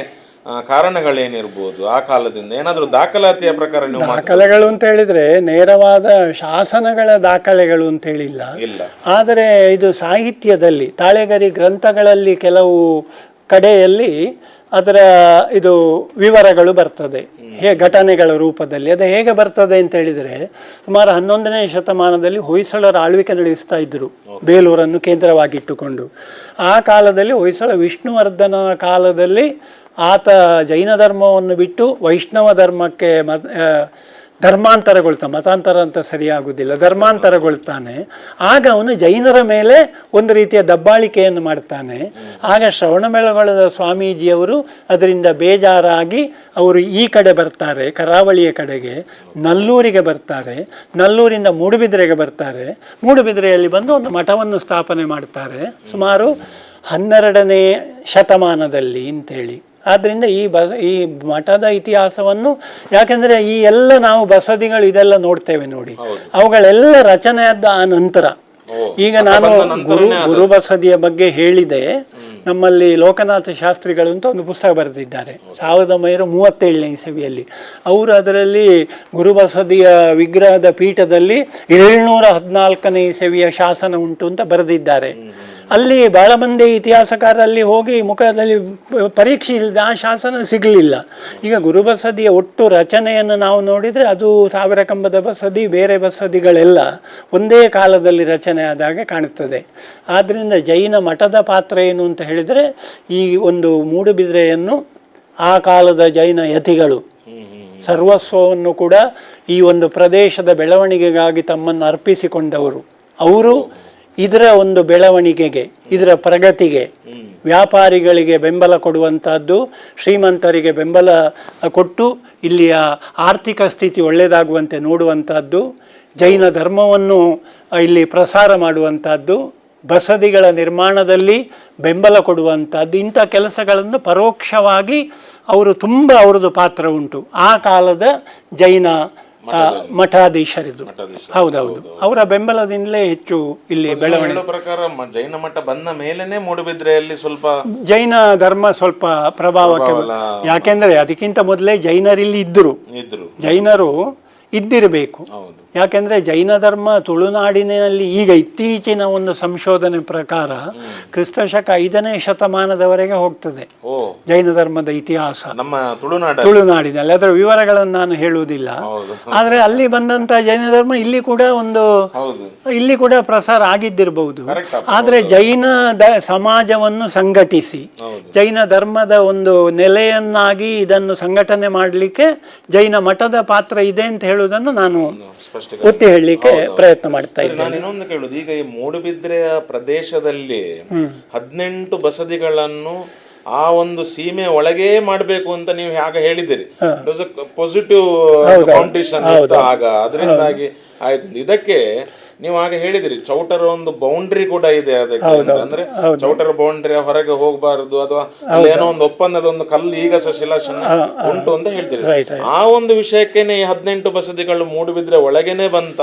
ಕಾರಣಗಳೇನಿರ್ಬೋದು ಆ ಕಾಲದಿಂದ ಏನಾದರೂ ದಾಖಲಾತಿಯ ಪ್ರಕಾರ ನೀವು ದಾಖಲೆಗಳು ಅಂತ ಹೇಳಿದ್ರೆ ನೇರವಾದ ಶಾಸನಗಳ ದಾಖಲೆಗಳು ಅಂತ ಹೇಳಿಲ್ಲ. ಇಲ್ಲ. ಆದರೆ ಇದು ಸಾಹಿತ್ಯದಲ್ಲಿ ತಾಳೆಗರಿ ಗ್ರಂಥಗಳಲ್ಲಿ ಕೆಲವು ಕಡೆಯಲ್ಲಿ ಅದರ ಇದು ವಿವರಗಳು ಬರ್ತದೆ, ಘಟನೆಗಳ ರೂಪದಲ್ಲಿ. ಅದು ಹೇಗೆ ಬರ್ತದೆ ಅಂತ ಹೇಳಿದರೆ, ಸುಮಾರು 11ನೇ ಶತಮಾನದಲ್ಲಿ ಹೊಯ್ಸಳರ ಆಳ್ವಿಕೆ ನಡೆಸ್ತಾ ಇದ್ದರು ಬೇಲೂರನ್ನು ಕೇಂದ್ರವಾಗಿಟ್ಟುಕೊಂಡು. ಆ ಕಾಲದಲ್ಲಿ ಹೊಯ್ಸಳ ವಿಷ್ಣುವರ್ಧನನ ಕಾಲದಲ್ಲಿ ಆತ ಜೈನ ಧರ್ಮವನ್ನು ಬಿಟ್ಟು ವೈಷ್ಣವ ಧರ್ಮಕ್ಕೆ ಧರ್ಮಾಂತರಗೊಳ್ತಾನೆ. ಮತಾಂತರ ಅಂತ ಸರಿಯಾಗುವುದಿಲ್ಲ, ಧರ್ಮಾಂತರಗೊಳ್ತಾನೆ. ಆಗ ಅವನು ಜೈನರ ಮೇಲೆ ಒಂದು ರೀತಿಯ ದಬ್ಬಾಳಿಕೆಯನ್ನು ಮಾಡ್ತಾನೆ. ಆಗ ಶ್ರವಣಬೆಳಗೊಳದ ಸ್ವಾಮೀಜಿಯವರು ಅದರಿಂದ ಬೇಜಾರಾಗಿ ಅವರು ಈ ಕಡೆ ಬರ್ತಾರೆ, ಕರಾವಳಿಯ ಕಡೆಗೆ, ನಲ್ಲೂರಿಗೆ ಬರ್ತಾರೆ. ನಲ್ಲೂರಿಂದ ಮೂಡುಬಿದಿರೆಗೆ ಬರ್ತಾರೆ. ಮೂಡುಬಿದಿರೆಯಲ್ಲಿ ಬಂದು ಒಂದು ಮಠವನ್ನು ಸ್ಥಾಪನೆ ಮಾಡ್ತಾರೆ ಸುಮಾರು 12ನೇ ಶತಮಾನದಲ್ಲಿ ಅಂತೇಳಿ. ಆದ್ದರಿಂದ ಈ ಮಠದ ಇತಿಹಾಸವನ್ನು, ಯಾಕೆಂದರೆ ಈ ಎಲ್ಲ ನಾವು ಬಸದಿಗಳು ಇದೆಲ್ಲ ನೋಡ್ತೇವೆ ನೋಡಿ, ಅವುಗಳೆಲ್ಲ ರಚನೆಯಾದ ಆ ನಂತರ. ಈಗ ನಾನು ಗುರು ಬಸದಿಯ ಬಗ್ಗೆ ಹೇಳಿದೆ. ನಮ್ಮಲ್ಲಿ ಲೋಕನಾಥ ಶಾಸ್ತ್ರಿಗಳು ಅಂತ ಒಂದು ಪುಸ್ತಕ ಬರೆದಿದ್ದಾರೆ 1937ನೇ ಇಸವಿಯಲ್ಲಿ. ಅವರು ಅದರಲ್ಲಿ ಗುರು ಬಸದಿಯ ವಿಗ್ರಹದ ಪೀಠದಲ್ಲಿ 714ನೇ ಇಸವಿಯ ಶಾಸನ ಉಂಟು ಅಂತ ಬರೆದಿದ್ದಾರೆ. ಅಲ್ಲಿ ಬಹಳ ಮಂದಿ ಇತಿಹಾಸಕಾರರಲ್ಲಿ ಹೋಗಿ ಮುಖದಲ್ಲಿ ಪರೀಕ್ಷಿಸಿದ ಆ ಶಾಸನ ಸಿಗಲಿಲ್ಲ. ಈಗ ಗುರು ಬಸದಿಯ ಒಟ್ಟು ರಚನೆಯನ್ನು ನಾವು ನೋಡಿದರೆ ಅದು ಸಾವಿರ ಕಂಬದ ಬಸದಿ, ಬೇರೆ ಬಸದಿಗಳೆಲ್ಲ ಒಂದೇ ಕಾಲದಲ್ಲಿ ರಚನೆ ಆದಾಗೆ ಕಾಣುತ್ತದೆ. ಆದ್ದರಿಂದ ಜೈನ ಮಠದ ಪಾತ್ರ ಏನು ಅಂತ ಹೇಳಿದರೆ, ಈ ಒಂದು ಮೂಡುಬಿದಿರೆಯನ್ನು ಆ ಕಾಲದ ಜೈನ ಯತಿಗಳು ಸರ್ವಸ್ವವನ್ನು ಕೂಡ ಈ ಒಂದು ಪ್ರದೇಶದ ಬೆಳವಣಿಗೆಗಾಗಿ ತಮ್ಮನ್ನು ಅರ್ಪಿಸಿಕೊಂಡವರು. ಅವರು ಇದರ ಒಂದು ಬೆಳವಣಿಗೆಗೆ, ಇದರ ಪ್ರಗತಿಗೆ, ವ್ಯಾಪಾರಿಗಳಿಗೆ ಬೆಂಬಲ ಕೊಡುವಂಥದ್ದು, ಶ್ರೀಮಂತರಿಗೆ ಬೆಂಬಲ ಕೊಟ್ಟು ಇಲ್ಲಿಯ ಆರ್ಥಿಕ ಸ್ಥಿತಿ ಒಳ್ಳೆಯದಾಗುವಂತೆ ನೋಡುವಂಥದ್ದು, ಜೈನ ಧರ್ಮವನ್ನು ಇಲ್ಲಿ ಪ್ರಸಾರ ಮಾಡುವಂಥದ್ದು, ಬಸದಿಗಳ ನಿರ್ಮಾಣದಲ್ಲಿ ಬೆಂಬಲ ಕೊಡುವಂಥದ್ದು, ಇಂಥ ಕೆಲಸಗಳನ್ನು ಪರೋಕ್ಷವಾಗಿ ಅವರು ಅವ್ರದ್ದು ಪಾತ್ರ ಉಂಟು ಆ ಕಾಲದ ಜೈನ ಮಠಾಧೀಶರಿದ್ದು. ಹೌದೌದು, ಅವರ ಬೆಂಬಲದಿಂದಲೇ ಹೆಚ್ಚು ಇಲ್ಲಿ ಬೆಳವಣಿಗೆ. ಪ್ರಕಾರ ಜೈನ ಮಠ ಬಂದ ಮೇಲೆನೆ ಮೂಡುಬಿದ್ರೆಯಲ್ಲಿ ಸ್ವಲ್ಪ ಜೈನ ಧರ್ಮ ಸ್ವಲ್ಪ ಪ್ರಭಾವಕ್ಕೆ, ಯಾಕೆಂದ್ರೆ ಅದಕ್ಕಿಂತ ಮೊದಲೇ ಜೈನರಿಲ್ಲಿ ಇದ್ದರು. ಜೈನರು ಇದ್ದಿರಬೇಕು. ಯಾಕೆಂದರೆ ಜೈನ ಧರ್ಮ ತುಳುನಾಡಿನಲ್ಲಿ ಈಗ ಇತ್ತೀಚಿನ ಒಂದು ಸಂಶೋಧನೆ ಪ್ರಕಾರ ಕ್ರಿಸ್ತಶಕ 5ನೇ ಶತಮಾನದವರೆಗೆ ಹೋಗ್ತದೆ ಜೈನ ಧರ್ಮದ ಇತಿಹಾಸ ನಮ್ಮ ತುಳುನಾಡಿನಲ್ಲಿ. ಅದರ ವಿವರಗಳನ್ನು ನಾನು ಹೇಳುವುದಿಲ್ಲ. ಆದರೆ ಅಲ್ಲಿ ಬಂದಂಥ ಜೈನ ಧರ್ಮ ಇಲ್ಲಿ ಕೂಡ ಪ್ರಸಾರ ಆಗಿದ್ದಿರಬಹುದು. ಆದರೆ ಜೈನ ಸಮಾಜವನ್ನು ಸಂಘಟಿಸಿ ಜೈನ ಧರ್ಮದ ಒಂದು ನೆಲೆಯನ್ನಾಗಿ ಇದನ್ನು ಸಂಘಟನೆ ಮಾಡಲಿಕ್ಕೆ ಜೈನ ಮಠದ ಪಾತ್ರ ಇದೆ ಅಂತ ಹೇಳುವುದನ್ನು ನಾನು ಒತ್ತಿ ಹೇಳಲಿಕ್ಕೆ ಪ್ರಯತ್ನ ಮಾಡ್ತಾ ಇದ್ದೇನೆ. ನಾನು ಇನ್ನೊಂದು ಕೇಳುದು, ಈಗ ಈ ಮೂಡುಬಿದ್ರೆಯ ಪ್ರದೇಶದಲ್ಲಿ 18 ಬಸದಿಗಳನ್ನು ಆ ಒಂದು ಸೀಮೆ ಒಳಗೆ ಮಾಡಬೇಕು ಅಂತ ನೀವು ಹಾಗೆ ಹೇಳಿದಿರಿ. ಪಾಸಿಟಿವ್ ಕಾಂಪಿಟಿಷನ್ ಆಗ ಅದರಿಂದಾಗಿ ಆಯ್ತು. ಇದಕ್ಕೆ ನೀವು ಹಾಗೆ ಹೇಳಿದಿರಿ ಚೌಟರ ಒಂದು ಬೌಂಡ್ರಿ ಕೂಡ ಇದೆ ಅದಕ್ಕೆ, ಅಂದ್ರೆ ಚೌಟರ ಬೌಂಡ್ರಿ ಹೊರಗೆ ಹೋಗಬಾರದು ಅಥವಾ ಏನೋ ಒಂದು ಒಪ್ಪಂದದ ಒಂದು ಕಲ್ಲು ಈಗ ಸಹ ಶಿಲಾಶನ ಉಂಟು ಅಂತ ಹೇಳ್ತೀರಿ. ಆ ಒಂದು ವಿಷಯಕ್ಕೇನೆ ಈ 18 ಬಸದಿಗಳು ಮೂಡುಬಿದ್ರೆ ಒಳಗೇನೆ ಬಂತ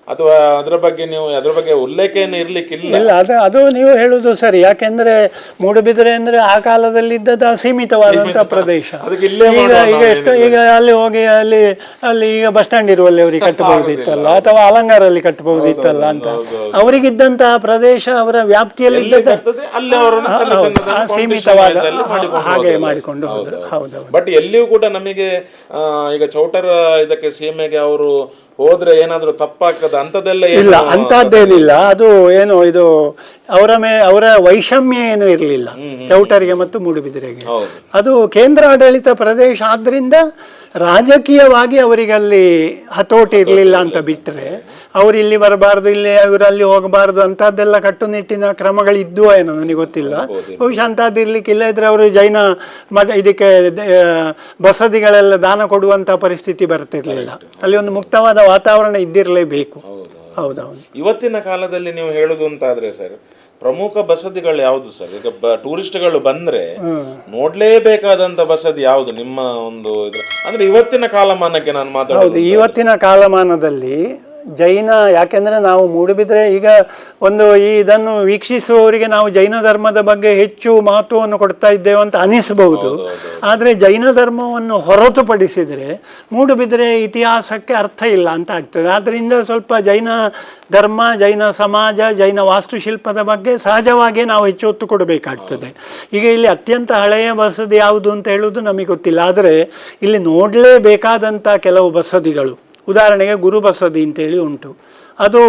ಅಥವಾ ಅದ್ರ ಬಗ್ಗೆ ಉಲ್ಲೇಖ ಏನು ಇರ್ಲಿಕ್ಕಿಲ್ಲ? ಇಲ್ಲ, ಅದು ನೀವು ಹೇಳುದು ಸರಿ. ಯಾಕೆಂದ್ರೆ ಮೂಡುಬಿದಿರೆ ಅಂದ್ರೆ ಆ ಕಾಲದಲ್ಲಿ ಇದ್ದದ ಸೀಮಿತವಾದಂತಹ ಪ್ರದೇಶ. ಈಗ ಅಲ್ಲಿ ಹೋಗಿ ಅಲ್ಲಿ ಈಗ ಬಸ್ ಸ್ಟ್ಯಾಂಡ್ ಇರುವಲ್ಲಿ ಅವರಿಗೆ ಕಟ್ಟಬಹುದಿತ್ತಲ್ಲ, ಅಥವಾ ಅಲಂಗಾರಲ್ಲಿ ಕಟ್ಟಬಹುದಿತ್ತಲ್ಲ ಅಂತ ಅವರಿಗಿದ್ದಂತಹ ಪ್ರದೇಶ ಅವರ ವ್ಯಾಪ್ತಿಯಲ್ಲಿ ಸೀಮಿತವಾದ ಹಾಗೆ ಮಾಡಿಕೊಂಡು ಹೋದ್ರು. ಹೌದು. ಬಟ್ ಎಲ್ಲಿಯೂ ಕೂಡ ನಮಗೆ ಈಗ ಚೌಟರ ಇದಕ್ಕೆ ಸೀಮೆಗೆ ಅವರು ಹೋದ್ರೆ ಏನಾದ್ರೂ ತಪ್ಪಾಗ್ತದ ಅಂತದೆಲ್ಲ ಇಲ್ಲ, ಅಂತದ್ದೇನಿಲ್ಲ. ಅದು ಏನು ಇದು ಅವರ ವೈಷಮ್ಯ ಏನು ಇರಲಿಲ್ಲ ಚೌಟರಿಗೆ ಮತ್ತು ಮೂಡುಬಿದಿರೆಗೆ. ಅದು ಕೇಂದ್ರಾಡಳಿತ ಪ್ರದೇಶ ಆದ್ರಿಂದ ರಾಜಕೀಯವಾಗಿ ಅವರಿಗೆ ಅಲ್ಲಿ ಹತೋಟಿ ಇರಲಿಲ್ಲ ಅಂತ ಬಿಟ್ಟರೆ, ಅವರು ಇಲ್ಲಿ ಬರಬಾರ್ದು, ಇಲ್ಲಿ ಇವರಲ್ಲಿ ಹೋಗಬಾರ್ದು ಅಂತದ್ದೆಲ್ಲ ಕಟ್ಟುನಿಟ್ಟಿನ ಕ್ರಮಗಳಿದ್ದುವ ಏನೋ ನನಗೆ ಗೊತ್ತಿಲ್ಲ. ಬಹುಶಃ ಅಂತದ್ದು ಇರ್ಲಿಕ್ಕಿಲ್ಲ. ಇದ್ರೆ ಅವರು ಜೈನ ಇದಕ್ಕೆ ಬಸದಿಗಳೆಲ್ಲ ದಾನ ಕೊಡುವಂತ ಪರಿಸ್ಥಿತಿ ಬರ್ತಿರ್ಲಿಲ್ಲ. ಅಲ್ಲಿ ಒಂದು ಮುಕ್ತವಾದ ವಾತಾವರಣ ಇದ್ದಿರಲೇಬೇಕು. ಹೌದೌದು. ಇವತ್ತಿನ ಕಾಲದಲ್ಲಿ ನೀವು ಹೇಳುದು ಅಂತಾದ್ರೆ ಸರ್, ಪ್ರಮುಖ ಬಸದಿಗಳು ಯಾವುದು ಸರ್? ಈಗ ಟೂರಿಸ್ಟ್ಗಳು ಬಂದ್ರೆ ನೋಡ್ಲೇಬೇಕಾದಂತ ಬಸದಿ ಯಾವುದು ನಿಮ್ಮ ಒಂದು ಅಂದ್ರೆ ಇವತ್ತಿನ ಕಾಲಮಾನಕ್ಕೆ ನಾನು ಮಾತಾಡೋದು? ಇವತ್ತಿನ ಕಾಲಮಾನದಲ್ಲಿ ಜೈನ, ಯಾಕೆಂದರೆ ನಾವು ಮೂಡುಬಿದ್ರೆ ಈಗ ಇದನ್ನು ವೀಕ್ಷಿಸುವವರಿಗೆ ನಾವು ಜೈನ ಧರ್ಮದ ಬಗ್ಗೆ ಹೆಚ್ಚು ಮಹತ್ವವನ್ನು ಕೊಡ್ತಾ ಇದ್ದೇವೆ ಅಂತ ಅನಿಸಬಹುದು. ಆದರೆ ಜೈನ ಧರ್ಮವನ್ನು ಹೊರತುಪಡಿಸಿದರೆ ಮೂಡುಬಿದ್ರೆ ಇತಿಹಾಸಕ್ಕೆ ಅರ್ಥ ಇಲ್ಲ ಅಂತ ಆಗ್ತದೆ. ಆದ್ದರಿಂದ ಸ್ವಲ್ಪ ಜೈನ ಧರ್ಮ, ಜೈನ ಸಮಾಜ, ಜೈನ ವಾಸ್ತುಶಿಲ್ಪದ ಬಗ್ಗೆ ಸಹಜವಾಗಿಯೇ ನಾವು ಹೆಚ್ಚು ಒತ್ತು ಕೊಡಬೇಕಾಗ್ತದೆ. ಈಗ ಇಲ್ಲಿ ಅತ್ಯಂತ ಹಳೆಯ ಬಸದಿ ಯಾವುದು ಅಂತ ಹೇಳುವುದು ನಮಗೆ ಗೊತ್ತಿಲ್ಲ. ಆದರೆ ಇಲ್ಲಿ ನೋಡಲೇಬೇಕಾದಂಥ ಕೆಲವು ಬಸದಿಗಳು, ಉದಾಹರಣೆಗೆ ಗುರು ಬಸದಿ ಅಂತೇಳಿ ಉಂಟು. ಅದು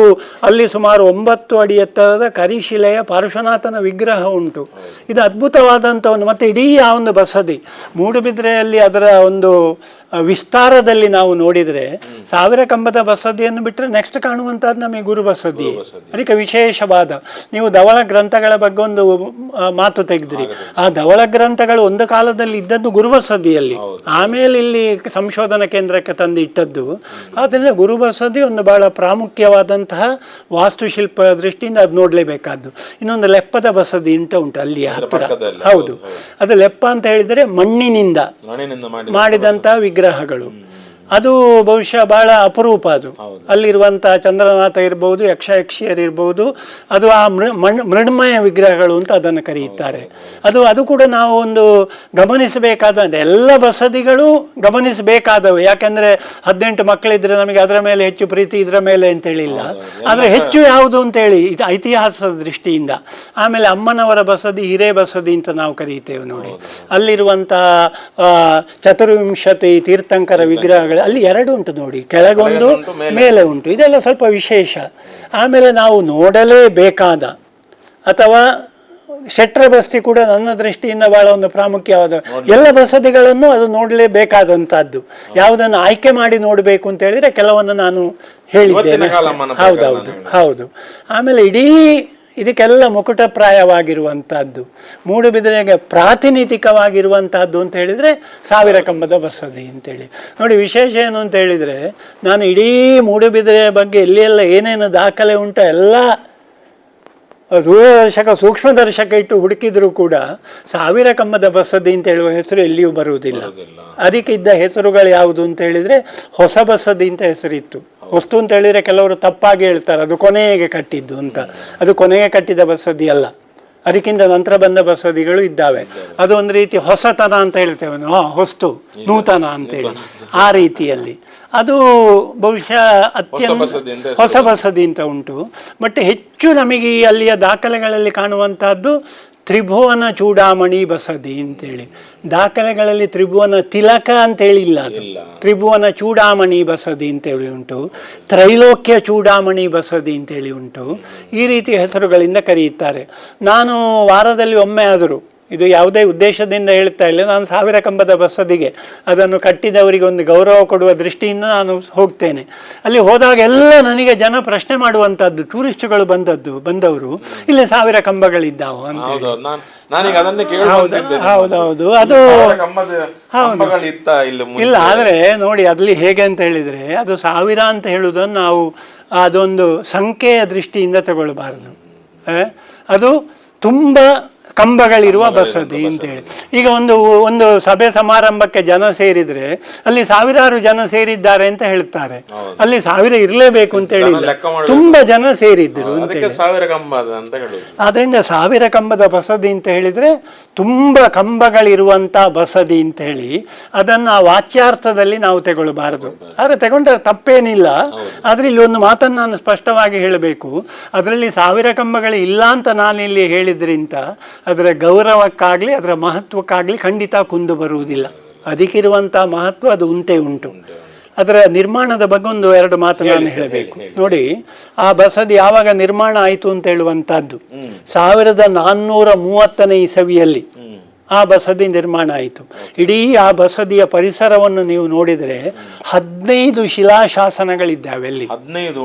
ಅಲ್ಲಿ ಸುಮಾರು 9 ಅಡಿ ಎತ್ತರದ ಕರಿಶಿಲೆಯ ಪಾರ್ಶ್ವನಾಥನ ವಿಗ್ರಹ ಉಂಟು. ಇದು ಅದ್ಭುತವಾದಂಥ ಒಂದು, ಮತ್ತು ಇಡೀ ಆ ಒಂದು ಬಸದಿ ಮೂಡುಬಿದ್ರೆಯಲ್ಲಿ ಅದರ ಒಂದು ವಿಸ್ತಾರದಲ್ಲಿ ನಾವು ನೋಡಿದರೆ 1000 ಕಂಬದ ಬಸದಿಯನ್ನು ಬಿಟ್ಟರೆ ನೆಕ್ಸ್ಟ್ ಕಾಣುವಂಥದ್ದು ನಮಗೆ ಗುರು ಬಸದಿ. ಅದಕ್ಕೆ ವಿಶೇಷವಾದ, ನೀವು ಧವಳ ಗ್ರಂಥಗಳ ಬಗ್ಗೆ ಒಂದು ಮಾತು ತೆಗೆದ್ರಿ. ಆ ಧವಳ ಗ್ರಂಥಗಳು ಒಂದು ಕಾಲದಲ್ಲಿ ಇದ್ದದ್ದು ಗುರು ಬಸದಿಯಲ್ಲಿ, ಆಮೇಲೆ ಇಲ್ಲಿ ಸಂಶೋಧನಾ ಕೇಂದ್ರಕ್ಕೆ ತಂದು ಇಟ್ಟದ್ದು. ಆದ್ದರಿಂದ ಗುರು ಬಸದಿ ಒಂದು ಬಹಳ ಪ್ರಾಮುಖ್ಯವಾದಂತಹ ವಾಸ್ತುಶಿಲ್ಪ ದೃಷ್ಟಿಯಿಂದ ಅದು ನೋಡಲೇಬೇಕಾದ್ದು. ಇನ್ನೊಂದು ಲೆಪ್ಪದ ಬಸದಿ ಉಂಟು ಅಲ್ಲಿ ಹತ್ತಿರ. ಹೌದು, ಅದು ಲೆಪ್ಪ ಅಂತ ಹೇಳಿದರೆ ಮಣ್ಣಿನಿಂದ ಮಾಡಿದಂತಹ ವಿಗ್ರಹಗಳು. ಅದು ಬಹುಶಃ ಬಹಳ ಅಪರೂಪ. ಅದು ಅಲ್ಲಿರುವಂತಹ ಚಂದ್ರನಾಥ ಇರ್ಬೋದು, ಯಕ್ಷಯಕ್ಷಿಯರಿರ್ಬೋದು, ಅದು ಆ ಮೃಣ್ಮಯ ವಿಗ್ರಹಗಳು ಅಂತ ಅದನ್ನು ಕರೆಯುತ್ತಾರೆ. ಅದು ಕೂಡ ನಾವು ಒಂದು ಗಮನಿಸಬೇಕಾದ, ಎಲ್ಲ ಬಸದಿಗಳು ಗಮನಿಸಬೇಕಾದವು. ಯಾಕೆಂದರೆ 18 ಮಕ್ಕಳಿದ್ರೆ ನಮಗೆ ಅದರ ಮೇಲೆ ಹೆಚ್ಚು ಪ್ರೀತಿ, ಇದರ ಮೇಲೆ ಅಂತೇಳಿಲ್ಲ. ಆದರೆ ಹೆಚ್ಚು ಯಾವುದು ಅಂತೇಳಿ ಇದು ಐತಿಹಾಸದ ದೃಷ್ಟಿಯಿಂದ. ಆಮೇಲೆ ಅಮ್ಮನವರ ಬಸದಿ, ಹಿರೇ ಬಸದಿ ಅಂತ ನಾವು ಕರೀತೇವೆ ನೋಡಿ. ಅಲ್ಲಿರುವಂತಹ ಚತುರ್ವಿಂಶತಿ ತೀರ್ಥಂಕರ ವಿಗ್ರಹಗಳು ಅಲ್ಲಿ 2 ಉಂಟು ನೋಡಿ, ಕೆಳಗೊಂದು ಮೇಲೆ ಉಂಟು. ಇದೆಲ್ಲ ಸ್ವಲ್ಪ ವಿಶೇಷ. ಆಮೇಲೆ ನಾವು ನೋಡಲೇಬೇಕಾದ, ಅಥವಾ ಶೆಟ್ರ ಬಸ್ತಿ ಕೂಡ ನನ್ನ ದೃಷ್ಟಿಯಿಂದ ಬಹಳ ಒಂದು ಪ್ರಾಮುಖ್ಯವಾದ, ಎಲ್ಲ ಬಸದಿಗಳನ್ನು ಅದು ನೋಡಲೇಬೇಕಾದಂಥದ್ದು. ಯಾವುದನ್ನು ಆಯ್ಕೆ ಮಾಡಿ ನೋಡಬೇಕು ಅಂತ ಹೇಳಿದರೆ ಕೆಲವನ್ನು ನಾನು ಹೇಳಿದ್ದೇನೆ. ಹೌದು. ಆಮೇಲೆ ಇಡೀ ಇದಕ್ಕೆಲ್ಲ ಮುಕುಟಪ್ರಾಯವಾಗಿರುವಂಥದ್ದು, ಮೂಡುಬಿದಿರೆಗೆ ಪ್ರಾತಿನಿಧಿಕವಾಗಿರುವಂಥದ್ದು ಅಂತ ಹೇಳಿದರೆ 1000 ಕಂಬದ ಬಸದಿ ಅಂತೇಳಿ ನೋಡಿ. ವಿಶೇಷ ಏನು ಅಂತ ಹೇಳಿದರೆ, ನಾನು ಇಡೀ ಮೂಡುಬಿದಿರೆಯ ಬಗ್ಗೆ ಎಲ್ಲಿಯೆಲ್ಲ ಏನೇನು ದಾಖಲೆ ಉಂಟು ಎಲ್ಲ ದೂರದರ್ಶಕ ಸೂಕ್ಷ್ಮದರ್ಶಕ ಇಟ್ಟು ಹುಡುಕಿದರೂ ಕೂಡ 1000 ಕಂಬದ ಬಸದಿ ಅಂತ ಹೇಳುವ ಹೆಸರು ಎಲ್ಲಿಯೂ ಬರುವುದಿಲ್ಲ. ಅದಕ್ಕೆ ಇದ್ದ ಹೆಸರುಗಳು ಯಾವುದು ಅಂತ ಹೇಳಿದರೆ ಹೊಸ ಬಸದಿ ಅಂತ ಹೆಸರಿತ್ತು. ವಸ್ತು ಅಂತ ಹೇಳಿದರೆ ಕೆಲವರು ತಪ್ಪಾಗಿ ಹೇಳ್ತಾರೆ ಅದು ಕೊನೆಗೆ ಕಟ್ಟಿದ್ದು ಅಂತ. ಅದು ಕೊನೆಗೆ ಕಟ್ಟಿದ ಬಸದಿ ಅಲ್ಲ, ಅದಕ್ಕಿಂತ ನಂತರ ಬಂದ ಬಸದಿಗಳು ಇದ್ದಾವೆ. ಅದು ಒಂದು ರೀತಿ ಹೊಸತನ ಅಂತ ಹೇಳ್ತೇವೆ ನಾವು, ಹೊಸ್ತು ನೂತನ ಅಂತೇಳಿ, ಆ ರೀತಿಯಲ್ಲಿ ಅದು ಬಹುಶಃ ಅತ್ಯಂತ ಹೊಸ ಬಸದಿ ಅಂತ ಉಂಟು. ಬಟ್ ಹೆಚ್ಚು ನಮಗೆ ಅಲ್ಲಿಯ ದಾಖಲೆಗಳಲ್ಲಿ ಕಾಣುವಂತಹದ್ದು ತ್ರಿಭುವನ ಚೂಡಾಮಣಿ ಬಸದಿ ಅಂತೇಳಿ. ದಾಖಲೆಗಳಲ್ಲಿ ತ್ರಿಭುವನ ತಿಲಕ ಅಂತೇಳಿಲ್ಲ, ಅದು ತ್ರಿಭುವನ ಚೂಡಾಮಣಿ ಬಸದಿ ಅಂತೇಳಿ ಉಂಟು. ತ್ರೈಲೋಕ್ಯ ಚೂಡಾಮಣಿ ಬಸದಿ ಅಂತೇಳಿ ಉಂಟು. ಈ ರೀತಿ ಹೆಸರುಗಳಿಂದ ಕರೆಯುತ್ತಾರೆ. ನಾನು ವಾರದಲ್ಲಿ ಒಮ್ಮೆ ಆದರೂ, ಇದು ಯಾವುದೇ ಉದ್ದೇಶದಿಂದ ಹೇಳ್ತಾ ಇಲ್ಲ, ನಾನು 1000 ಕಂಬದ ಬಸದಿಗೆ ಅದನ್ನು ಕಟ್ಟಿದವರಿಗೆ ಒಂದು ಗೌರವ ಕೊಡುವ ದೃಷ್ಟಿಯಿಂದ ನಾನು ಹೋಗ್ತೇನೆ. ಅಲ್ಲಿ ಹೋದಾಗ ಎಲ್ಲ ನನಗೆ ಜನ ಪ್ರಶ್ನೆ ಮಾಡುವಂಥದ್ದು, ಟೂರಿಸ್ಟ್ಗಳು ಬಂದವರು ಇಲ್ಲಿ 1000 ಕಂಬಗಳಿದ್ದಾವೆ ಅಂತ. ಹೌದೌದು, ಅದು ಇಲ್ಲ. ಆದರೆ ನೋಡಿ ಅಲ್ಲಿ ಹೇಗೆ ಅಂತ ಹೇಳಿದರೆ, ಅದು 1000 ಅಂತ ಹೇಳುವುದನ್ನು ನಾವು ಅದೊಂದು ಸಂಖ್ಯೆಯ ದೃಷ್ಟಿಯಿಂದ ತಗೊಳ್ಬಾರದು. ಅದು ತುಂಬ ಕಂಬಗಳಿರುವ ಬಸದಿ ಅಂತೇಳಿ. ಈಗ ಒಂದು ಸಭೆ ಸಮಾರಂಭಕ್ಕೆ ಜನ ಸೇರಿದರೆ ಅಲ್ಲಿ 1000 ಜನ ಸೇರಿದ್ದಾರೆ ಅಂತ ಹೇಳ್ತಾರೆ. ಅಲ್ಲಿ 1000 ಇರಲೇಬೇಕು ಅಂತ ಹೇಳಿಲ್ಲ, ತುಂಬಾ ಜನ ಸೇರಿದ್ರು ಅಂತೇಳಿ. ಆದ್ರಿಂದ 1000 ಕಂಬದ ಬಸದಿ ಅಂತ ಹೇಳಿದ್ರೆ ತುಂಬ ಕಂಬಗಳಿರುವಂಥ ಬಸದಿ ಅಂತ ಹೇಳಿ ಅದನ್ನು ಆ ವಾಚ್ಯಾರ್ಥದಲ್ಲಿ ನಾವು ತಗೊಳ್ಬಾರದು. ಆದರೆ ತಗೊಂಡ್ರೆ ತಪ್ಪೇನಿಲ್ಲ. ಆದರೆ ಇಲ್ಲಿ ಒಂದು ಮಾತನ್ನು ನಾನು ಸ್ಪಷ್ಟವಾಗಿ ಹೇಳಬೇಕು. ಅದರಲ್ಲಿ 1000 ಕಂಬಗಳು ಇಲ್ಲ ಅಂತ ನಾನಿಲ್ಲಿ ಹೇಳಿದ್ರಿಂದ ಅದರ ಗೌರವಕ್ಕಾಗಲಿ ಅದರ ಮಹತ್ವಕ್ಕಾಗಲಿ ಖಂಡಿತ ಕುಂದು ಬರುವುದಿಲ್ಲ. ಅದಕ್ಕಿರುವಂಥ ಮಹತ್ವ ಅದು ಉಂಟು. ಅದರ ನಿರ್ಮಾಣದ ಬಗ್ಗೆ 1-2 ಮಾತು ನಾನು ಹೇಳಬೇಕು. ನೋಡಿ, ಆ ಬಸದಿ ಯಾವಾಗ ನಿರ್ಮಾಣ ಆಯಿತು ಅಂತ ಹೇಳುವಂಥದ್ದು 1430ನೇ ಇಸವಿಯಲ್ಲಿ ಆ ಬಸದಿ ನಿರ್ಮಾಣ ಆಯಿತು. ಇಡೀ ಆ ಬಸದಿಯ ಪರಿಸರವನ್ನು ನೀವು ನೋಡಿದರೆ 15 ಶಿಲಾಶಾಸನಗಳಿದ್ದಾವೆ ಅಲ್ಲಿ.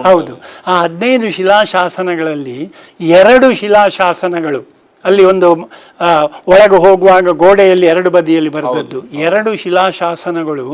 ಹೌದು, ಆ 15 ಶಿಲಾಶಾಸನಗಳಲ್ಲಿ 2 ಶಿಲಾಶಾಸನಗಳು ಅಲ್ಲಿ ಒಂದು ಒಳಗೆ ಹೋಗುವಾಗ ಗೋಡೆಯಲ್ಲಿ ಎರಡು ಬದಿಯಲ್ಲಿ ಬರೆದದ್ದು 2 ಶಿಲಾಶಾಸನಗಳು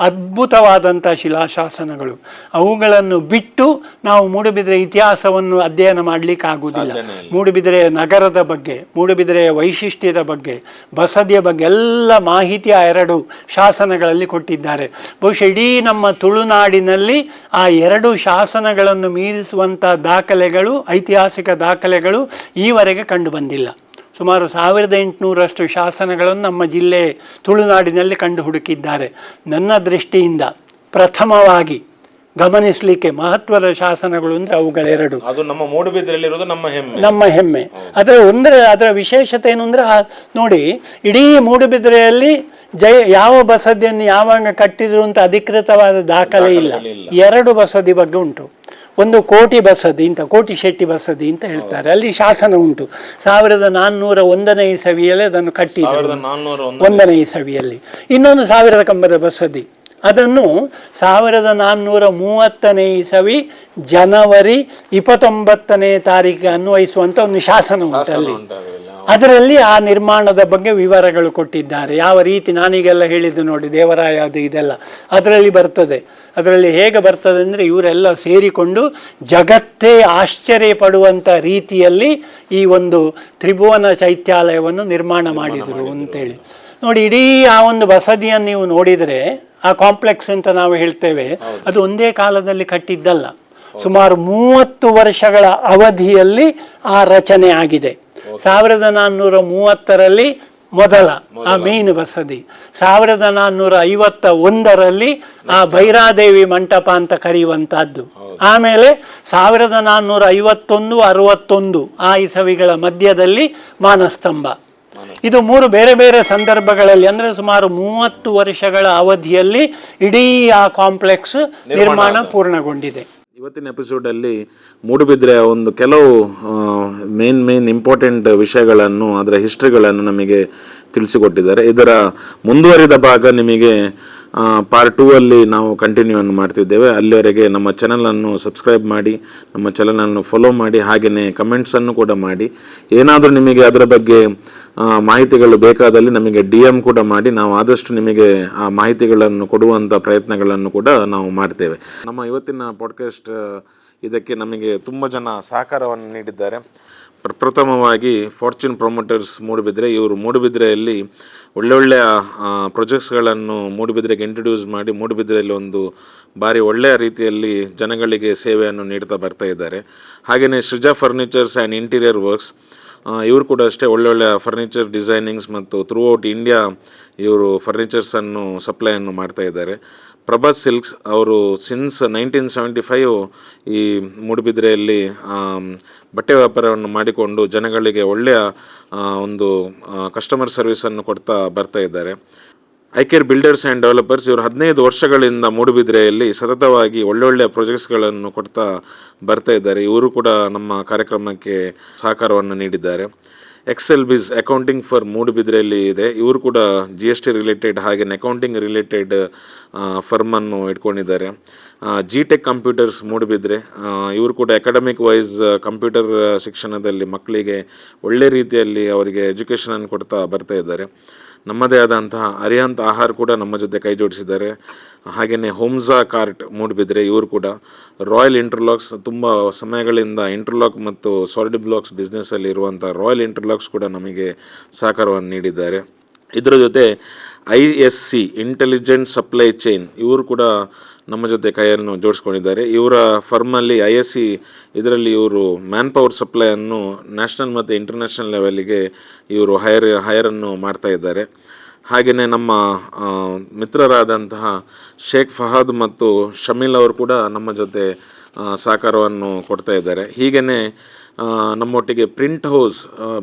ಅದ್ಭುತವಾದಂಥ ಶಿಲಾಶಾಸನಗಳು. ಅವುಗಳನ್ನು ಬಿಟ್ಟು ನಾವು ಮೂಡುಬಿದಿರೆ ಇತಿಹಾಸವನ್ನು ಅಧ್ಯಯನ ಮಾಡಲಿಕ್ಕೆ ಆಗುವುದಿಲ್ಲ. ಮೂಡುಬಿದಿರೆಯ ನಗರದ ಬಗ್ಗೆ, ಮೂಡುಬಿದಿರೆಯ ವೈಶಿಷ್ಟ್ಯದ ಬಗ್ಗೆ, ಬಸದಿಯ ಬಗ್ಗೆ ಎಲ್ಲ ಮಾಹಿತಿ ಆ 2 ಶಾಸನಗಳಲ್ಲಿ ಕೊಟ್ಟಿದ್ದಾರೆ. ಬಹುಶಃ ಇಡೀ ನಮ್ಮ ತುಳುನಾಡಿನಲ್ಲಿ ಆ 2 ಶಾಸನಗಳನ್ನು ಮೀರಿಸುವಂಥ ದಾಖಲೆಗಳು, ಐತಿಹಾಸಿಕ ದಾಖಲೆಗಳು ಈವರೆಗೆ ಕಂಡು ಬಂದಿಲ್ಲ. ಸುಮಾರು 1800ರಷ್ಟು ಶಾಸನಗಳನ್ನು ನಮ್ಮ ಜಿಲ್ಲೆ ತುಳುನಾಡಿನಲ್ಲಿ ಕಂಡು ಹುಡುಕಿದ್ದಾರೆ. ನನ್ನ ದೃಷ್ಟಿಯಿಂದ ಪ್ರಥಮವಾಗಿ ಗಮನಿಸಲಿಕ್ಕೆ ಮಹತ್ವದ ಶಾಸನಗಳು ಅಂದರೆ ಅವುಗಳೆರಡು. ಅದು ನಮ್ಮ ಮೂಡುಬಿದಿರೆಯಲ್ಲಿರೋದು ನಮ್ಮ ಹೆಮ್ಮೆ. ಅದರ ವಿಶೇಷತೆ ಏನು ಅಂದರೆ ನೋಡಿ, ಇಡೀ ಮೂಡುಬಿದಿರೆಯಲ್ಲಿ ಯಾವ ಬಸದಿಯನ್ನು ಯಾವಾಗ ಕಟ್ಟಿದ್ರು ಅಂತ ಅಧಿಕೃತವಾದ ದಾಖಲೆ ಇಲ್ಲ. 2 ಬಸದಿ ಬಗ್ಗೆ ಉಂಟು. ಒಂದು ಕೋಟಿ ಬಸದಿ ಅಂತ, ಕೋಟಿ ಶೆಟ್ಟಿ ಬಸದಿ ಅಂತ ಹೇಳ್ತಾರೆ, ಅಲ್ಲಿ ಶಾಸನ ಉಂಟು. 1401ನೇ ಇಸವಿಯಲ್ಲಿ ಅದನ್ನು ಕಟ್ಟಿದ್ರು, 1ನೇ ಇಸವಿಯಲ್ಲಿ. ಇನ್ನೊಂದು 1000 ಕಂಬದ ಬಸದಿ, ಅದನ್ನು 1430ನೇ ಇಸವಿ ಜನವರಿ 29ನೇ ತಾರೀಕಿಗೆ ಅನ್ವಯಿಸುವಂಥ ಒಂದು ಶಾಸನ ಉಂಟಲ್ಲಿ. ಅದರಲ್ಲಿ ಆ ನಿರ್ಮಾಣದ ಬಗ್ಗೆ ವಿವರಗಳು ಕೊಟ್ಟಿದ್ದಾರೆ. ಯಾವ ರೀತಿ ನಾನೀಗೆಲ್ಲ ಹೇಳಿದ್ದು ನೋಡಿ, ದೇವರಾಯ ಅದು ಇದೆಲ್ಲ ಅದರಲ್ಲಿ ಬರ್ತದೆ. ಅದರಲ್ಲಿ ಹೇಗೆ ಬರ್ತದೆ ಅಂದರೆ, ಇವರೆಲ್ಲ ಸೇರಿಕೊಂಡು ಜಗತ್ತೇ ಆಶ್ಚರ್ಯ ಪಡುವಂಥ ರೀತಿಯಲ್ಲಿ ಈ ಒಂದು ತ್ರಿಭುವನ ಚೈತ್ಯಾಲಯವನ್ನು ನಿರ್ಮಾಣ ಮಾಡಿದರು ಅಂತೇಳಿ ನೋಡಿ. ಇಡೀ ಆ ಒಂದು ಬಸದಿಯನ್ನು ನೀವು ನೋಡಿದರೆ, ಆ ಕಾಂಪ್ಲೆಕ್ಸ್ ಅಂತ ನಾವು ಹೇಳ್ತೇವೆ, ಅದು ಒಂದೇ ಕಾಲದಲ್ಲಿ ಕಟ್ಟಿದ್ದಲ್ಲ. ಸುಮಾರು 30 ವರ್ಷಗಳ ಅವಧಿಯಲ್ಲಿ ಆ ರಚನೆ ಆಗಿದೆ. 1430ರಲ್ಲಿ ಮೊದಲ ಆ ಮೇನ್ ಬಸದಿ, 1451ರಲ್ಲಿ ಆ ಭೈರಾದೇವಿ ಮಂಟಪ ಅಂತ ಕರೆಯುವಂತಹದ್ದು, ಆಮೇಲೆ 1451, 61 ಆ ಇಸವಿಗಳ ಮಧ್ಯದಲ್ಲಿ ಮಾನಸ್ತಂಭ. ಇದು 3 ಬೇರೆ ಬೇರೆ ಸಂದರ್ಭಗಳಲ್ಲಿ, ಅಂದರೆ ಸುಮಾರು 30 ವರ್ಷಗಳ ಅವಧಿಯಲ್ಲಿ ಇಡೀ ಆ ಕಾಂಪ್ಲೆಕ್ಸ್ ನಿರ್ಮಾಣ ಪೂರ್ಣಗೊಂಡಿದೆ. ಇವತ್ತಿನ ಎಪಿಸೋಡಲ್ಲಿ ಮೂಡುಬಿದಿರೆಯ ಒಂದು ಕೆಲವು ಮೇನ್ ಇಂಪಾರ್ಟೆಂಟ್ ವಿಷಯಗಳನ್ನು, ಅದರ ಹಿಸ್ಟ್ರಿಗಳನ್ನು ನಮಗೆ ತಿಳಿಸಿಕೊಟ್ಟಿದ್ದಾರೆ. ಇದರ ಮುಂದುವರಿದ ಭಾಗ ನಿಮಗೆ ಪಾರ್ಟ್ 2 ಅಲ್ಲಿ ನಾವು ಕಂಟಿನ್ಯೂ ಮಾಡ್ತಿದ್ದೇವೆ. ಅಲ್ಲಿವರೆಗೆ ನಮ್ಮ ಚಾನಲನ್ನು ಸಬ್ಸ್ಕ್ರೈಬ್ ಮಾಡಿ, ನಮ್ಮ ಚಾನಲನ್ನು ಫಾಲೋ ಮಾಡಿ, ಹಾಗೆಯೇ ಕಮೆಂಟ್ಸನ್ನು ಕೂಡ ಮಾಡಿ. ಏನಾದರೂ ನಿಮಗೆ ಅದರ ಬಗ್ಗೆ ಮಾಹಿತಿಗಳು ಬೇಕಾದಲ್ಲಿ ನಮಗೆ DM ಕೂಡ ಮಾಡಿ, ನಾವು ಆದಷ್ಟು ನಿಮಗೆ ಆ ಮಾಹಿತಿಗಳನ್ನು ಕೊಡುವಂಥ ಪ್ರಯತ್ನಗಳನ್ನು ಕೂಡ ನಾವು ಮಾಡ್ತೇವೆ. ನಮ್ಮ ಇವತ್ತಿನ ಪಾಡ್ಕಾಸ್ಟ್ ಇದಕ್ಕೆ ನಮಗೆ ತುಂಬ ಜನ ಸಹಕಾರವನ್ನು ನೀಡಿದ್ದಾರೆ. ಪ್ರಥಮವಾಗಿ ಫಾರ್ಚೂನ್ ಪ್ರಮೋಟರ್ಸ್ ಮೂಡುಬಿದಿರೆ. ಇವರು ಮೂಡುಬಿದಿರೆಯಲ್ಲಿ ಒಳ್ಳೊಳ್ಳೆಯ ಪ್ರಾಜೆಕ್ಟ್ಸ್ಗಳನ್ನು ಮೂಡುಬಿದಿರೆಗೆ ಇಂಟ್ರೊಡ್ಯೂಸ್ ಮಾಡಿ, ಮೂಡುಬಿದಿರೆಯಲ್ಲಿ ಒಂದು ಭಾರಿ ಒಳ್ಳೆಯ ರೀತಿಯಲ್ಲಿ ಜನಗಳಿಗೆ ಸೇವೆಯನ್ನು ನೀಡ್ತಾ ಬರ್ತಾ ಇದ್ದಾರೆ. ಹಾಗೆಯೇ Srija furnitures and interior works, ಇವರು ಕೂಡ ಅಷ್ಟೇ ಒಳ್ಳೊಳ್ಳೆಯ ಫರ್ನಿಚರ್ ಡಿಸೈನಿಂಗ್ಸ್ ಮತ್ತು ಥ್ರೂಔಟ್ ಇಂಡಿಯಾ ಇವರು ಫರ್ನಿಚರ್ಸನ್ನು ಸಪ್ಲೈಯನ್ನು ಮಾಡ್ತಾ ಇದ್ದಾರೆ. ಪ್ರಭಾಸ್ ಸಿಲ್ಕ್ಸ್ ಅವರು ಸಿನ್ಸ್ 1975 ಈ ಮೂಡುಬಿದಿರೆಯಲ್ಲಿ ಬಟ್ಟೆ ವ್ಯಾಪಾರವನ್ನು ಮಾಡಿಕೊಂಡು ಜನಗಳಿಗೆ ಒಳ್ಳೆಯ ಒಂದು ಕಸ್ಟಮರ್ ಸರ್ವಿಸನ್ನು ಕೊಡ್ತಾ ಬರ್ತಾ ಇದ್ದಾರೆ. ಐಕೇರ್ ಬಿಲ್ಡರ್ಸ್ ಆ್ಯಂಡ್ ಡೆವಲಪರ್ಸ್, ಇವರು 15 ವರ್ಷಗಳಿಂದ ಮೂಡುಬಿದಿರೆಯಲ್ಲಿ ಸತತವಾಗಿ ಒಳ್ಳೊಳ್ಳೆಯ ಪ್ರಾಜೆಕ್ಟ್ಸ್ಗಳನ್ನು ಕೊಡ್ತಾ ಬರ್ತಾ ಇದ್ದಾರೆ. ಇವರು ಕೂಡ ನಮ್ಮ ಕಾರ್ಯಕ್ರಮಕ್ಕೆ ಸಹಕಾರವನ್ನು ನೀಡಿದ್ದಾರೆ. ಎಕ್ಸೆಲ್ ಬಿಸ್ ಅಕೌಂಟಿಂಗ್ ಫರ್ ಮೂಡುಬಿದಿರೆಯಲ್ಲಿ ಇದೆ. ಇವರು ಕೂಡ GST ರಿಲೇಟೆಡ್ ಹಾಗೆ ಅಕೌಂಟಿಂಗ್ ರಿಲೇಟೆಡ್ ಫರ್ಮನ್ನು ಇಟ್ಕೊಂಡಿದ್ದಾರೆ. G-Tech ಕಂಪ್ಯೂಟರ್ಸ್ ಮೂಡುಬಿದಿರೆ, ಇವರು ಕೂಡ ಅಕಾಡೆಮಿಕ್ ವೈಸ್ ಕಂಪ್ಯೂಟರ್ ಶಿಕ್ಷಣದಲ್ಲಿ ಮಕ್ಕಳಿಗೆ ಒಳ್ಳೆ ರೀತಿಯಲ್ಲಿ ಅವರಿಗೆ ಎಜುಕೇಷನನ್ನು ಕೊಡ್ತಾ ಬರ್ತಾ ಇದ್ದಾರೆ. ನಮ್ಮದೇ ಆದಂತಹ ಅರಿಹಂತ್ ಆಹಾರ ಕೂಡ ನಮ್ಮ ಜೊತೆ ಕೈ ಜೋಡಿಸಿದ್ದಾರೆ. ಹಾಗೆಯೇ ಹೋಮ್ಸಾ ಕಾರ್ಟ್ ಮೂಡುಬಿದಿರೆ, ಇವರು ಕೂಡ ರಾಯಲ್ ಇಂಟರ್ಲಾಕ್ಸ್, ತುಂಬ ಸಮಯಗಳಿಂದ ಇಂಟರ್ಲಾಕ್ ಮತ್ತು ಸಾಲಿಡ್ ಬ್ಲಾಕ್ಸ್ ಬಿಸ್ನೆಸ್ಸಲ್ಲಿ ಇರುವಂಥ ರಾಯಲ್ ಇಂಟರ್ಲಾಕ್ಸ್ ಕೂಡ ನಮಗೆ ಸಹಕಾರವನ್ನು ನೀಡಿದ್ದಾರೆ. ಇದರ ಜೊತೆ ISC ಇಂಟೆಲಿಜೆಂಟ್ ಸಪ್ಲೈ ಚೈನ್, ಇವರು ಕೂಡ ನಮ್ಮ ಜೊತೆ ಕೈಯನ್ನು ಜೋಡಿಸ್ಕೊಂಡಿದ್ದಾರೆ. ಇವರ ಫರ್ಮಲ್ಲಿ ISC ಇದರಲ್ಲಿ ಇವರು ಮ್ಯಾನ್ ಪವರ್ ಸಪ್ಲೈಯನ್ನು ನ್ಯಾಷನಲ್ ಮತ್ತು ಇಂಟರ್ನ್ಯಾಷನಲ್ ಲೆವೆಲ್ಗೆ ಇವರು ಹೈರನ್ನು ಮಾಡ್ತಾ ಇದ್ದಾರೆ. ಹಾಗೆಯೇ ನಮ್ಮ ಮಿತ್ರರಾದಂತಹ ಶೇಖ್ ಫಹಾದ್ ಮತ್ತು ಶಮೀಲ್ ಅವರು ಕೂಡ ನಮ್ಮ ಜೊತೆ ಸಹಕಾರವನ್ನು ಕೊಡ್ತಾ ಇದ್ದಾರೆ. ಹೀಗೇ ನಮ್ಮೊಟ್ಟಿಗೆ ಪ್ರಿಂಟ್ ಹೌಸ್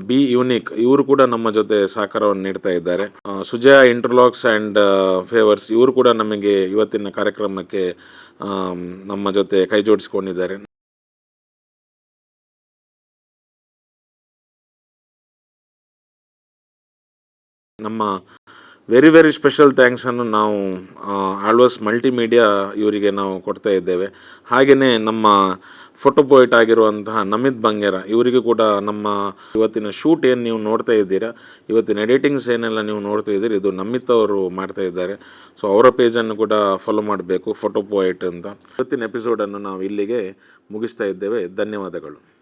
ಬಿ ಯೂನಿಕ್, ಇವರು ಕೂಡ ನಮ್ಮ ಜೊತೆ ಸಹಕಾರವನ್ನು ನೀಡ್ತಾ ಇದ್ದಾರೆ. ಸುಜಯ ಇಂಟರ್ಲಾಕ್ಸ್ ಆ್ಯಂಡ್ ಫೇವರ್ಸ್, ಇವರು ಕೂಡ ನಮಗೆ ಇವತ್ತಿನ ಕಾರ್ಯಕ್ರಮಕ್ಕೆ ನಮ್ಮ ಜೊತೆ ಕೈ ಜೋಡಿಸಿಕೊಂಡಿದ್ದಾರೆ. ನಮ್ಮ ವೆರಿ ಸ್ಪೆಷಲ್ ಥ್ಯಾಂಕ್ಸನ್ನು ನಾವು ಆಳ್ವಾಸ್ ಮಲ್ಟಿಮೀಡಿಯಾ ಇವರಿಗೆ ನಾವು ಕೊಡ್ತಾ ಇದ್ದೇವೆ. ಹಾಗೆಯೇ ನಮ್ಮ ಫೋಟೋ ಪೋಯಿಟ್ ಆಗಿರುವಂತಹ ನಮಿತ್ ಬಂಗೇರ, ಇವರಿಗೂ ಕೂಡ ನಮ್ಮ ಇವತ್ತಿನ ಶೂಟ್ ಏನು ನೀವು ನೋಡ್ತಾ ಇದ್ದೀರಾ, ಇವತ್ತಿನ ಎಡಿಟಿಂಗ್ಸ್ ಏನೆಲ್ಲ ನೀವು ನೋಡ್ತಾ ಇದ್ದೀರಿ, ಇದು ನಮಿತ್ ಅವರು ಮಾಡ್ತಾ ಇದ್ದಾರೆ. ಸೊ ಅವರ ಪೇಜನ್ನು ಕೂಡ ಫಾಲೋ ಮಾಡಬೇಕು, ಫೋಟೋ ಪೋಯಿಟ್ ಅಂತ. ಇವತ್ತಿನ ಎಪಿಸೋಡನ್ನು ನಾವು ಇಲ್ಲಿಗೆ ಮುಗಿಸ್ತಾ ಇದ್ದೇವೆ. ಧನ್ಯವಾದಗಳು.